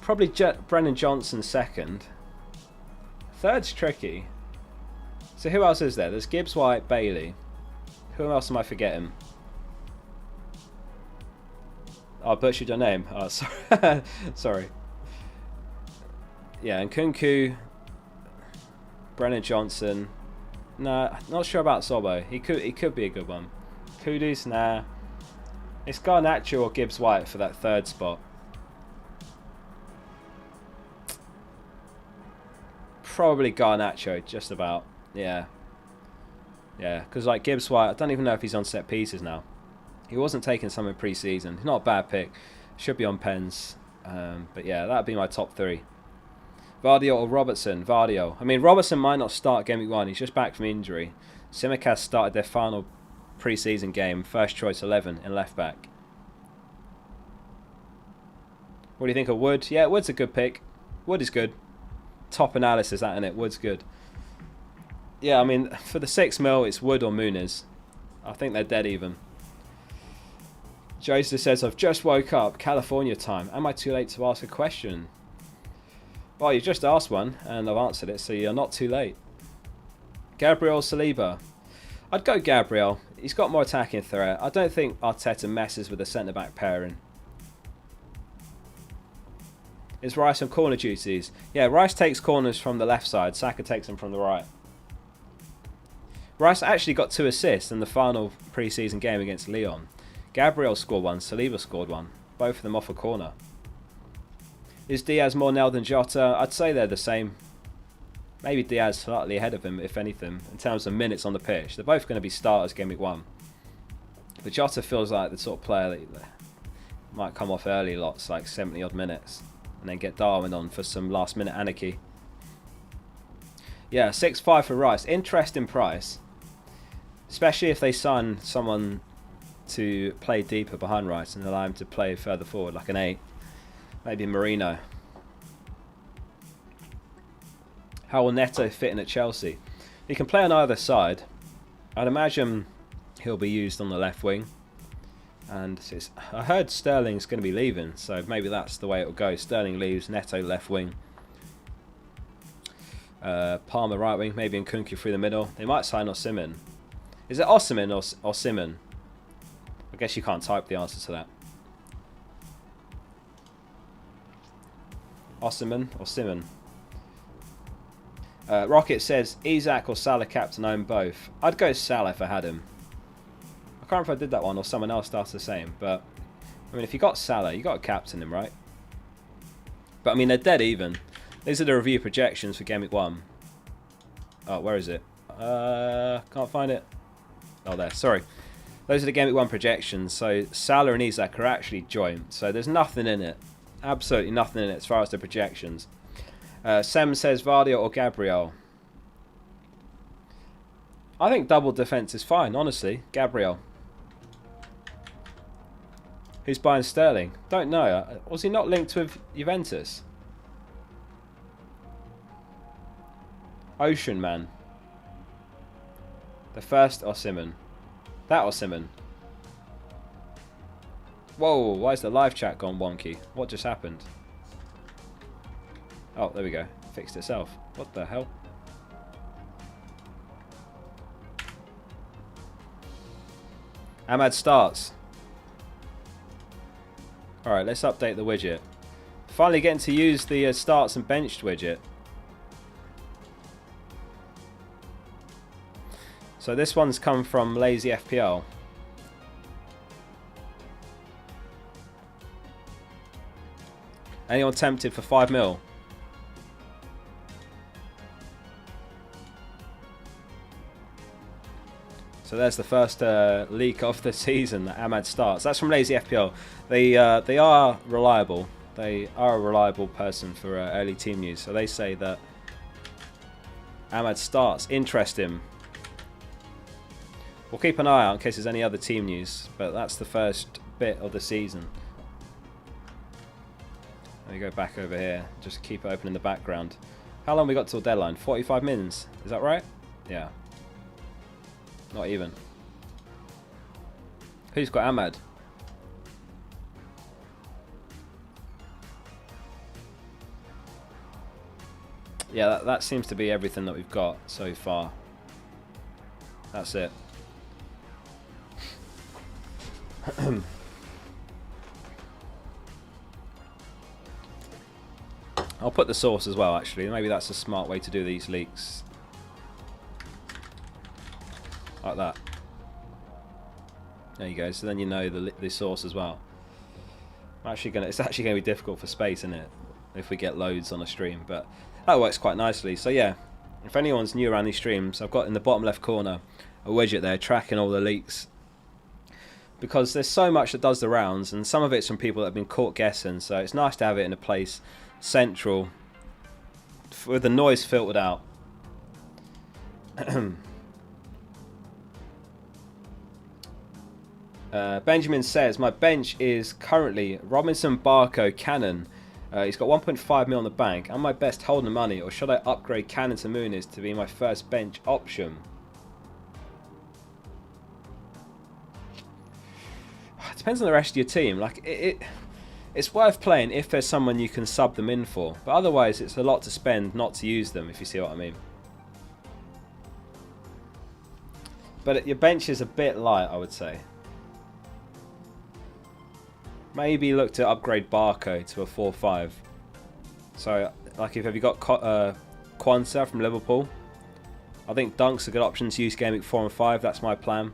Probably Brennan Johnson second. Third's tricky. So who else is there? There's Gibbs, White, Bailey. Who else am I forgetting? Oh, I butchered your name. Oh, sorry. Sorry. Yeah, Nkunku, Brennan Johnson. Nah, not sure about Sobo. He could be a good one. Kudus, nah. It's Garnacho or Gibbs White for that third spot. Probably Garnacho, just about. Yeah. Yeah, because like Gibbs White, I don't even know if he's on set pieces now. He wasn't taking some in pre-season. Not a bad pick. Should be on pens. But yeah, that would be my top 3. Vardio or Robertson? Vardio. I mean, Robertson might not start Game Week 1. He's just back from injury. Simicast started their final pre-season game, first choice 11 in left back. What do you think of Wood? Yeah, Wood's a good pick. Wood is good. Top analysis, that innit? Wood's good. Yeah, I mean, for the 6 mil, it's Wood or Muniz. I think they're dead even. José says, I've just woke up, California time. Am I too late to ask a question? Well, you just asked one, and I've answered it, so you're not too late. Gabriel Saliba. I'd go Gabriel. He's got more attacking threat. I don't think Arteta messes with the centre-back pairing. Is Rice on corner duties? Yeah, Rice takes corners from the left side. Saka takes them from the right. Rice actually got 2 assists in the final pre-season game against Lyon. Gabriel scored 1, Saliba scored 1. Both of them off a corner. Is Diaz more nailed than Jota? I'd say they're the same. Maybe Diaz slightly ahead of him, if anything, in terms of minutes on the pitch. They're both going to be starters Game Week 1. But Jota feels like the sort of player that might come off early lots, like 70 odd minutes. and then get Darwin on for some last minute anarchy. Yeah, 6.5 for Rice. Interesting price. Especially if they sign someone to play deeper behind Rice and allow him to play further forward, like an 8. Maybe Mourinho. How will Neto fit in at Chelsea? He can play on either side. I'd imagine he'll be used on the left wing. And I heard Sterling's going to be leaving, so maybe that's the way it'll go. Sterling leaves, Neto left wing. Palmer right wing, maybe Nkunku through the middle. They might sign Osimhen. Is it Osimhen or Osimhen? I guess you can't type the answer to that. Osimhen or Simon? Rocket says, Isak or Salah captain, own both. I'd go Salah if I had him. I can't remember if I did that one or someone else started the same. But, I mean, if you got Salah, you got to captain him, right? But, I mean, they're dead even. These are the review projections for Gameweek 1. Oh, where is it? Can't find it. Oh, there. Sorry. Those are the Gameweek 1 projections. So, Salah and Isak are actually joint. So, there's nothing in it. Absolutely nothing in it as far as the projections. Sem says Vardy or Gabriel. I think double defence is fine, honestly. Gabriel. Who's buying Sterling? Don't know. Was he not linked with Juventus? Ocean Man. The first Osimhen. That Osimhen. Whoa, why is the live chat gone wonky? What just happened? Oh, there we go. Fixed itself. What the hell? Ahmad starts. Alright, let's update the widget. Finally getting to use the starts and benched widget. So this one's come from Lazy FPL. Anyone tempted for 5 mil? So there's the first leak of the season that Ahmad starts. That's from Lazy FPL. They are reliable. They are a reliable person for early team news. So they say that Ahmad starts. Interesting. We'll keep an eye out in case there's any other team news. But that's the first bit of the season. Let me go back over here. Just keep it open in the background. How long we got till deadline? 45 minutes. Is that right? Yeah. Not even. Who's got Ahmad? Yeah, that seems to be everything that we've got so far. That's it. I'll put the source as well, actually. Maybe that's a smart way to do these leaks. Like that. There you go. So then you know the source as well. It's actually gonna be difficult for space, isn't it? If we get loads on a stream, but that works quite nicely. So yeah, if anyone's new around these streams, I've got in the bottom left corner a widget there tracking all the leaks, because there's so much that does the rounds, and some of it's from people that have been caught guessing. So it's nice to have it in a place central with the noise filtered out. Benjamin says, my bench is currently Robinson, Barco, Cannon. He's got 1.5 mil on the bank. Am I best holding the money, or should I upgrade Cannon to Muniz to be my first bench option? It depends on the rest of your team. Like it's worth playing if there's someone you can sub them in for, but otherwise it's a lot to spend not to use them, if you see what I mean. But your bench is a bit light, I would say. Maybe look to upgrade Barco to a 4-5. So, like, have you got Quansah from Liverpool? I think Dunk's a good option to use Gameweek 4 and 5. That's my plan.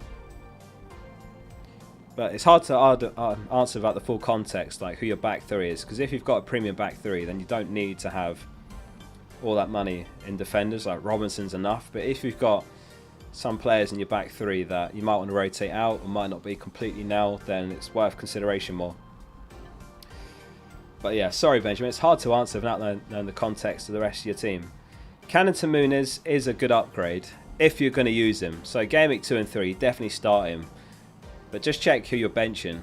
But it's hard to answer about the full context, like who your back three is. Because if you've got a premium back three, then you don't need to have all that money in defenders. Like Robinson's enough. But if you've got some players in your back three that you might want to rotate out or might not be completely nailed, then it's worth consideration more. But yeah, sorry Benjamin, it's hard to answer without knowing the context of the rest of your team. Cannington Muniz is a good upgrade if you're going to use him. So Game Week 2 and 3, definitely start him. But just check who you're benching.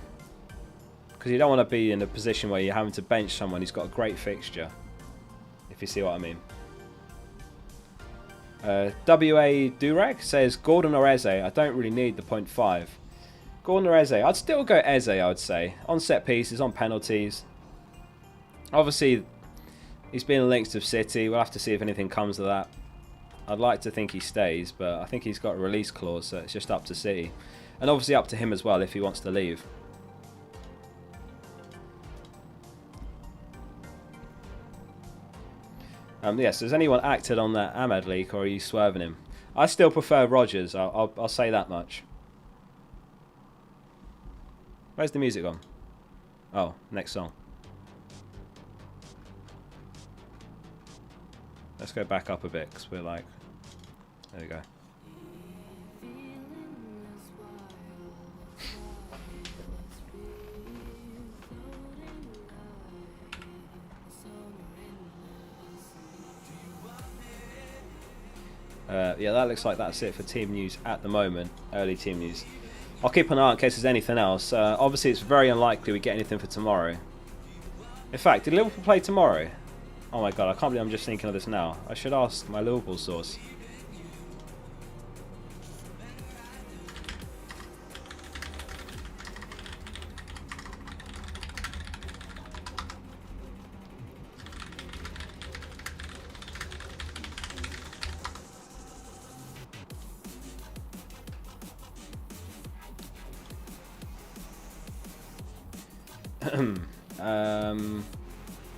Because you don't want to be in a position where you're having to bench someone who's got a great fixture. If you see what I mean. WA Durag says Gordon or Eze. I don't really need the 0.5. Gordon or Eze. I'd still go Eze, I would say. On set pieces, on penalties. Obviously, he's been linked to City. We'll have to see if anything comes of that. I'd like to think he stays, but I think he's got a release clause, so it's just up to City. And obviously up to him as well if he wants to leave. Yes, has anyone acted on that Ahmed leak, or are you swerving him? I still prefer Rodgers, I'll say that much. Where's the music gone? Oh, next song. Let's go back up a bit, because we're like... There we go. Yeah, that looks like that's it for team news at the moment. Early team news. I'll keep an eye out in case there's anything else. Obviously, it's very unlikely we get anything for tomorrow. In fact, did Liverpool play tomorrow? Oh my god, I can't believe I'm just thinking of this now. I should ask my Liverpool source.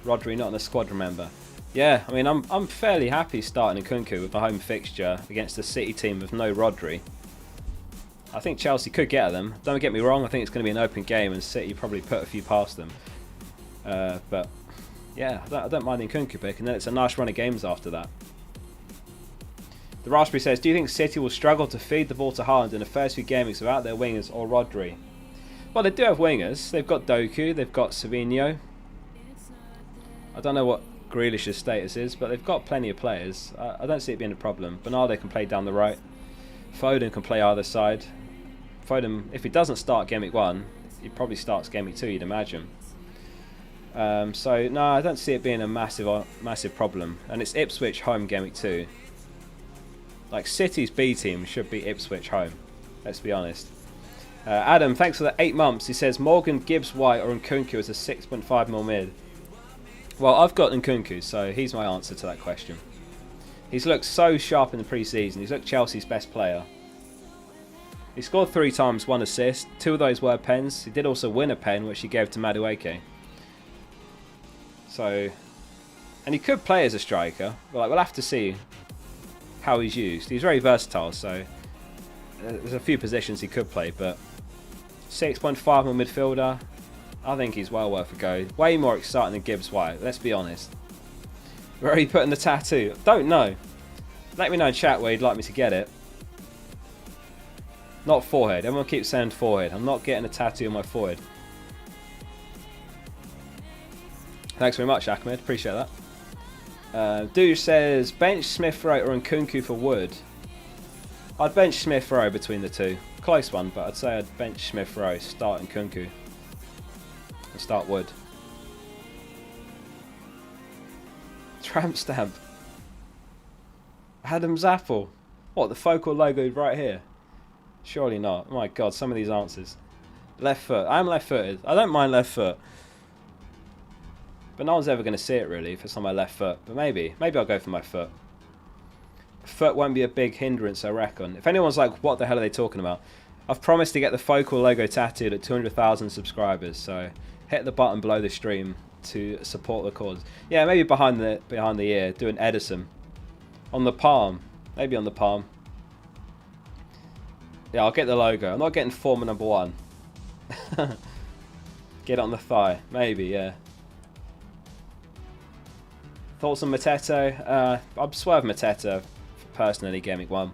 Rodri not in the squad, remember? Yeah, I mean, I'm fairly happy starting Nkunku with a home fixture against a City team with no Rodri. I think Chelsea could get at them. Don't get me wrong, I think it's going to be an open game and City probably put a few past them. But yeah, I don't mind the Nkunku pick, and then it's a nice run of games after that. The Raspberry says, do you think City will struggle to feed the ball to Haaland in the first few game weeks without their wingers or Rodri? Well, they do have wingers. They've got Doku, they've got Savinho. I don't know what Grealish's status is, but they've got plenty of players. I don't see it being a problem. Bernardo can play down the right. Foden can play either side. Foden, if he doesn't start Game Week 1, he probably starts Game Week 2, you'd imagine. So, no, I don't see it being a massive problem. And it's Ipswich home Game Week 2. Like, City's B team should be Ipswich home. Let's be honest. Adam, thanks for the 8 months. He says, Morgan, Gibbs, White or Nkunku as a 6.5mm mid. Well, I've got Nkunku, so he's my answer to that question. He's looked so sharp in the pre-season. He's looked Chelsea's best player. He scored 3 times, 1 assist. 2 of those were pens. He did also win a pen, which he gave to Madueke. So, and he could play as a striker, but like, we'll have to see how he's used. He's very versatile, so there's a few positions he could play, but 6.5 on midfielder, I think he's well worth a go. Way more exciting than Gibbs White, let's be honest. Where are you putting the tattoo? Don't know. Let me know in chat where you'd like me to get it. Not forehead. Everyone keeps saying forehead. I'm not getting a tattoo on my forehead. Thanks very much, Ahmed. Appreciate that. Dude says, bench Smith Rowe or Nkunku for Wood. I'd bench Smith Rowe between the two. Close one, but I'd say I'd bench Smith Rowe, start Nkunku, and start Wood. Tramp stamp. Adam's apple. What, the focal logo right here? Surely not. Oh my god, some of these answers. Left foot. I'm left footed. I don't mind left foot. But no one's ever going to see it really if it's on my left foot. But maybe I'll go for my foot. Foot won't be a big hindrance, I reckon. If anyone's like, what the hell are they talking about? I've promised to get the focal logo tattooed at 200,000 subscribers. So hit the button below the stream to support the cause. Yeah, maybe behind the ear. Do an Edison. On the palm. Maybe on the palm. Yeah, I'll get the logo. I'm not getting former number 1. Get it on the thigh. Maybe, yeah. Thoughts on Mateta? I'd swerve Mateta personally, Game Week 1.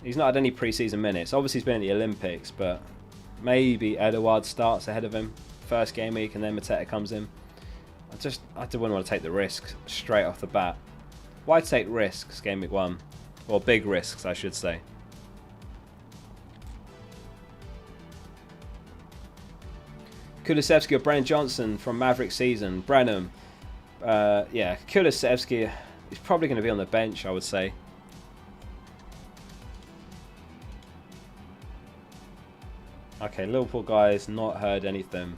He's not had any pre-season minutes. Obviously, he's been at the Olympics, but maybe Edouard starts ahead of him. First game week, and then Mateta comes in. I didn't want to take the risk straight off the bat. Why take risks, Gameweek 1? Or big risks, I should say. Kulusevski or Brennan Johnson from Maverick season. Brennan. Yeah, Kulusevski, he's probably going to be on the bench, I would say. Okay, Liverpool guy's not heard anything.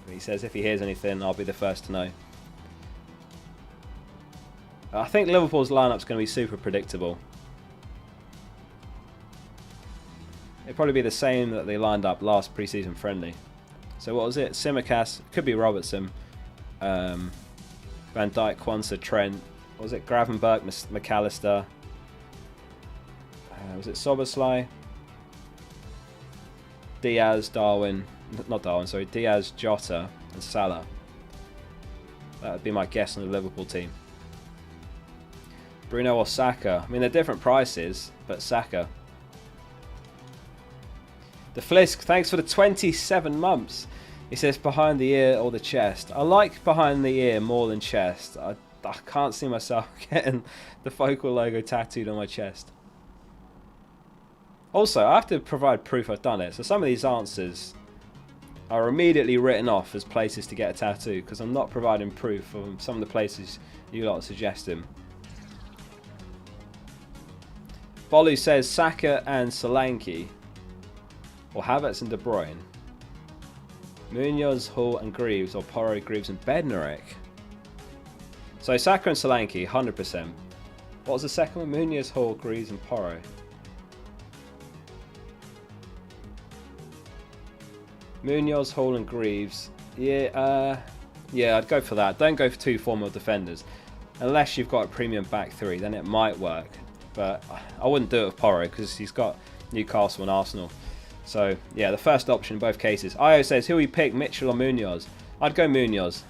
He says if he hears anything, I'll be the first to know. I think Liverpool's lineup's going to be super predictable. It'll probably be the same that they lined up last pre-season friendly. So what was it? Simicast, could be Robertson, Van Dijk, Quansah, Trent. What was it? Gravenberch, McAllister. Was it Soboslai? Diaz, Darwin. Not Darwin, sorry. Diaz, Jota, and Salah. That would be my guess on the Liverpool team. Bruno or Saka. I mean, they're different prices, but Saka. The Flisk, thanks for the 27 months. He says behind the ear or the chest. I like behind the ear more than chest. I can't see myself getting the Focal logo tattooed on my chest. Also, I have to provide proof I've done it. So some of these answers are immediately written off as places to get a tattoo because I'm not providing proof of some of the places you lot are suggesting. Bolu says Saka and Solanke. Or Havertz and De Bruyne. Munoz, Hall and Greaves, or Porro, Greaves and Bednarek. So Saka and Solanke, 100%. What was the second one? Munoz, Hall, Greaves and Porro. Munoz, Hall and Greaves. Yeah, I'd go for that. Don't go for two former defenders. Unless you've got a premium back three, then it might work. But I wouldn't do it with Porro because he's got Newcastle and Arsenal. So, yeah, the first option in both cases. Io says, who we pick, Mitchell or Munoz? I'd go Munoz.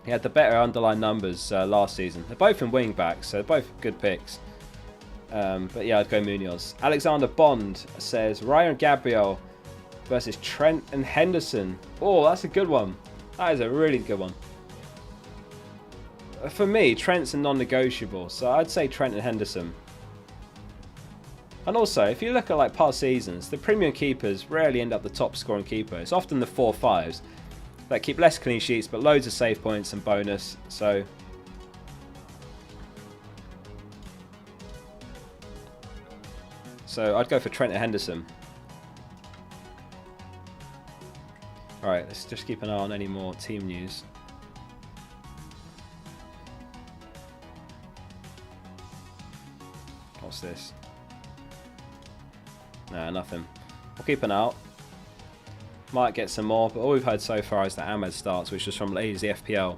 He had the better underlying numbers last season. They're both in wing backs, so they're both good picks. But yeah, I'd go Munoz. Alexander Bond says, Ryan Gabriel versus Trent and Henderson. Oh, that's a good one. That is a really good one. For me, Trent's a non-negotiable, so I'd say Trent and Henderson. And also, if you look at like past seasons, the premium keepers rarely end up the top scoring keeper. It's often the 4-5s that keep less clean sheets, but loads of save points and bonus. So I'd go for Trent and Henderson. Alright, let's just keep an eye on any more team news. What's this? Nah, nothing. We'll keep an eye out. Might get some more, but all we've heard so far is that Ahmed starts, which is from Lazy FPL.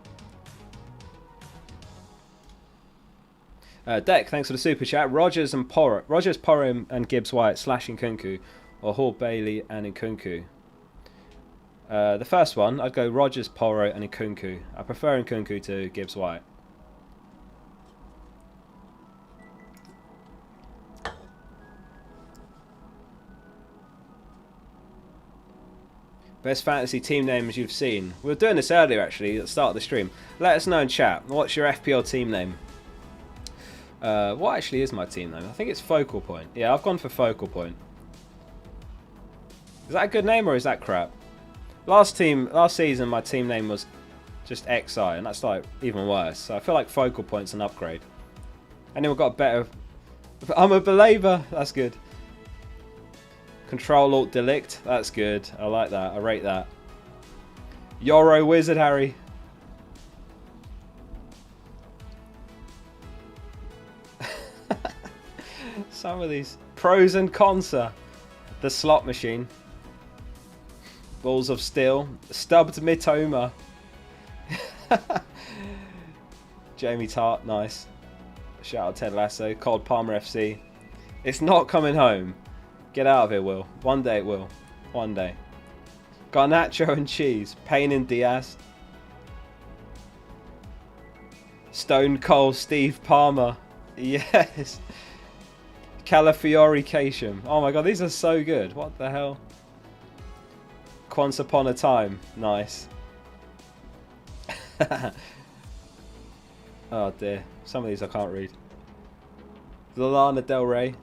Deck, thanks for the super chat. Rogers, Porro and Gibbs White / Nkunku, or Hall, Bailey and Nkunku. The first one, I'd go Rogers, Porro and Nkunku. I prefer Nkunku to Gibbs White. Best fantasy team names you've seen. We were doing this earlier actually at the start of the stream. Let us know in chat. What's your FPL team name? What actually is my team name? I think it's Focal Point. Yeah, I've gone for Focal Point. Is that a good name or is that crap? Last season my team name was just XI and that's like even worse. So I feel like Focal Point's an upgrade. And then we've got a better... I'm a believer. That's good. Control Alt Delict. That's good. I like that. I rate that. Euro Wizard Harry. Some of these. Pros and Consa. The Slot Machine. Balls of Steel. Stubbed Mitoma. Jamie Tart. Nice. Shout out Ted Lasso. Cold Palmer FC. It's not coming home. Get out of here, Will. One day it will. One day. Garnacho and cheese. Payne and Diaz. Stone Cold Steve Palmer. Yes. Calafiori Cation. Oh my god, these are so good. What the hell? Once Upon a Time. Nice. Oh dear. Some of these I can't read. Lana Del Rey.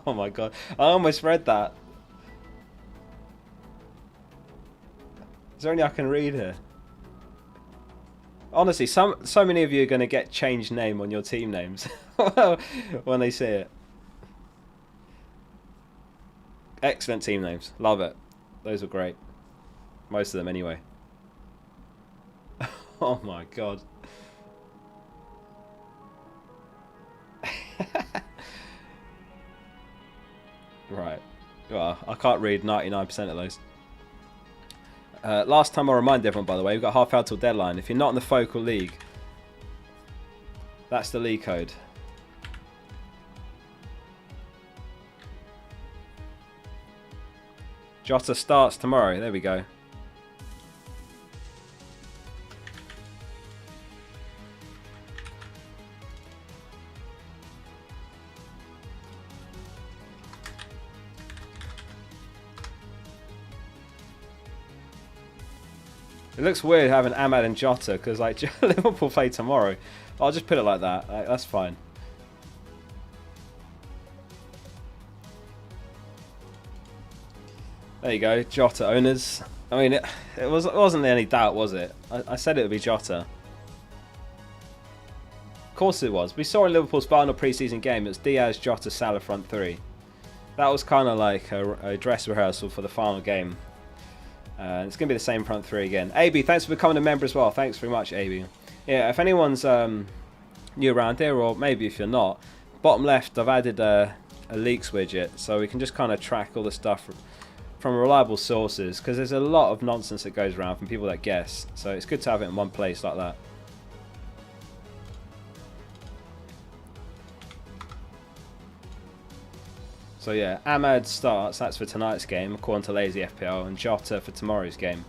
Oh my god. I almost read that. Is there any I can read here? Honestly, so many of you are going to get changed name on your team names when they see it. Excellent team names. Love it. Those were great. Most of them anyway. Oh my god. Right. Well, I can't read 99% of those. Last time I remind everyone, by the way, we've got half hour till deadline. If you're not in the focal league, that's the league code. Jota starts tomorrow. There we go. It looks weird having Ahmad and Jota because like Liverpool play tomorrow. I'll just put it like that. That's fine. There you go, Jota owners. I mean, it wasn't any doubt, was it? I said it would be Jota. Of course it was. We saw in Liverpool's final pre-season game, it was Diaz, Jota, Salah front three. That was kind of like a dress rehearsal for the final game. It's going to be the same front three again. AB, thanks for becoming a member as well. Thanks very much, AB. Yeah, if anyone's new around here, or maybe if you're not, bottom left, I've added a leaks widget, so we can just kind of track all the stuff from reliable sources, because there's a lot of nonsense that goes around from people that guess. So it's good to have it in one place like that. So yeah, Ahmad starts, that's for tonight's game, according to Lazy FPL, and Jota for tomorrow's game.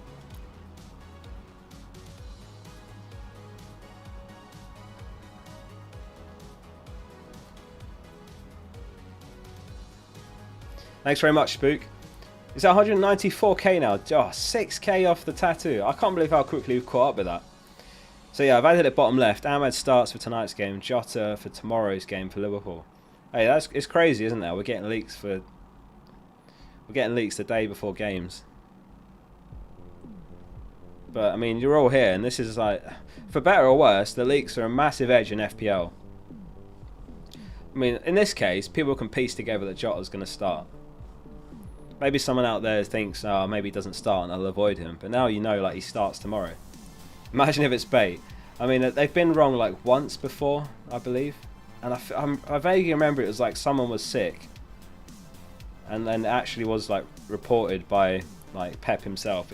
Thanks very much, Spook. Is that 194k now? Oh, 6k off the tattoo. I can't believe how quickly we've caught up with that. So yeah, I've added it bottom left. Ahmad starts for tonight's game, Jota for tomorrow's game for Liverpool. Hey, it's crazy, isn't it? We're getting leaks the day before games. But I mean, you're all here, and this is like, for better or worse, the leaks are a massive edge in FPL. I mean, in this case, people can piece together that Jota's going to start. Maybe someone out there thinks, oh, maybe he doesn't start and I'll avoid him. But now you know, like, he starts tomorrow. Imagine if it's bait. I mean, they've been wrong like once before, I believe. And I vaguely remember it was like someone was sick, and then it actually was like reported by like Pep himself.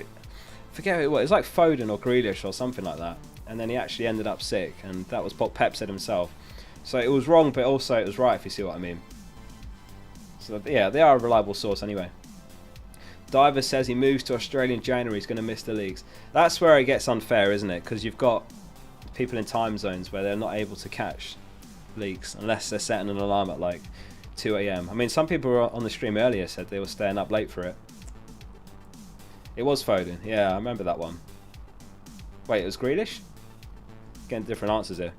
Forget who it was. It was like Foden or Grealish or something like that. And then he actually ended up sick, and that was what Pep said himself. So it was wrong, but also it was right, if you see what I mean. So yeah, they are a reliable source anyway. Diver says he moves to Australia in January. He's going to miss the leagues. That's where it gets unfair, isn't it? Because you've got people in time zones where they're not able to catch leaks unless they're setting an alarm at like 2 AM. I mean, some people were on the stream earlier said they were staying up late for it. It was Foden. Yeah, I remember that one. Wait, it was Grealish? Getting different answers here.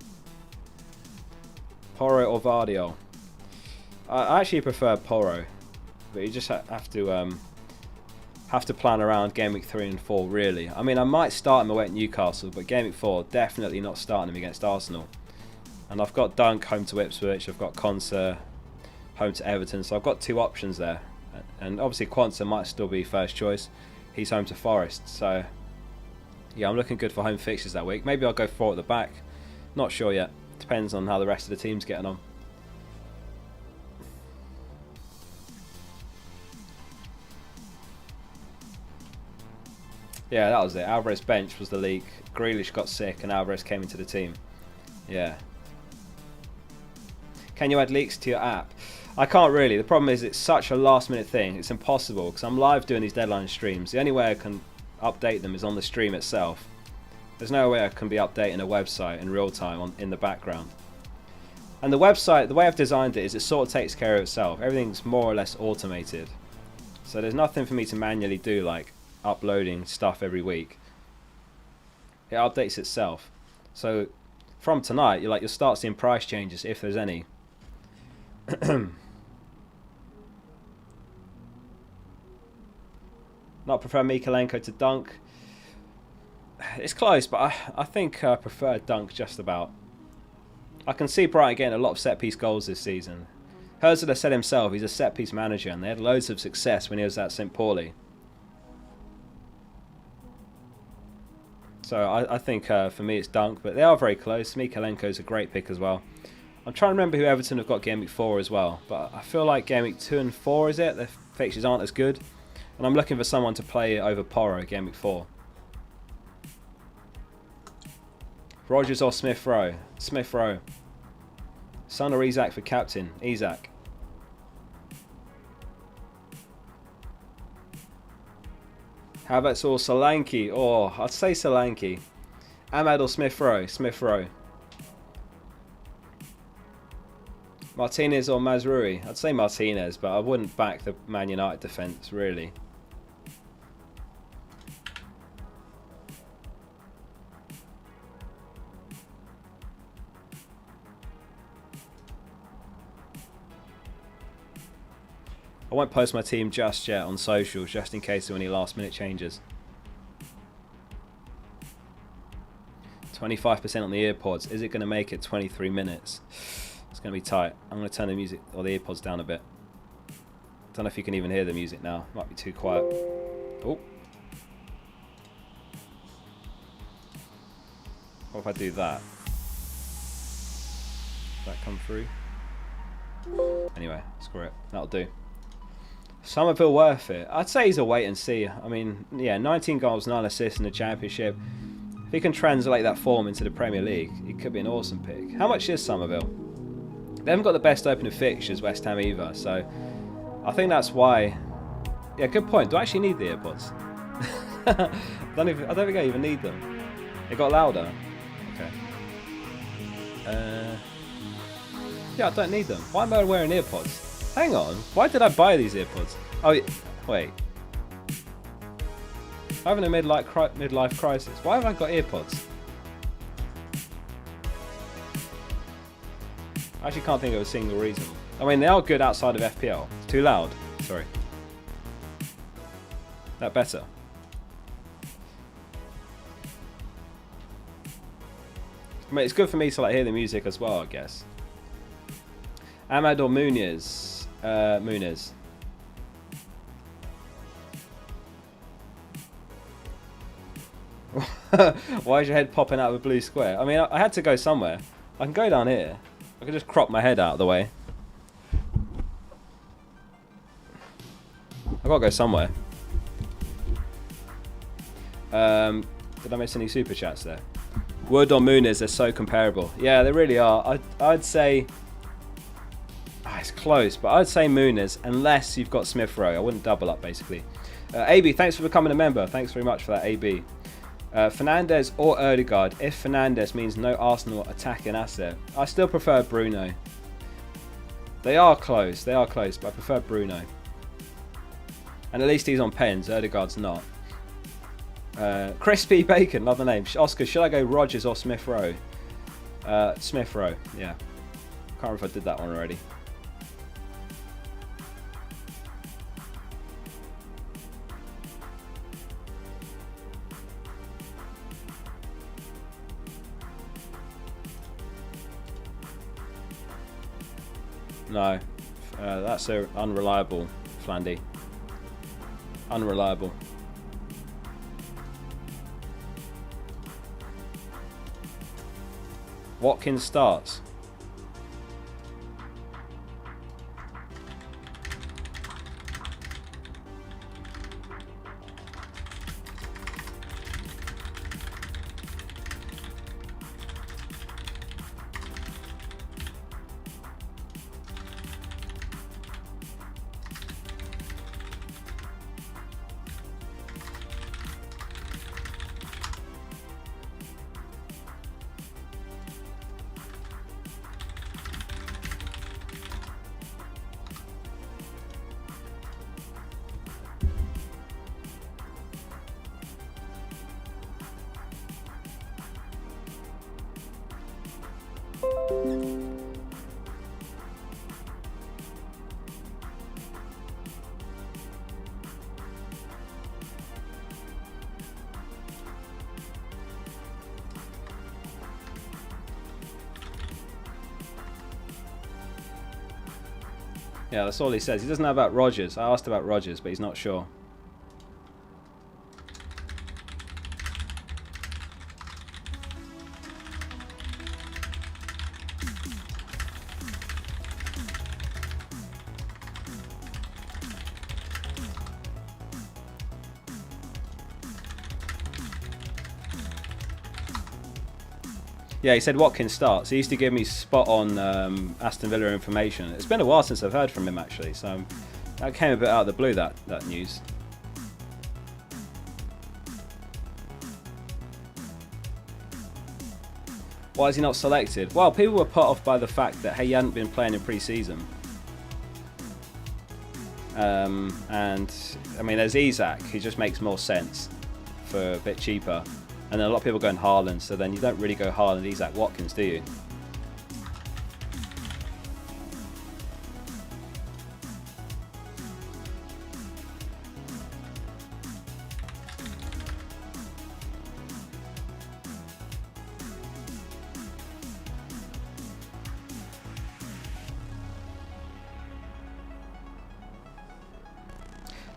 Porro or Vardio? I actually prefer Porro, but you just have to plan around game week 3 and 4 really. I mean, I might start him away at Newcastle, but game week 4 definitely not starting him against Arsenal. And I've got Dunk home to Ipswich, I've got Konsa home to Everton, so I've got 2 options there. And obviously Quansah might still be first choice. He's home to Forest, so yeah, I'm looking good for home fixtures that week. Maybe I'll go 4 at the back. Not sure yet. Depends on how the rest of the team's getting on. Yeah, that was it. Alvarez bench was the leak. Grealish got sick and Alvarez came into the team. Yeah. Can you add leaks to your app? I can't really. The problem is it's such a last minute thing. It's impossible because I'm live doing these deadline streams. The only way I can update them is on the stream itself. There's no way I can be updating a website in real time in the background. And the website, the way I've designed it is it sort of takes care of itself. Everything's more or less automated. So there's nothing for me to manually do like uploading stuff every week. It updates itself. So from tonight, you'll start seeing price changes if there's any. Not prefer Mikalenko to Dunk. It's close, but I think I prefer Dunk just about. I can see Brighton getting a lot of set-piece goals this season. Herzler said himself he's a set-piece manager, and they had loads of success when he was at St. Pauli. So I think for me it's Dunk, but they are very close. Mikalenko's a great pick as well. I'm trying to remember who Everton have got Gameweek 4 as well, but I feel like Gameweek 2 and 4 is it? Their fixtures aren't as good. And I'm looking for someone to play over Porro Gameweek 4. Rodgers or Smith Rowe? Smith Rowe. Son or Isak for captain? Isak. Havertz or Solanke? Oh, I'd say Solanke. Ahmad or Smith Rowe? Smith Rowe. Martinez or Mazraoui? I'd say Martinez, but I wouldn't back the Man United defence, really. I won't post my team just yet on socials, just in case there are any last minute changes. 25% on the earpods. Is it going to make it 23 minutes? It's going to be tight. I'm going to turn the music or the earpods down a bit. Don't know if you can even hear the music now. Might be too quiet. Oh. What if I do that? Does that come through? Anyway, screw it. That'll do. Somerville worth it. I'd say he's a wait and see. I mean, yeah, 19 goals, 9 assists in the Championship. If he can translate that form into the Premier League, it could be an awesome pick. How much is Somerville? They haven't got the best opening fixtures, West Ham either, so I think that's why. Yeah, good point. Do I actually need the earpods? I don't think I even need them. It got louder. Okay. Yeah, I don't need them. Why am I wearing earpods? Hang on, why did I buy these earpods? Oh, wait. I'm having a midlife crisis. Why have I got earpods? I actually can't think of a single reason. I mean, they are good outside of FPL. It's too loud. Sorry. That better? I mean, it's good for me to hear the music as well, I guess. Ahmad or Muniz? Muniz. Why is your head popping out of a blue square? I mean, I had to go somewhere. I can go down here. I can just crop my head out of the way. I've got to go somewhere. Did I miss any super chats there? Wood or Muniz, they're so comparable. Yeah, they really are. I'd say... it's close, but I'd say Muniz, unless you've got Smith Rowe. I wouldn't double up, basically. AB, thanks for becoming a member. Thanks very much for that, AB. Fernandes or Odegaard. If Fernandes means no Arsenal attacking asset, I still prefer Bruno. They are close, but I prefer Bruno. And at least he's on pens. Odegaard's not. Crispy Bacon, another name. Oscar, should I go Rodgers or Smith Rowe? Smith Rowe, yeah. Can't remember if I did that one already. No, that's unreliable, Flandy. Unreliable. Watkins starts. Yeah, that's all he says. He doesn't know about Rodgers. I asked about Rodgers, but he's not sure. Yeah, he said Watkins starts. He used to give me spot on Aston Villa information. It's been a while since I've heard from him, actually, so that came a bit out of the blue, that news. Why is he not selected? Well, people were put off by the fact that he hadn't been playing in pre-season. And, I mean, there's Isak, who just makes more sense for a bit cheaper. And then a lot of people going Haaland, so then you don't really go Haaland, Isak, Watkins, do you?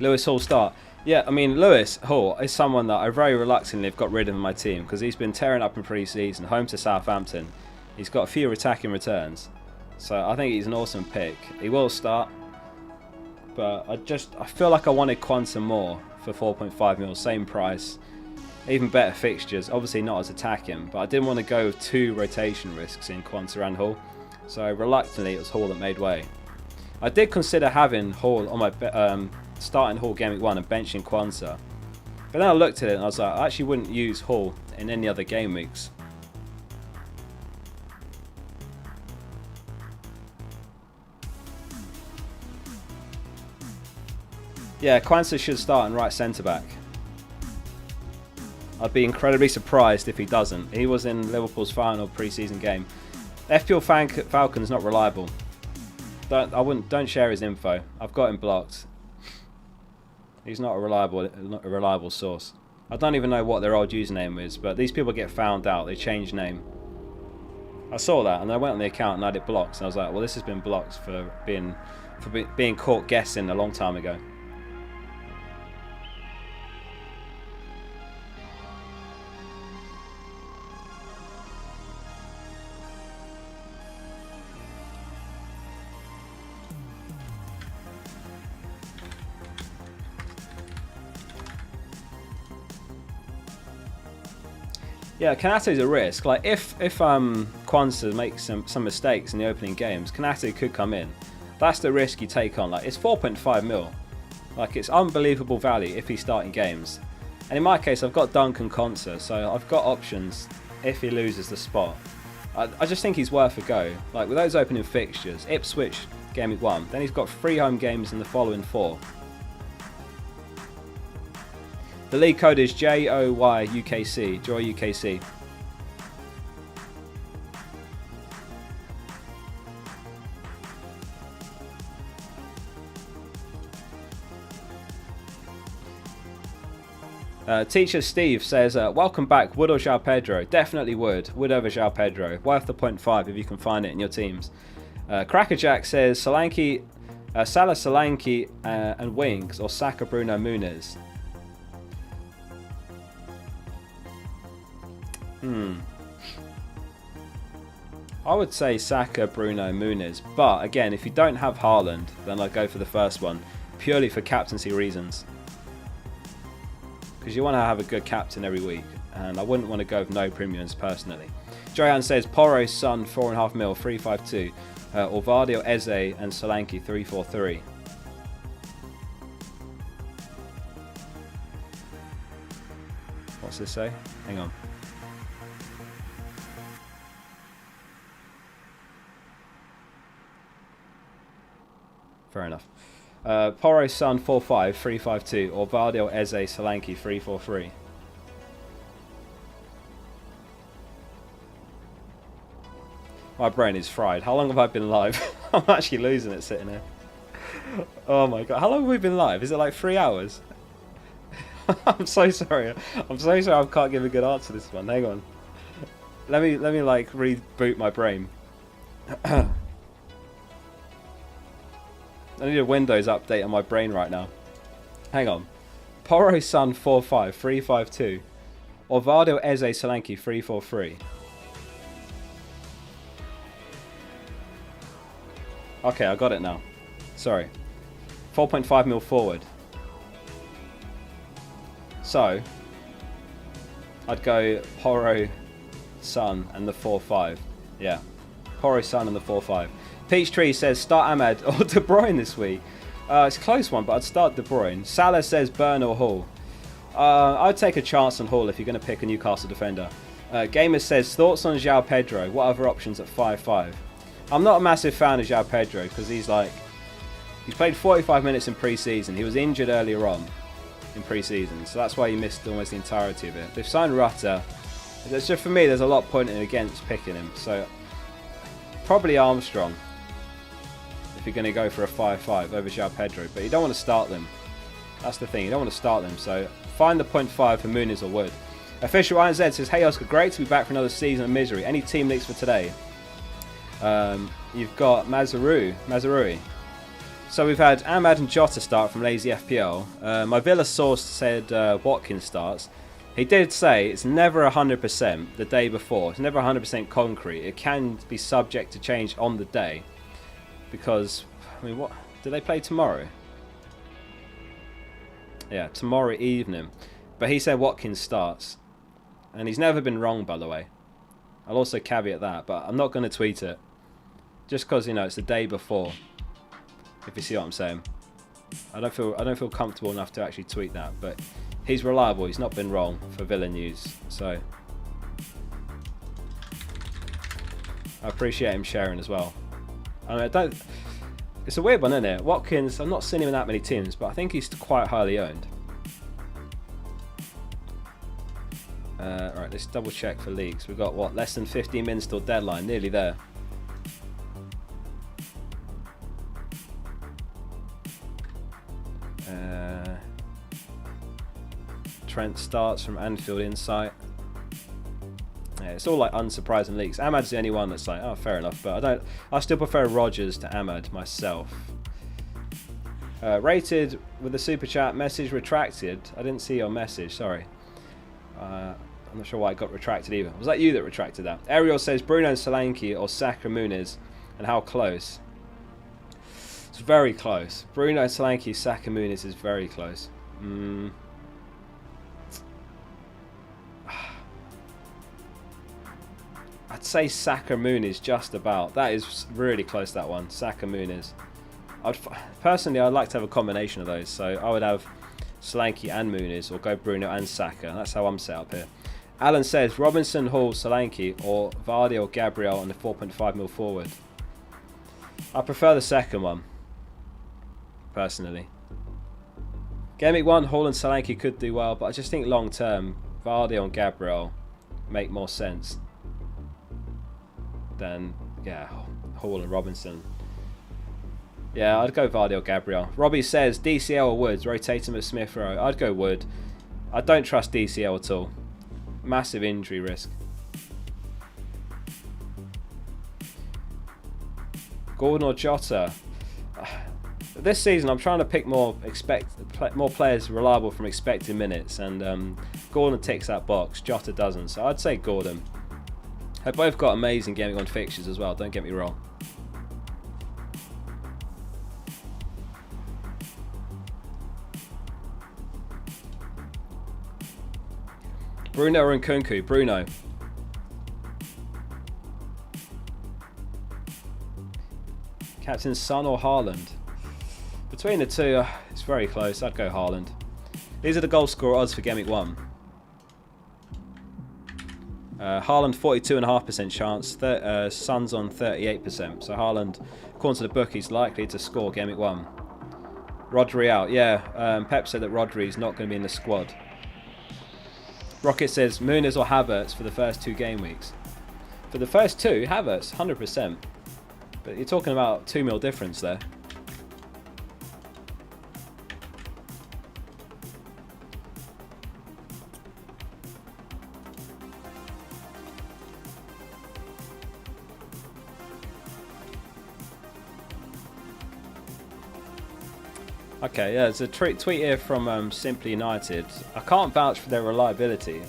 Lewis Hall start. Yeah, I mean, Lewis Hall is someone that I very reluctantly have got rid of in my team because he's been tearing up in pre-season, home to Southampton. He's got a few attacking returns. So I think he's an awesome pick. He will start. But I feel like I wanted Quanta more for 4.5 mil, same price. Even better fixtures, obviously not as attacking, but I didn't want to go with two rotation risks in Quanta and Hall. So reluctantly it was Hall that made way. I did consider having Hall on my starting Hall Gameweek 1 and benching Quanta. But then I looked at it and I was like, I actually wouldn't use Hall in any other game weeks. Yeah, Quanta should start in right centre back. I'd be incredibly surprised if he doesn't. He was in Liverpool's final pre-season game. fplfocal not reliable. Don't share his info. I've got him blocked. He's not a reliable source. I don't even know what their old username is, but these people get found out. They change name. I saw that and I went on the account and I had it blocked. And I was like, well, this has been blocked for being caught guessing a long time ago. Yeah, Konate's a risk. Like if Quanta makes some mistakes in the opening games, Konate could come in. That's the risk you take on. Like it's 4.5 mil. Like it's unbelievable value if he's starting games. And in my case, I've got Duncan Konsa, so I've got options if he loses the spot. I just think he's worth a go. Like with those opening fixtures, Ipswich Gameweek 1, then he's got 3 home games in the following 4. The league code is JOYUKC, Joy UKC. Teacher Steve says, welcome back, Wood or João Pedro? Definitely Wood. Wood over João Pedro. Worth the 0.5 if you can find it in your teams. Crackerjack says, Salah Solanke and Wings or Saka Bruno Muniz. I would say Saka, Bruno, Muniz, but again, if you don't have Haaland, then I'd go for the first one, purely for captaincy reasons. Because you want to have a good captain every week, and I wouldn't want to go with no premiums personally. Johan says Porro, Son, 4.5 mil, 352, or Vardy or Eze and Solanke, 343. What's this say? Hang on. Fair enough. Porro, Son, 4.5, 352, or Vardy or Eze, Solanke, 343. My brain is fried. How long have I been live? I'm actually losing it sitting here. Oh my god. How long have we been live? Is it like 3 hours? I'm so sorry. I'm so sorry I can't give a good answer to this one. Hang on. Let me like reboot my brain. I need a Windows update on my brain right now. Hang on. Poro Sun 45 352 or Vardo Eze Solanke 343. Okay, I got it now. Sorry. 4.5 mil forward. So, I'd go Poro, Sun, and the 4-5. Yeah. Poro, Sun, and the 4-5. Peachtree says, start Ahmad or De Bruyne this week. It's a close one, but I'd start De Bruyne. Salah says, Burn or Hall. I'd take a chance on Hall if you're going to pick a Newcastle defender. Gamer says, thoughts on João Pedro? What other options at 5-5? I'm not a massive fan of João Pedro because he's played 45 minutes in pre-season. He was injured earlier on in pre-season, so that's why he missed almost the entirety of it. They've signed Rutter. It's just, for me, there's a lot pointing against picking him. So probably Armstrong if you're going to go for a 5-5 over João Pedro, but you don't want to start them. That's the thing, you don't want to start them. So find the 0.5 for Muniz or Wood. Official Iron Z says, hey Oscar, great to be back for another season of misery. Any team leaks for today? You've got Mazarui. So we've had Ahmad and Jota start from Lazy FPL. My Villa source said Watkins starts. He did say it's never 100% the day before. It's never 100% concrete. It can be subject to change on the day. Because, I mean, what do they play tomorrow? Yeah, tomorrow evening. But he said Watkins starts. And he's never been wrong, by the way. I'll also caveat that, but I'm not going to tweet it. Just because, you know, it's the day before. If you see what I'm saying. I don't feel comfortable enough to actually tweet that, but he's reliable. He's not been wrong for Villa news. So I appreciate him sharing as well. I mean, it's a weird one, isn't it? Watkins, I've not seen him in that many teams, but I think he's quite highly owned. Right, let's double check for leagues. We've got, what, less than 15 minutes till deadline, nearly there. Trent starts from Anfield Insight. Yeah, it's all like unsurprising leaks. Ahmad's the only one that's like, oh, fair enough, but I still prefer Rodgers to Ahmad myself. Rated with the super chat message retracted. I didn't see your message, sorry. I'm not sure why it got retracted either. Was that you that retracted that? Ariel says Bruno Solanke or Saka Muniz, and how close? It's very close. Bruno Solanke, Saka Muniz is very close. I'd say Saka Muniz just about. That is really close, that one. Saka Muniz. Personally, I'd like to have a combination of those. So I would have Solanke and Muniz, or go Bruno and Saka. That's how I'm set up here. Alan says Robinson, Hall, Solanke, or Vardy or Gabriel on the 4.5 mil forward. I prefer the second one, personally. Gameweek 1, Hall and Solanke could do well, but I just think long term, Vardy and Gabriel make more sense than, yeah, Hall and Robinson. Yeah, I'd go Vardy or Gabriel. Robbie says DCL or Woods, rotate him with Smith Rowe. I'd go Wood. I don't trust DCL at all. Massive injury risk. Gordon or Jota? This season I'm trying to pick more players reliable from expected minutes, and Gordon ticks that box, Jota doesn't, so I'd say Gordon. They've both got amazing Gameweek 1 fixtures as well, don't get me wrong. Bruno or Nkunku? Bruno. Captain Son or Haaland? Between the two, it's very close. I'd go Haaland. These are the goal scorer odds for Gameweek 1. Haaland 42.5% chance, Son's on 38%. So Haaland, according to the bookies, likely to score Gameweek 1. Rodri out, yeah. Pep said that Rodri's not going to be in the squad. Rocket says Muniz or Havertz for the first 2 game weeks. For the first two, Havertz, 100%. But you're talking about 2 mil difference there. Okay, yeah, there's a tweet here from Simply United. I can't vouch for their reliability,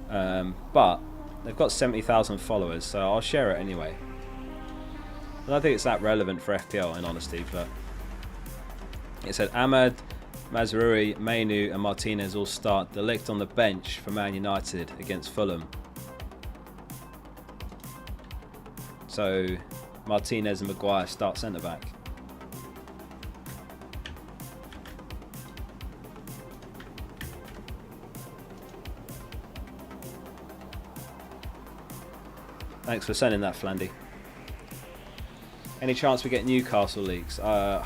but they've got 70,000 followers, so I'll share it anyway. I don't think it's that relevant for FPL, in honesty, but it said Ahmad, Mazraoui, Mainu and Martinez all start. De Ligt on the bench for Man United against Fulham. So Martinez and Maguire start centre-back. Thanks for sending that, Flandy. Any chance we get Newcastle leagues? No,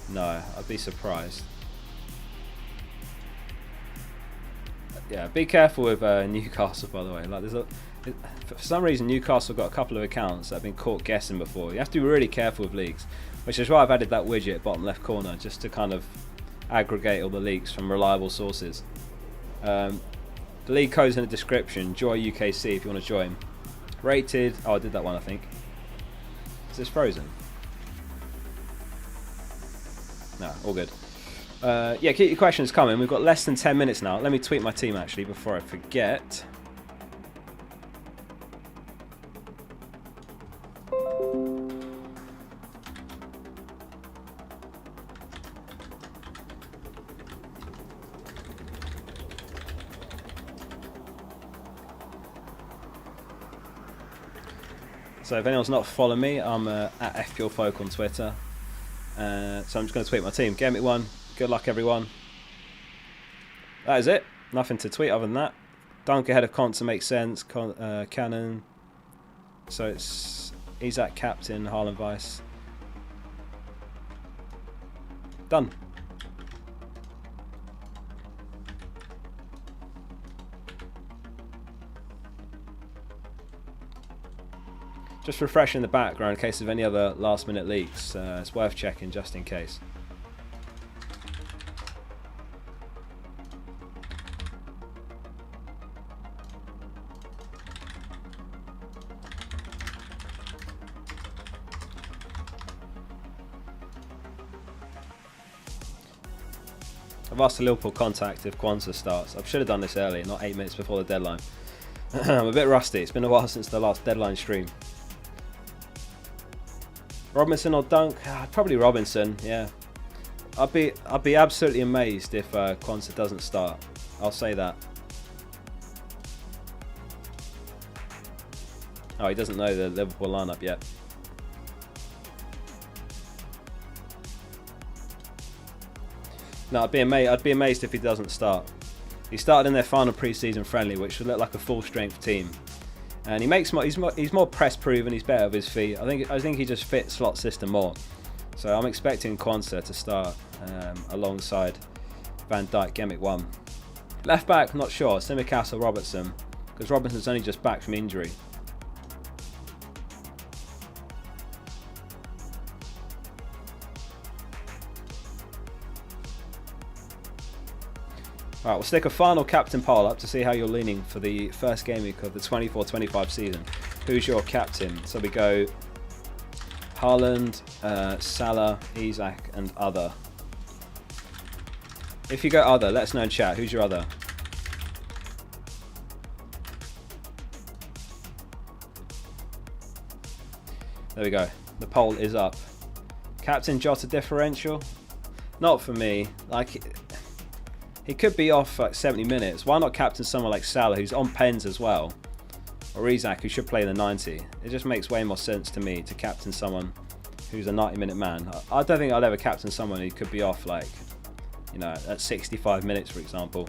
I'd be surprised. Yeah, be careful with Newcastle, by the way. Like, for some reason, Newcastle got a couple of accounts that have been caught guessing before. You have to be really careful with leagues, which is why I've added that widget bottom left corner, just to kind of aggregate all the leaks from reliable sources. The league code's in the description. Joy UKC if you want to join. Rated. Oh, I did that one, I think. Is this frozen? No, all good. Yeah, keep your questions coming. We've got less than 10 minutes now. Let me tweet my team actually before I forget. So if anyone's not following me, I'm at fplfocal on Twitter. So I'm just going to tweet my team. Gameweek1, good luck everyone. That is it. Nothing to tweet other than that. Dunk ahead of Conte makes sense. Cannon. So it's Isaac captain, Haaland vice. Done. Just refreshing the background in case of any other last minute leaks. It's worth checking just in case. I've asked the Liverpool contact if Kwanzaa starts. I should have done this early, not 8 minutes before the deadline. I'm a bit rusty. It's been a while since the last deadline stream. Robinson or Dunk? Probably Robinson, yeah. I'd be absolutely amazed if Kwanzaa doesn't start. I'll say that. Oh, he doesn't know the Liverpool lineup yet. No, I'd be amazed if he doesn't start. He started in their final pre-season friendly, which would look like a full-strength team. And he's more press proven. He's better with his feet. I think he just fits slot system more. So I'm expecting Kwanzaa to start alongside Van Dijk, Gameweek1. Left back, not sure. Simicast or Robertson, because Robertson's only just back from injury. Alright, we'll stick a final captain poll up to see how you're leaning for the first game week of the 24-25 season. Who's your captain? So we go Haaland, Salah, Isaac and other. If you go other, let us know in chat. Who's your other? There we go. The poll is up. Captain Jota differential? Not for me. Like, he could be off like 70 minutes. Why not captain someone like Salah, who's on pens as well? Or Isaac, who should play in the 90. It just makes way more sense to me to captain someone who's a 90-minute man. I don't think I'll ever captain someone who could be off like, you know, at 65 minutes, for example.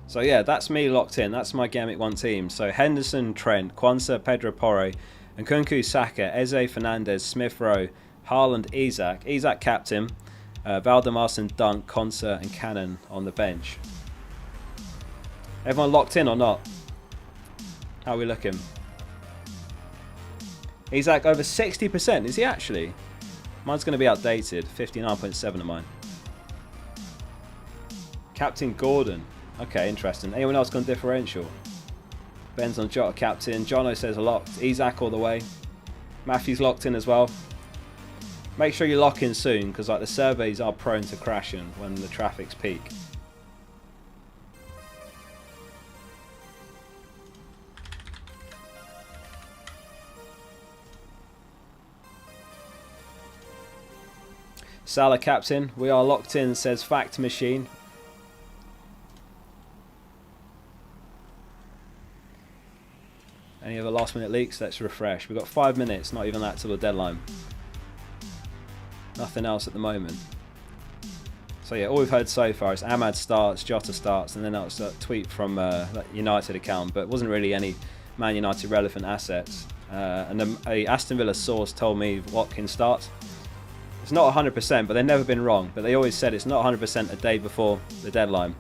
So yeah, that's me locked in. That's my Gameweek1 team. So Henderson, Trent, Kwanzaa, Pedro Porro, and Nkunku, Saka, Eze, Fernandez, Smith Rowe, Haaland, Isak captain, Valdemarson, Dunk, Concert and Cannon on the bench. Everyone locked in or not? How are we looking? Isak over 60%, is he actually? Mine's going to be outdated, 59.7 of mine. Captain Gordon, okay, interesting. Anyone else gone differential? Ben's on Jota captain, Jono says locked, Isak all the way. Matthew's locked in as well. Make sure you lock in soon, because like the surveys are prone to crashing when the traffic's peak. Salah captain, we are locked in, says Fact Machine. Any other last minute leaks? Let's refresh. We've got 5 minutes, not even that till the deadline. Nothing else at the moment. So yeah, all we've heard so far is Ahmad starts, Jota starts, and then that was a tweet from that United account, but it wasn't really any Man United relevant assets. And a Aston Villa source told me Watkins starts. It's not 100%, but they've never been wrong. But they always said it's not 100% a day before the deadline.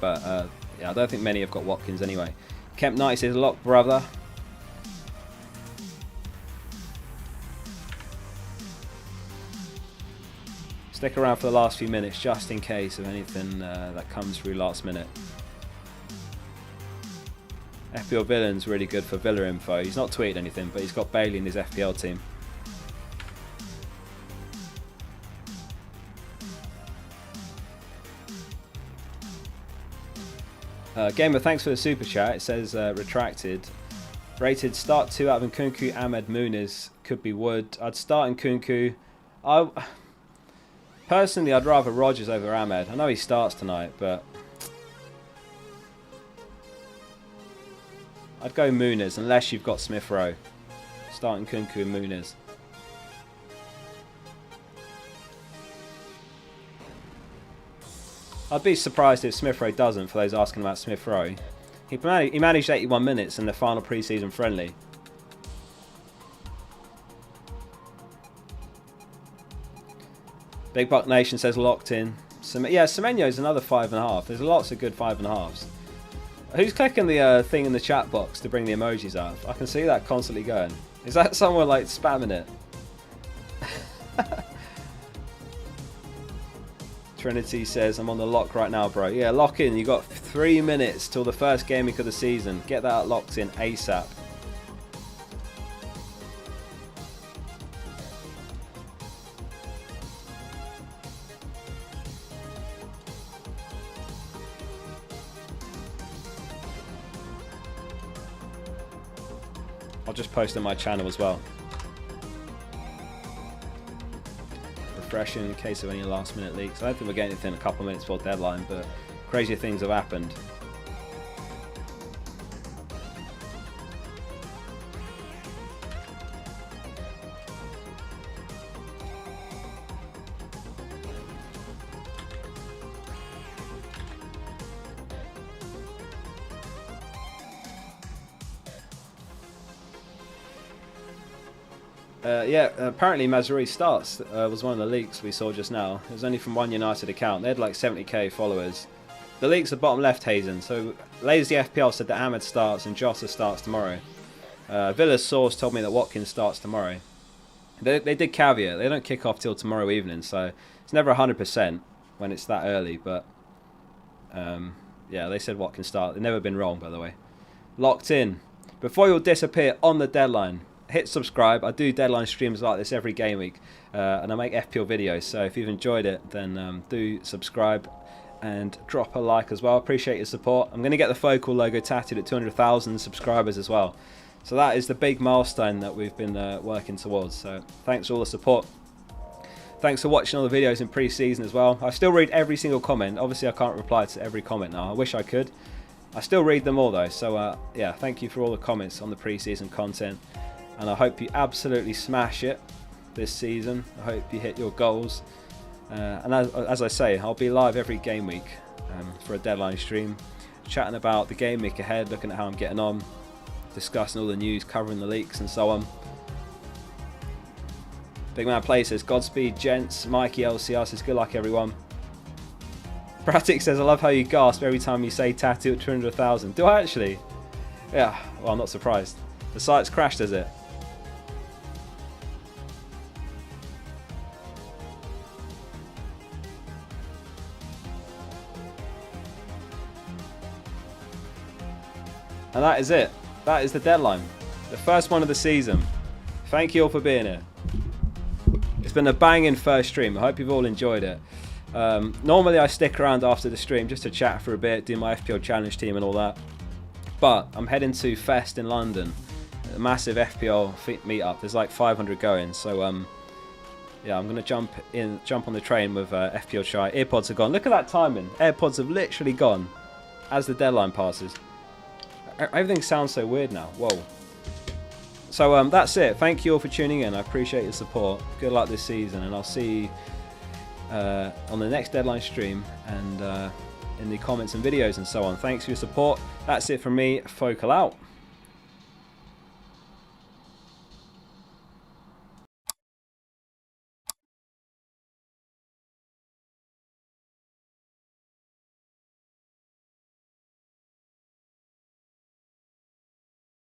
But yeah, I don't think many have got Watkins anyway. Kemp Knight says lock, brother. Stick around for the last few minutes just in case of anything that comes through last minute. FPL Villain's really good for Villa info. He's not tweeted anything, but he's got Bailey in his FPL team. Gamer, thanks for the super chat. It says retracted. Rated start 2 out of Nkunku, Ahmed, Muniz. Could be Wood. I'd start Nkunku. Personally, I'd rather Rodgers over Ahmed. I know he starts tonight, but I'd go Muniz unless you've got Smith Rowe. Start Nkunku and Muniz. I'd be surprised if Smith Rowe doesn't, for those asking about Smith Rowe. He managed 81 minutes in the final pre-season friendly. Big Buck Nation says locked in. Yeah, Semenyo's another 5.5. There's lots of good 5.5s. Who's clicking the thing in the chat box to bring the emojis up? I can see that constantly going. Is that someone like spamming it? Trinity says, I'm on the lock right now, bro. Yeah, lock in. You got 3 minutes till the first game week of the season. Get that locked in ASAP. I'll just post on my channel as well. Refreshing in case of any last minute leaks. I don't think we're getting anything a couple of minutes before deadline, but crazier things have happened. Yeah, apparently Mazraoui starts was one of the leaks we saw just now. It was only from one United account. They had like 70k followers. The leaks are bottom left, Hazen. So Lazy FPL said that Ahmed starts and Jota starts tomorrow. Villa's source told me that Watkins starts tomorrow. They did caveat. They don't kick off till tomorrow evening, so it's never 100% when it's that early. But yeah, they said Watkins start. They've never been wrong, by the way. Locked in. Before you'll disappear on the deadline, hit subscribe. I do deadline streams like this every game week, and I make FPL videos, so if you've enjoyed it, then do subscribe and drop a like as well. Appreciate your support. I'm going to get the Focal logo tattooed at 200,000 subscribers as well, so that is the big milestone that we've been working towards. So thanks for all the support. Thanks for watching all the videos in pre-season as well. I still read every single comment. Obviously I can't reply to every comment now. I wish I could. I still read them all though, so yeah, thank you for all the comments on the pre-season content. And I hope you absolutely smash it this season. I hope you hit your goals. And as I say, I'll be live every game week for a deadline stream, chatting about the game week ahead, looking at how I'm getting on, discussing all the news, covering the leaks and so on. Big Man Play says, Godspeed, gents. Mikey LCR says, good luck, everyone. Bratic says, I love how you gasp every time you say tattoo at 200,000. Do I actually? Yeah, well, I'm not surprised. The site's crashed, has it? And that is it. That is the deadline. The first one of the season. Thank you all for being here. It's been a banging first stream. I hope you've all enjoyed it. Normally I stick around after the stream just to chat for a bit, do my FPL challenge team and all that. But I'm heading to Fest in London. A massive FPL meetup. There's like 500 going. So yeah, I'm going to jump on the train with FPL Shy. Earpods are gone. Look at that timing. AirPods have literally gone as the deadline passes. Everything sounds so weird now. Whoa. So that's it. Thank you all for tuning in. I appreciate your support. Good luck this season, and I'll see you on the next deadline stream and in the comments and videos and so on. Thanks for your support. That's it from me. Focal out.